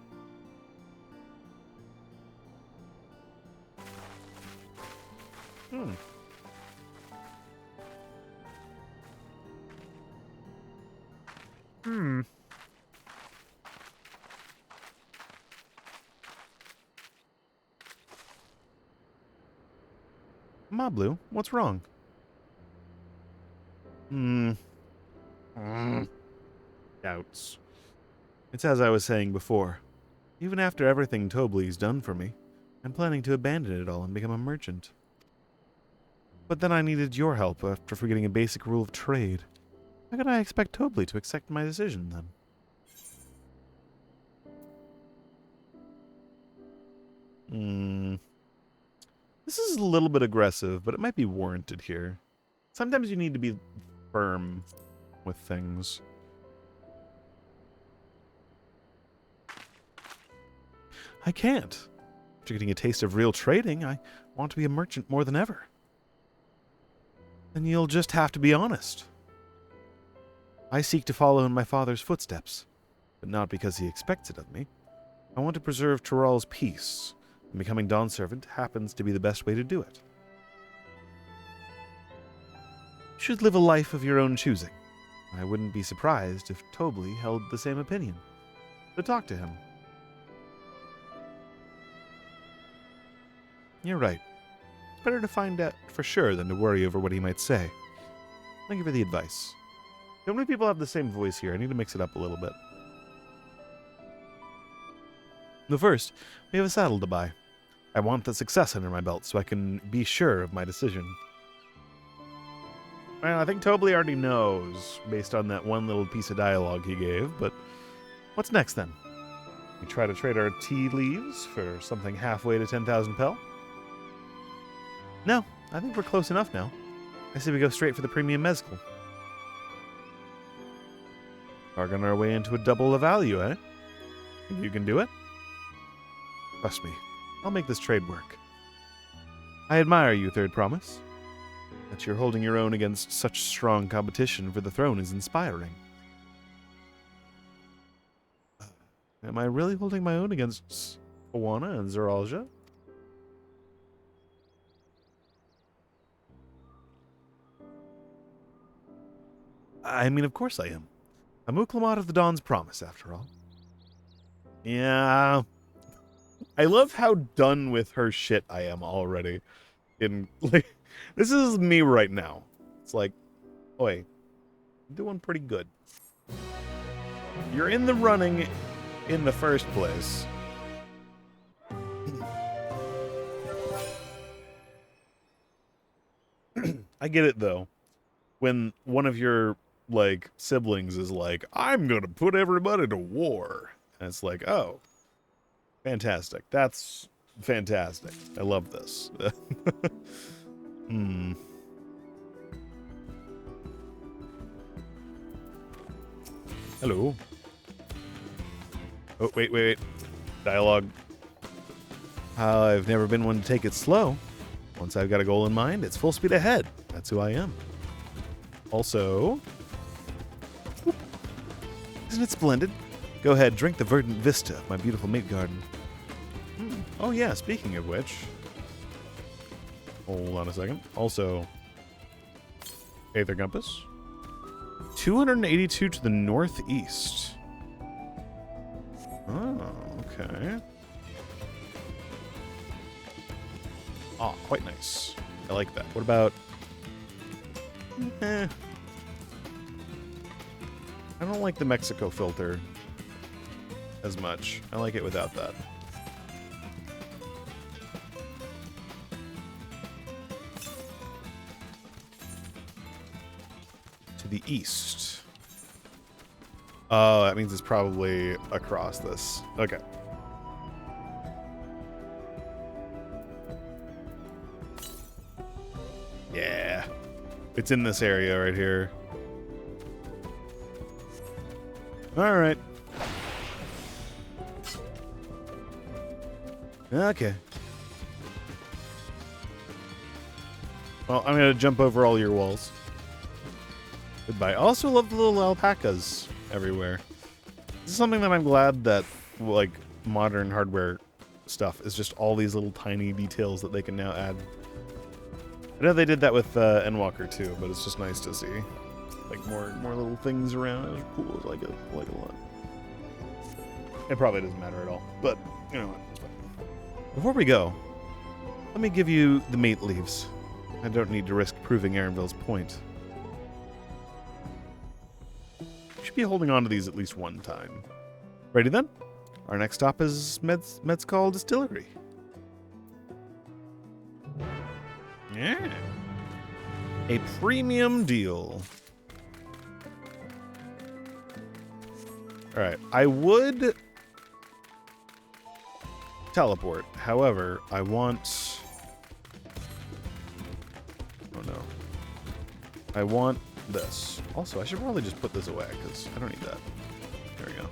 Speaker 1: Mablu, what's wrong? Doubts. It's as I was saying before. Even after everything Tobley's done for me, I'm planning to abandon it all and become a merchant. But then I needed your help after forgetting a basic rule of trade. How could I expect Tobley to accept my decision then? This is a little bit aggressive, but it might be warranted here. Sometimes you need to be firm with things. I can't. After getting a taste of real trading, I want to be a merchant more than ever. Then you'll just have to be honest. I seek to follow in my father's footsteps, but not because he expects it of me. I want to preserve Tyrell's peace, and becoming Dawn Servant happens to be the best way to do it. You should live a life of your own choosing. I wouldn't be surprised if Tobley held the same opinion. So talk to him. You're right. It's better to find out for sure than to worry over what he might say. Thank you for the advice. How many people have the same voice here? I need to mix it up a little bit. But first, we have a saddle to buy. I want the success under my belt so I can be sure of my decision. Well, I think Tobley already knows, based on that one little piece of dialogue he gave, but what's next then? We try to trade our tea leaves for something halfway to 10,000 pel? No, I think we're close enough now. I say we go straight for the premium mezcal. Bargain our way into a double the value, eh? Think you can do it? Trust me, I'll make this trade work. I admire you, Third Promise. That you're holding your own against such strong competition for the throne is inspiring. Am I really holding my own against Oana and Zeralja? I mean, of course I am. I'm Uklamat of the Dawn's Promise, after all. Yeah. I love how done with her shit I am already. This is me right now. It's like, oi, Doing pretty good. You're in the running in the first place. I get it, though. When one of your, like, siblings is like, I'm gonna put everybody to war. And it's like, oh, fantastic. That's fantastic. I love this. Hello. Oh, wait. Dialogue. I've never been one to take it slow. Once I've got a goal in mind, it's full speed ahead. That's who I am. Also, isn't it splendid? Go ahead, drink the verdant vista of my beautiful mate garden. Oh yeah, speaking of which, hold on a second. Also, Aether Compass. 282 to the northeast. Oh, okay. Oh, quite nice. I like that. What about... I don't like the Mexico filter as much. I like it without that. To the east. Oh, that means it's probably across this. Okay. Yeah. It's in this area right here. Alright. Okay. Well, I'm gonna jump over all your walls. Goodbye. I also love the little alpacas everywhere. This is something that I'm glad that, like, modern hardware stuff is just all these little tiny details that they can now add. I know they did that with Endwalker too, but it's just nice to see, like, more little things around. It's cool. I like it a lot. It probably doesn't matter at all, but you know what? It's fine. Before we go, let me give you the mate leaves. I don't need to risk proving Aaronville's point. You should be holding on to these at least one time. Ready then? Our next stop is Mezcal Distillery. Yeah. A premium deal. Alright, I would teleport. However, I want... Oh no. I want this. Also, I should probably just put this away, because I don't need that. There we go.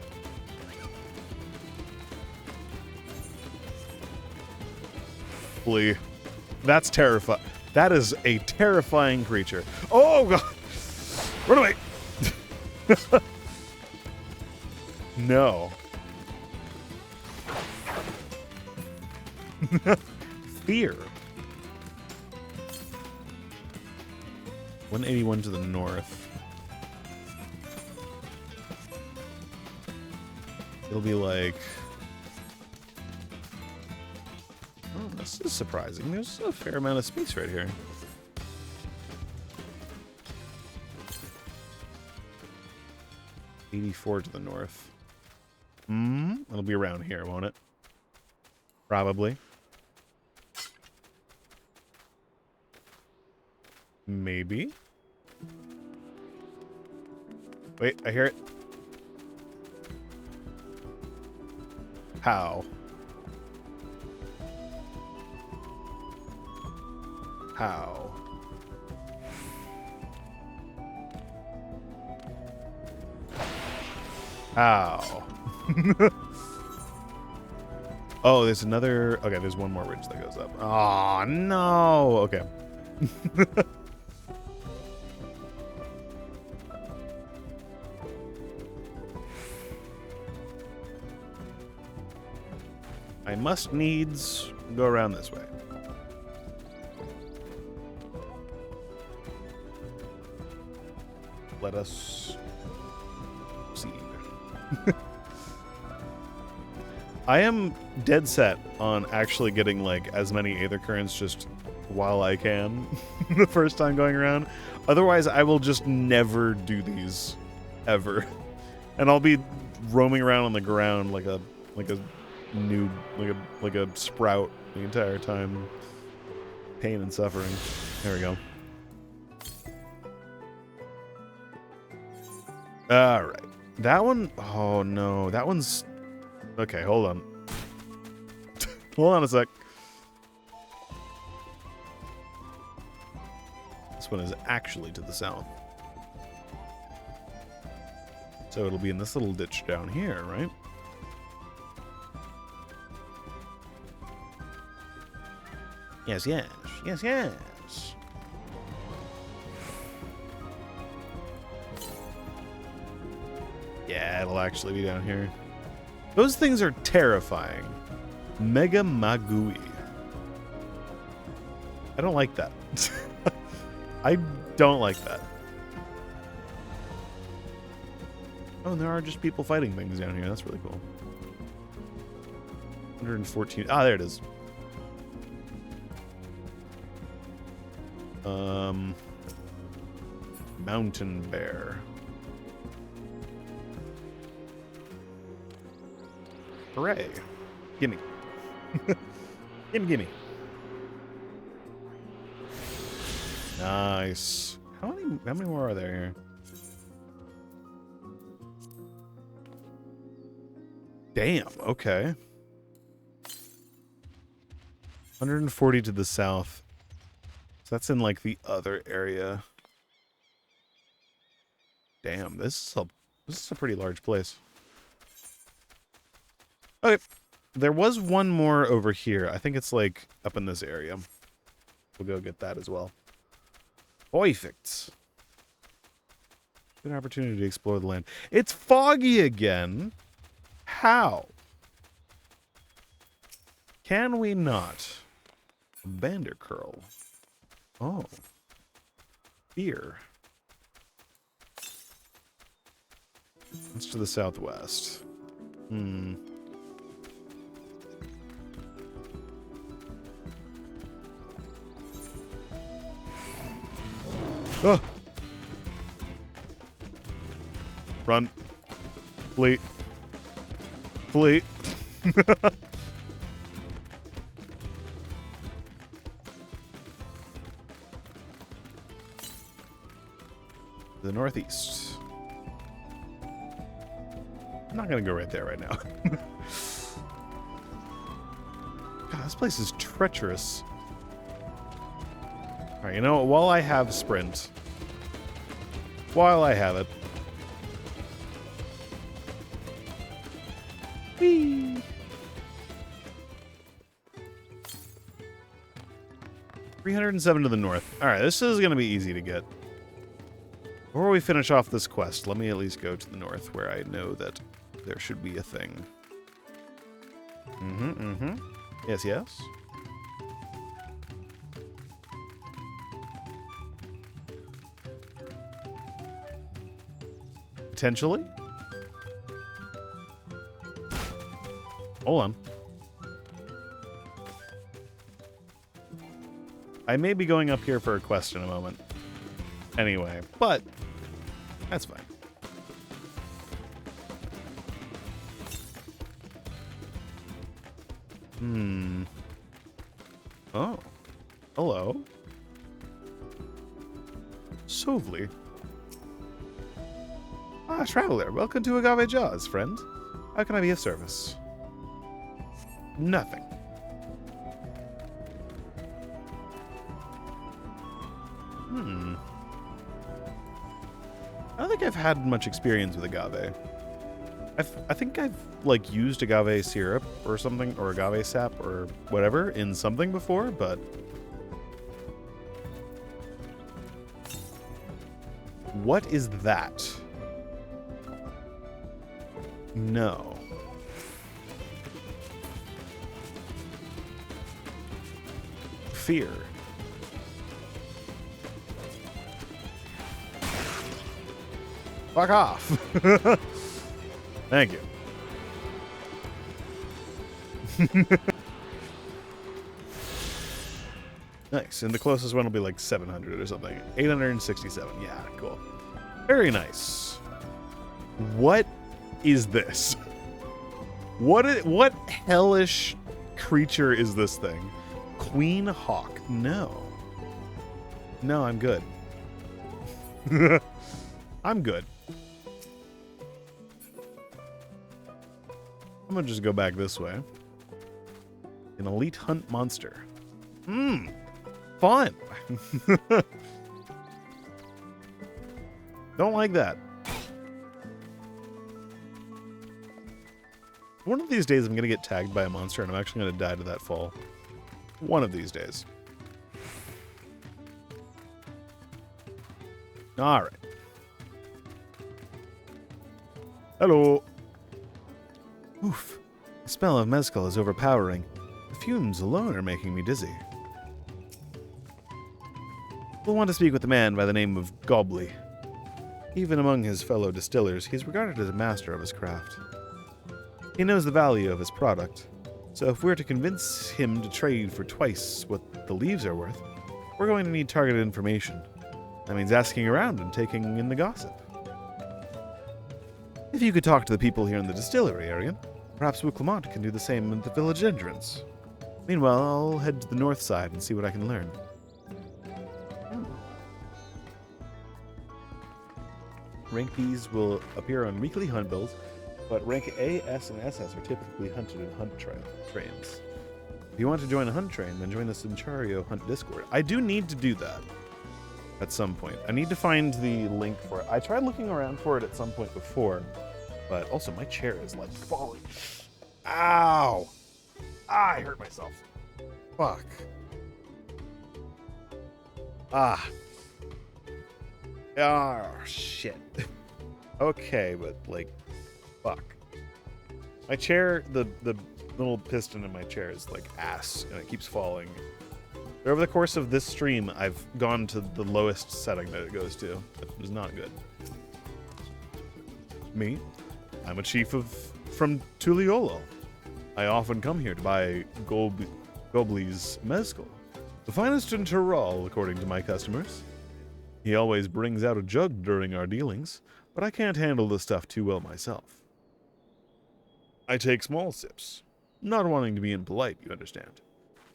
Speaker 1: Flee. That's terrifying. That is a terrifying creature. Oh, God. Run away. No. Fear. 181 to the north. It'll be like... Oh, this is surprising. There's a fair amount of space right here. $84 to the north. It'll be around here, won't it? Probably. Maybe. Wait, I hear it. How? How? How? Oh, there's another... Okay, there's one more ridge that goes up. Oh, no! Okay. I must needs go around this way. Let us see. I am dead set on actually getting, like, as many Aether Currents just while I can the first time going around. Otherwise, I will just never do these ever, and I'll be roaming around on the ground like a noob, like a sprout the entire time. Pain and suffering. There we go. All right, that one. Oh no, that one's okay. Hold on. Hold on a sec. This one is actually to the south. So it'll be in this little ditch down here, right? Yes, yes. Yes, yes. Yeah, it'll actually be down here. Those things are terrifying. Mega Magui. I don't like that. I don't like that. Oh, and there are just people fighting things down here. That's really cool. 114. Ah, there it is. Mountain bear. Hooray. Gimme. Gimme. Nice. How many more are there here? Damn, okay. 140 to the south. So that's in like the other area. Damn, this is a pretty large place. Okay. There was one more over here. I think it's like up in this area. We'll go get that as well. Perfect. Good opportunity to explore the land. It's foggy again. How? Can we not? Bandercurl. Oh. Fear. It's to the southwest. Hmm. Oh. Run. Flee. Flee. The northeast. I'm not gonna go right there right now. God, this place is treacherous. Alright, you know what? While I have sprint. While I have it. Whee! $307 to the north. Alright, this is going to be easy to get. Before we finish off this quest, let me at least go to the north where I know that there should be a thing. Yes, yes. Potentially. Hold on. I may be going up here for a quest in a moment. Anyway, but that's fine. Oh. Hello. Sovely. Ah, traveler, welcome to Agave Jaws, friend. How can I be of service? Nothing. I don't think I've had much experience with agave. I think I've, like, used agave syrup or something, or agave sap or whatever in something before, but... What is that? No. Fear. Fuck off. Thank you. Nice. And the closest one will be like 700 or something. 867. Yeah, cool. Very nice. What is this? What hellish creature is this thing? Queen Hawk. No. No, I'm good. I'm good. I'm gonna just go back this way. An elite hunt monster. Fun. Don't like that. One of these days I'm gonna get tagged by a monster and I'm actually gonna die to that fall. One of these days. Alright. Hello. Oof. The smell of mezcal is overpowering. The fumes alone are making me dizzy. We'll want to speak with a man by the name of Gobley. Even among his fellow distillers, he's regarded as a master of his craft. He knows the value of his product, so if we're to convince him to trade for twice what the leaves are worth, we're going to need targeted information. That means asking around and taking in the gossip. If you could talk to the people here in the distillery, Arian, perhaps Wuklamont can do the same at the village entrance. Meanwhile, I'll head to the north side and see what I can learn. Rank Bs will appear on weekly hunt bills, but rank A, S, and SS are typically hunted in hunt trains. If you want to join a hunt train, then join the Centrario Hunt Discord. I do need to do that at some point. I need to find the link for it. I tried looking around for it at some point before, but also my chair is like falling. Ow! Ah, I hurt myself. Fuck. Ah. Oh, shit. Okay, but like, fuck. My chair, the little piston in my chair is like ass, and it keeps falling. Over the course of this stream, I've gone to the lowest setting that it goes to. It is not good. Me? I'm a chief from Tuliolo. I often come here to buy Gobley's mezcal, the finest in Tyrol, according to my customers. He always brings out a jug during our dealings, but I can't handle the stuff too well myself. I take small sips, not wanting to be impolite, you understand,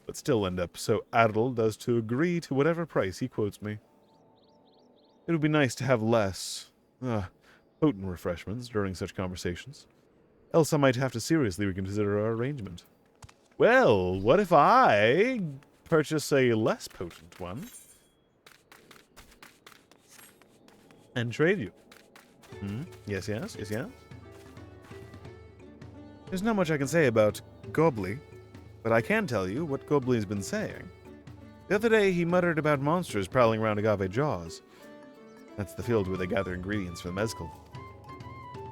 Speaker 1: but still end up so addled as to agree to whatever price he quotes me. It would be nice to have less, potent refreshments during such conversations, else I might have to seriously reconsider our arrangement. Well, what if I purchase a less potent one and trade you? Yes. There's not much I can say about Gobley, but I can tell you what Gobley's been saying. The other day, he muttered about monsters prowling around Agave Jaws. That's the field where they gather ingredients for the mezcal.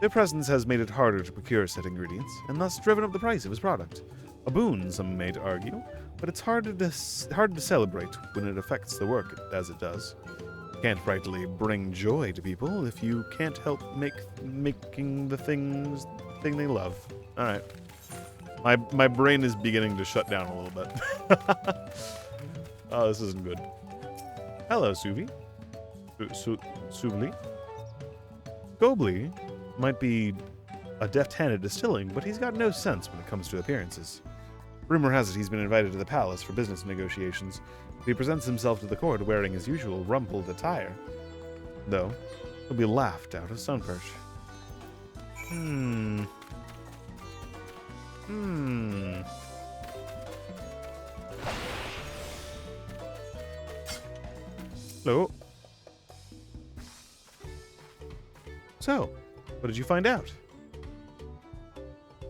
Speaker 1: Their presence has made it harder to procure said ingredients, and thus driven up the price of his product. A boon, some may argue, but it's hard to celebrate when it affects the work as it does. You can't rightly bring joy to people if you can't help making the thing they love. All right. My brain is beginning to shut down a little bit. Oh, this isn't good. Hello, Suvi. Subli. Gobley might be a deft-hand at distilling, but he's got no sense when it comes to appearances. Rumor has it he's been invited to the palace for business negotiations. He presents himself to the court wearing his usual rumpled attire. Though, he'll be laughed out of Sunperch. Hello. So, what did you find out?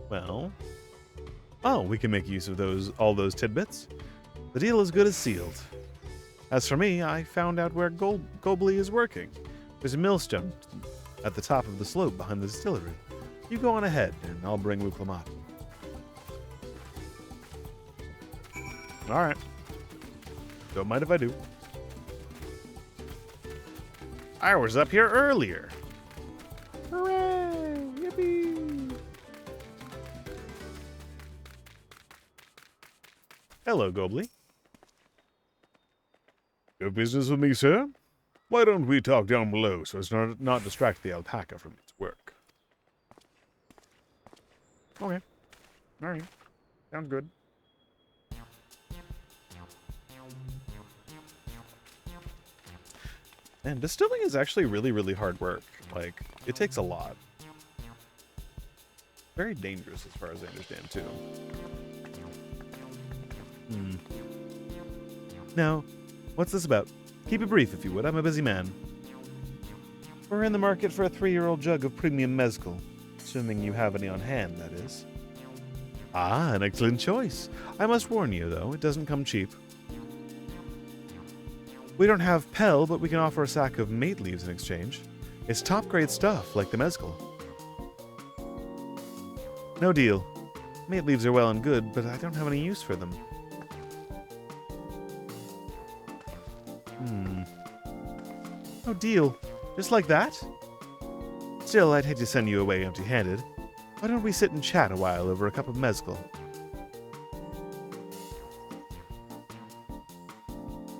Speaker 1: Well, we can make use of all those tidbits. The deal is good as sealed. As for me, I found out where Gobley is working. There's a millstone at the top of the slope behind the distillery. You go on ahead, and I'll bring Wuklamot. Alright. Don't mind if I do. I was up here earlier. Hooray! Yippee! Hello, Gobley. Your business with me, sir? Why don't we talk down below so as not distract the alpaca from its work? Okay. Alright. Sounds good. And distilling is actually really, really hard work. Like, it takes a lot. Very dangerous as far as I understand, too. Now, what's this about? Keep it brief, if you would. I'm a busy man. We're in the market for a 3-year-old jug of premium mezcal. Assuming you have any on hand, that is. Ah, an excellent choice. I must warn you, though, it doesn't come cheap. We don't have Pell, but we can offer a sack of mate leaves in exchange. It's top-grade stuff, like the mezcal. No deal. Mate leaves are well and good, but I don't have any use for them. No deal. Just like that? Still, I'd hate to send you away empty-handed. Why don't we sit and chat a while over a cup of mezcal?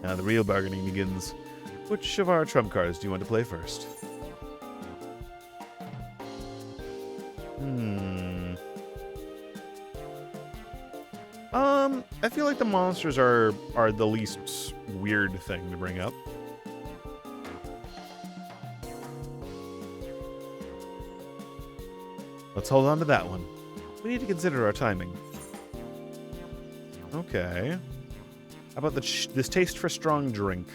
Speaker 1: Now the real bargaining begins. Which of our trump cards do you want to play first? I feel like the monsters are the least weird thing to bring up. Let's hold on to that one. We need to consider our timing. Okay. How about this taste for strong drink?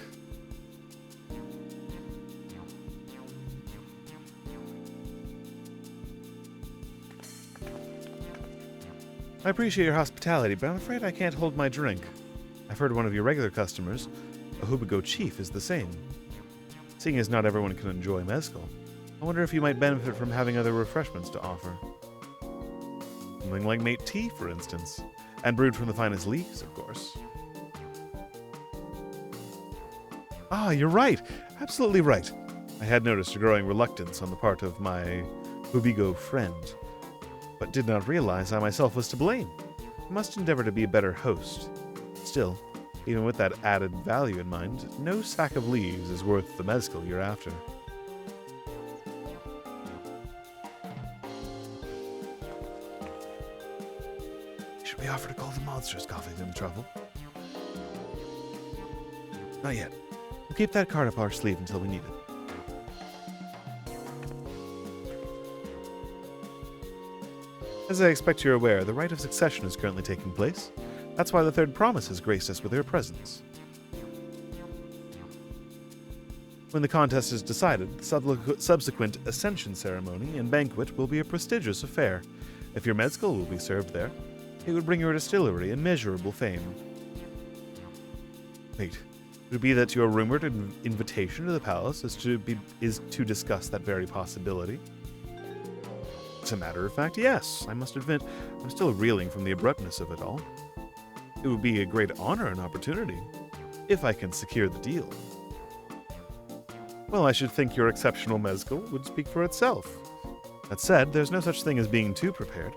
Speaker 1: I appreciate your hospitality, but I'm afraid I can't hold my drink. I've heard one of your regular customers, a Hubigo chief, is the same. Seeing as not everyone can enjoy mezcal, I wonder if you might benefit from having other refreshments to offer. Something like mate tea, for instance, and brewed from the finest leaves, of course. Ah, you're right. Absolutely right. I had noticed a growing reluctance on the part of my Hubigo friend, but did not realize I myself was to blame. I must endeavor to be a better host. Still, even with that added value in mind, no sack of leaves is worth the mezcal you're after. Should we offer to call the monsters, coughing them trouble? Not yet. We'll keep that card up our sleeve until we need it. As I expect you're aware, the rite of succession is currently taking place. That's why the third promise has graced us with her presence. When the contest is decided, the subsequent ascension ceremony and banquet will be a prestigious affair. If your mezcal will be served there, it would bring your distillery immeasurable fame. Wait, would it be that your rumored invitation to the palace is to discuss that very possibility? As a matter of fact, yes. I must admit, I'm still reeling from the abruptness of it all. It would be a great honor and opportunity, if I can secure the deal. Well, I should think your exceptional mezcal would speak for itself. That said, there's no such thing as being too prepared.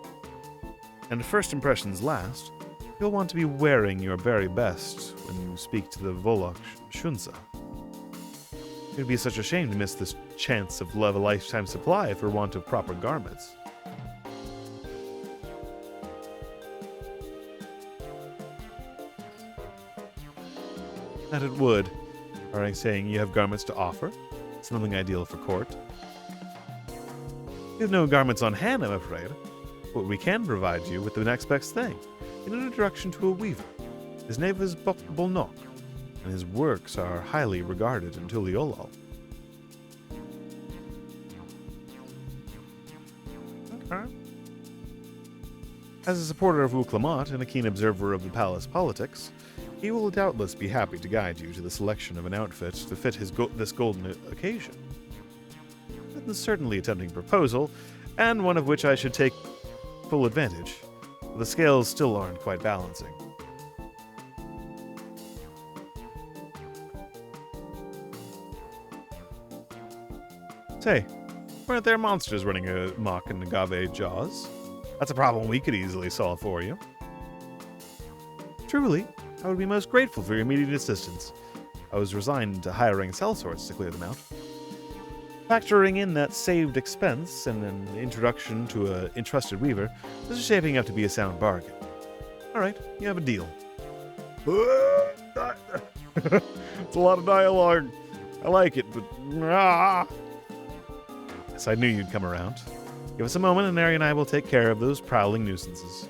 Speaker 1: And if first impressions last, you'll want to be wearing your very best when you speak to the Volok Shunsa. It would be such a shame to miss this chance of a lifetime supply for want of proper garments. That it would. Are I saying you have garments to offer? Something ideal for court. You have no garments on hand, I'm afraid. But we can provide you with the next best thing. An introduction to a weaver. His name is Bolnok, and his works are highly regarded in Tuliolol. Okay. As a supporter of Uklamat and a keen observer of the palace politics, he will doubtless be happy to guide you to the selection of an outfit to fit this golden occasion. That's certainly a tempting proposal, and one of which I should take full advantage. The scales still aren't quite balancing. Say, weren't there monsters running amok in Agave Jaws? That's a problem we could easily solve for you. Truly, I would be most grateful for your immediate assistance. I was resigned to hiring cell sorts to clear them out. Factoring in that saved expense and an introduction to an entrusted weaver, this is shaping up to be a sound bargain. All right, you have a deal. It's a lot of dialogue. I like it, but... Yes, I knew you'd come around. Give us a moment and Neri and I will take care of those prowling nuisances.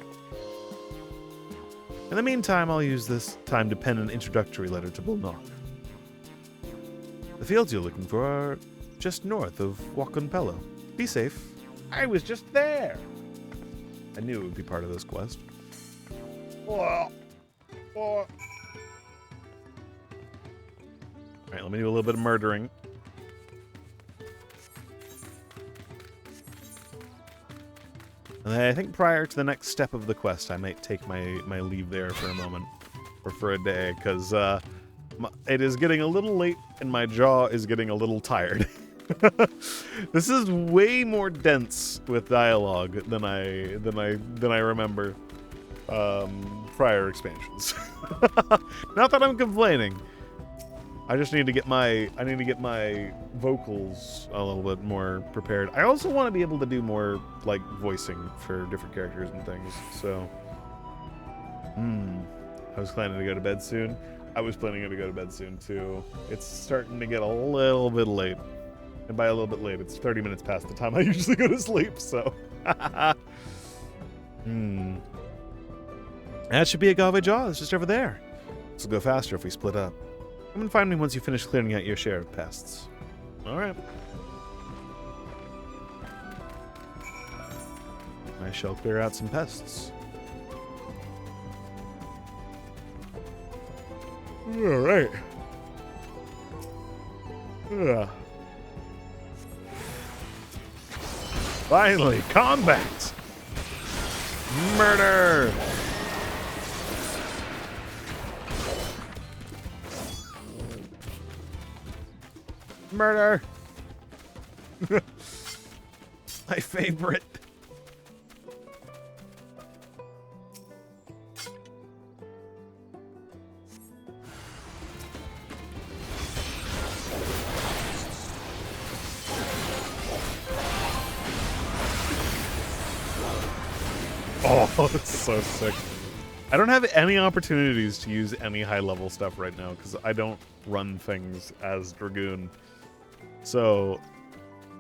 Speaker 1: In the meantime, I'll use this time to pen an introductory letter to Bulnok. The fields you're looking for are just north of Wakonpello. Be safe. I was just there. I knew it would be part of this quest. Alright, let me do a little bit of murdering. And I think prior to the next step of the quest, I might take my leave there for a moment. Or for a day, because it is getting a little late and my jaw is getting a little tired. This is way more dense with dialogue than I remember prior expansions. Not that I'm complaining. I just need to get my vocals a little bit more prepared. I also want to be able to do more like voicing for different characters and things. So, I was planning to go to bed soon. I was planning to go to bed soon too. It's starting to get a little bit late. And by a little bit late, it's 30 minutes past the time I usually go to sleep, so. That should be Agave Jaw. It's just over there. This will go faster if we split up. Come and find me once you finish clearing out your share of pests. Alright. I shall clear out some pests. Alright. Finally, combat! Murder! Murder! My favorite. Oh, it's so sick. I don't have any opportunities to use any high-level stuff right now because I don't run things as Dragoon. So,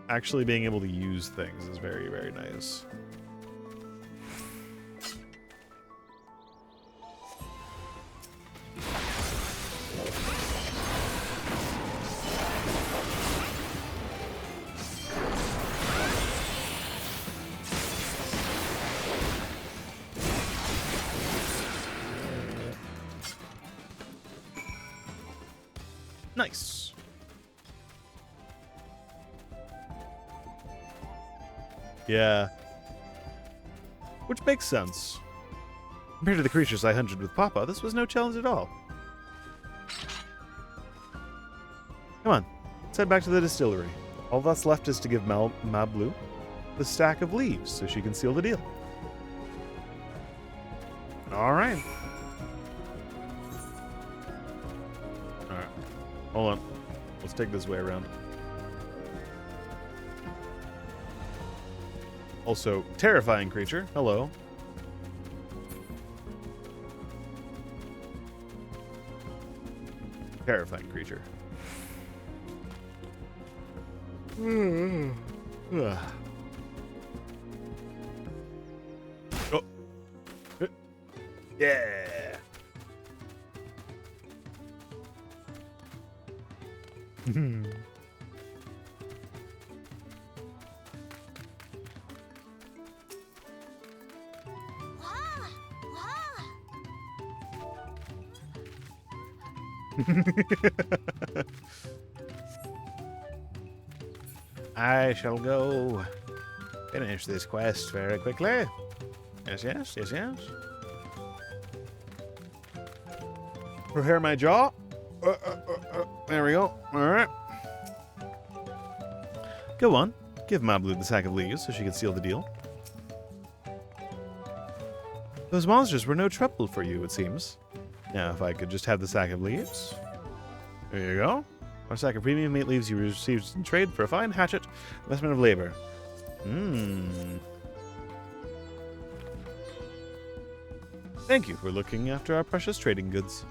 Speaker 1: actually being able to use things is very, very nice. Nice. Yeah. Which makes sense. Compared to the creatures I hunted with Papa, this was no challenge at all. Come on, let's head back to the distillery. All that's left is to give Mablu the stack of leaves so she can seal the deal. Alright. Alright. Hold on. Let's take this way around. Also, terrifying creature. Hello. Terrifying creature. Oh. Yeah. I shall go finish this quest very quickly. Yes, yes, yes, yes. Prepare my jaw. There we go. All right. Go on. Give Mablu the sack of leaves so she can seal the deal. Those monsters were no trouble for you, it seems. Now, if I could just have the sack of leaves. There you go. Our sack of premium mate leaves you received in trade for a fine hatchet, investment of labor. Thank you for looking after our precious trading goods.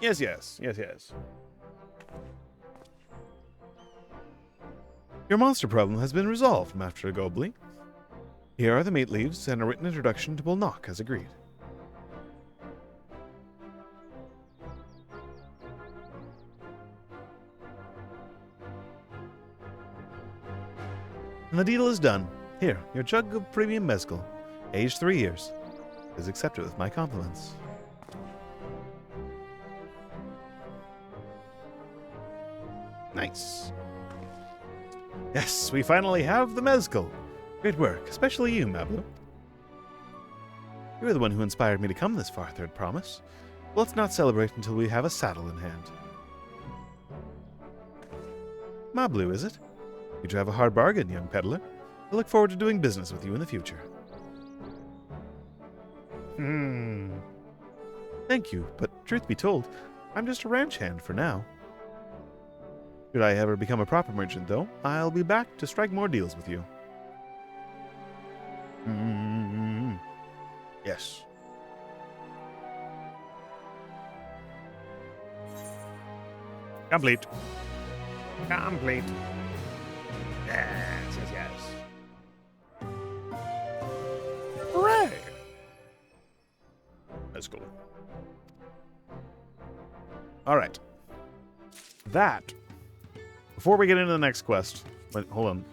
Speaker 1: Yes, yes, yes, yes. Your monster problem has been resolved, Master Gobley. Here are the mate leaves and a written introduction to Bulnock as agreed. And the deal is done. Here, your jug of premium mezcal, aged 3 years, is accepted with my compliments. Nice. Yes, we finally have the mezcal. Great work, especially you, Mablu. You were the one who inspired me to come this far, Third Promise. Let's not celebrate until we have a saddle in hand. Mablu, is it? You drive a hard bargain, young peddler. I look forward to doing business with you in the future. Thank you, but truth be told, I'm just a ranch hand for now. Should I ever become a proper merchant, though, I'll be back to strike more deals with you. Yes. Complete. Complete. Yes, yes, yes. Hooray! That's cool. All right. That. Before we get into the next quest, wait, hold on.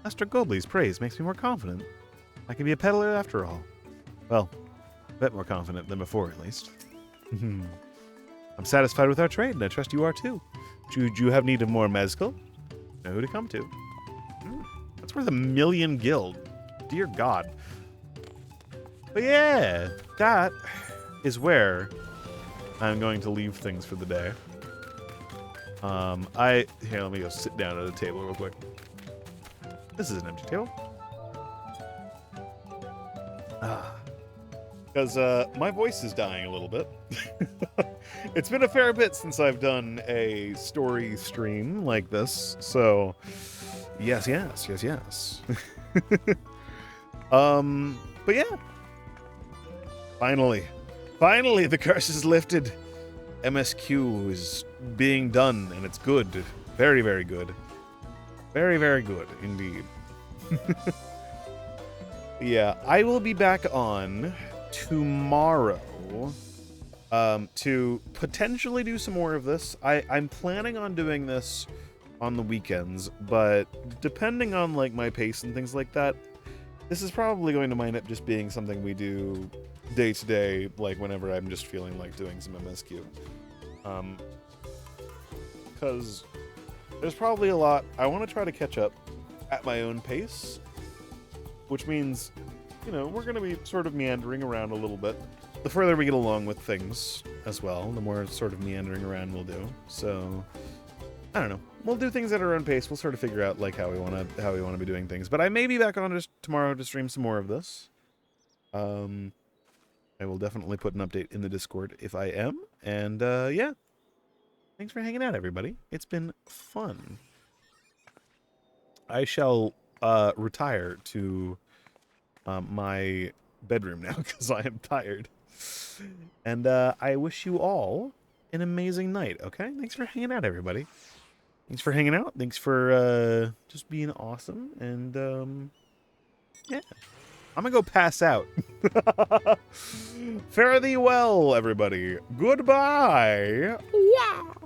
Speaker 1: Master Gobley's praise makes me more confident. I can be a peddler after all. Well, a bit more confident than before, at least. I'm satisfied with our trade, and I trust you are too. Should you have need of more mezcal? Know who to come to. That's worth 1,000,000 gil. Dear God. But yeah, that is where I'm going to leave things for the day. Here, let me go sit down at a table real quick. This is an empty table. Because my voice is dying a little bit. It's been a fair bit since I've done a story stream like this, so yes. But yeah. Finally the curse is lifted. MSQ is being done, and it's good. Very, very good. Very, very good indeed. Yeah, I will be back on tomorrow to potentially do some more of this. I'm planning on doing this on the weekends, but depending on like my pace and things like that, this is probably going to wind up just being something we do day to day, like whenever I'm just feeling like doing some MSQ. Because there's probably a lot I want to try to catch up at my own pace, which means, you know, we're going to be sort of meandering around a little bit. The further we get along with things as well, the more sort of meandering around we'll do. So, I don't know. We'll do things at our own pace. We'll sort of figure out like how we want to be doing things. But I may be back on just tomorrow to stream some more of this. I will definitely put an update in the Discord if I am. And yeah. Thanks for hanging out, everybody. It's been fun. I shall retire to my bedroom now because I am tired. And I wish you all an amazing night, okay? Thanks for hanging out, everybody. Thanks for hanging out. Thanks for just being awesome. And yeah. I'm gonna go pass out. Fare thee well, everybody. Goodbye. Wow.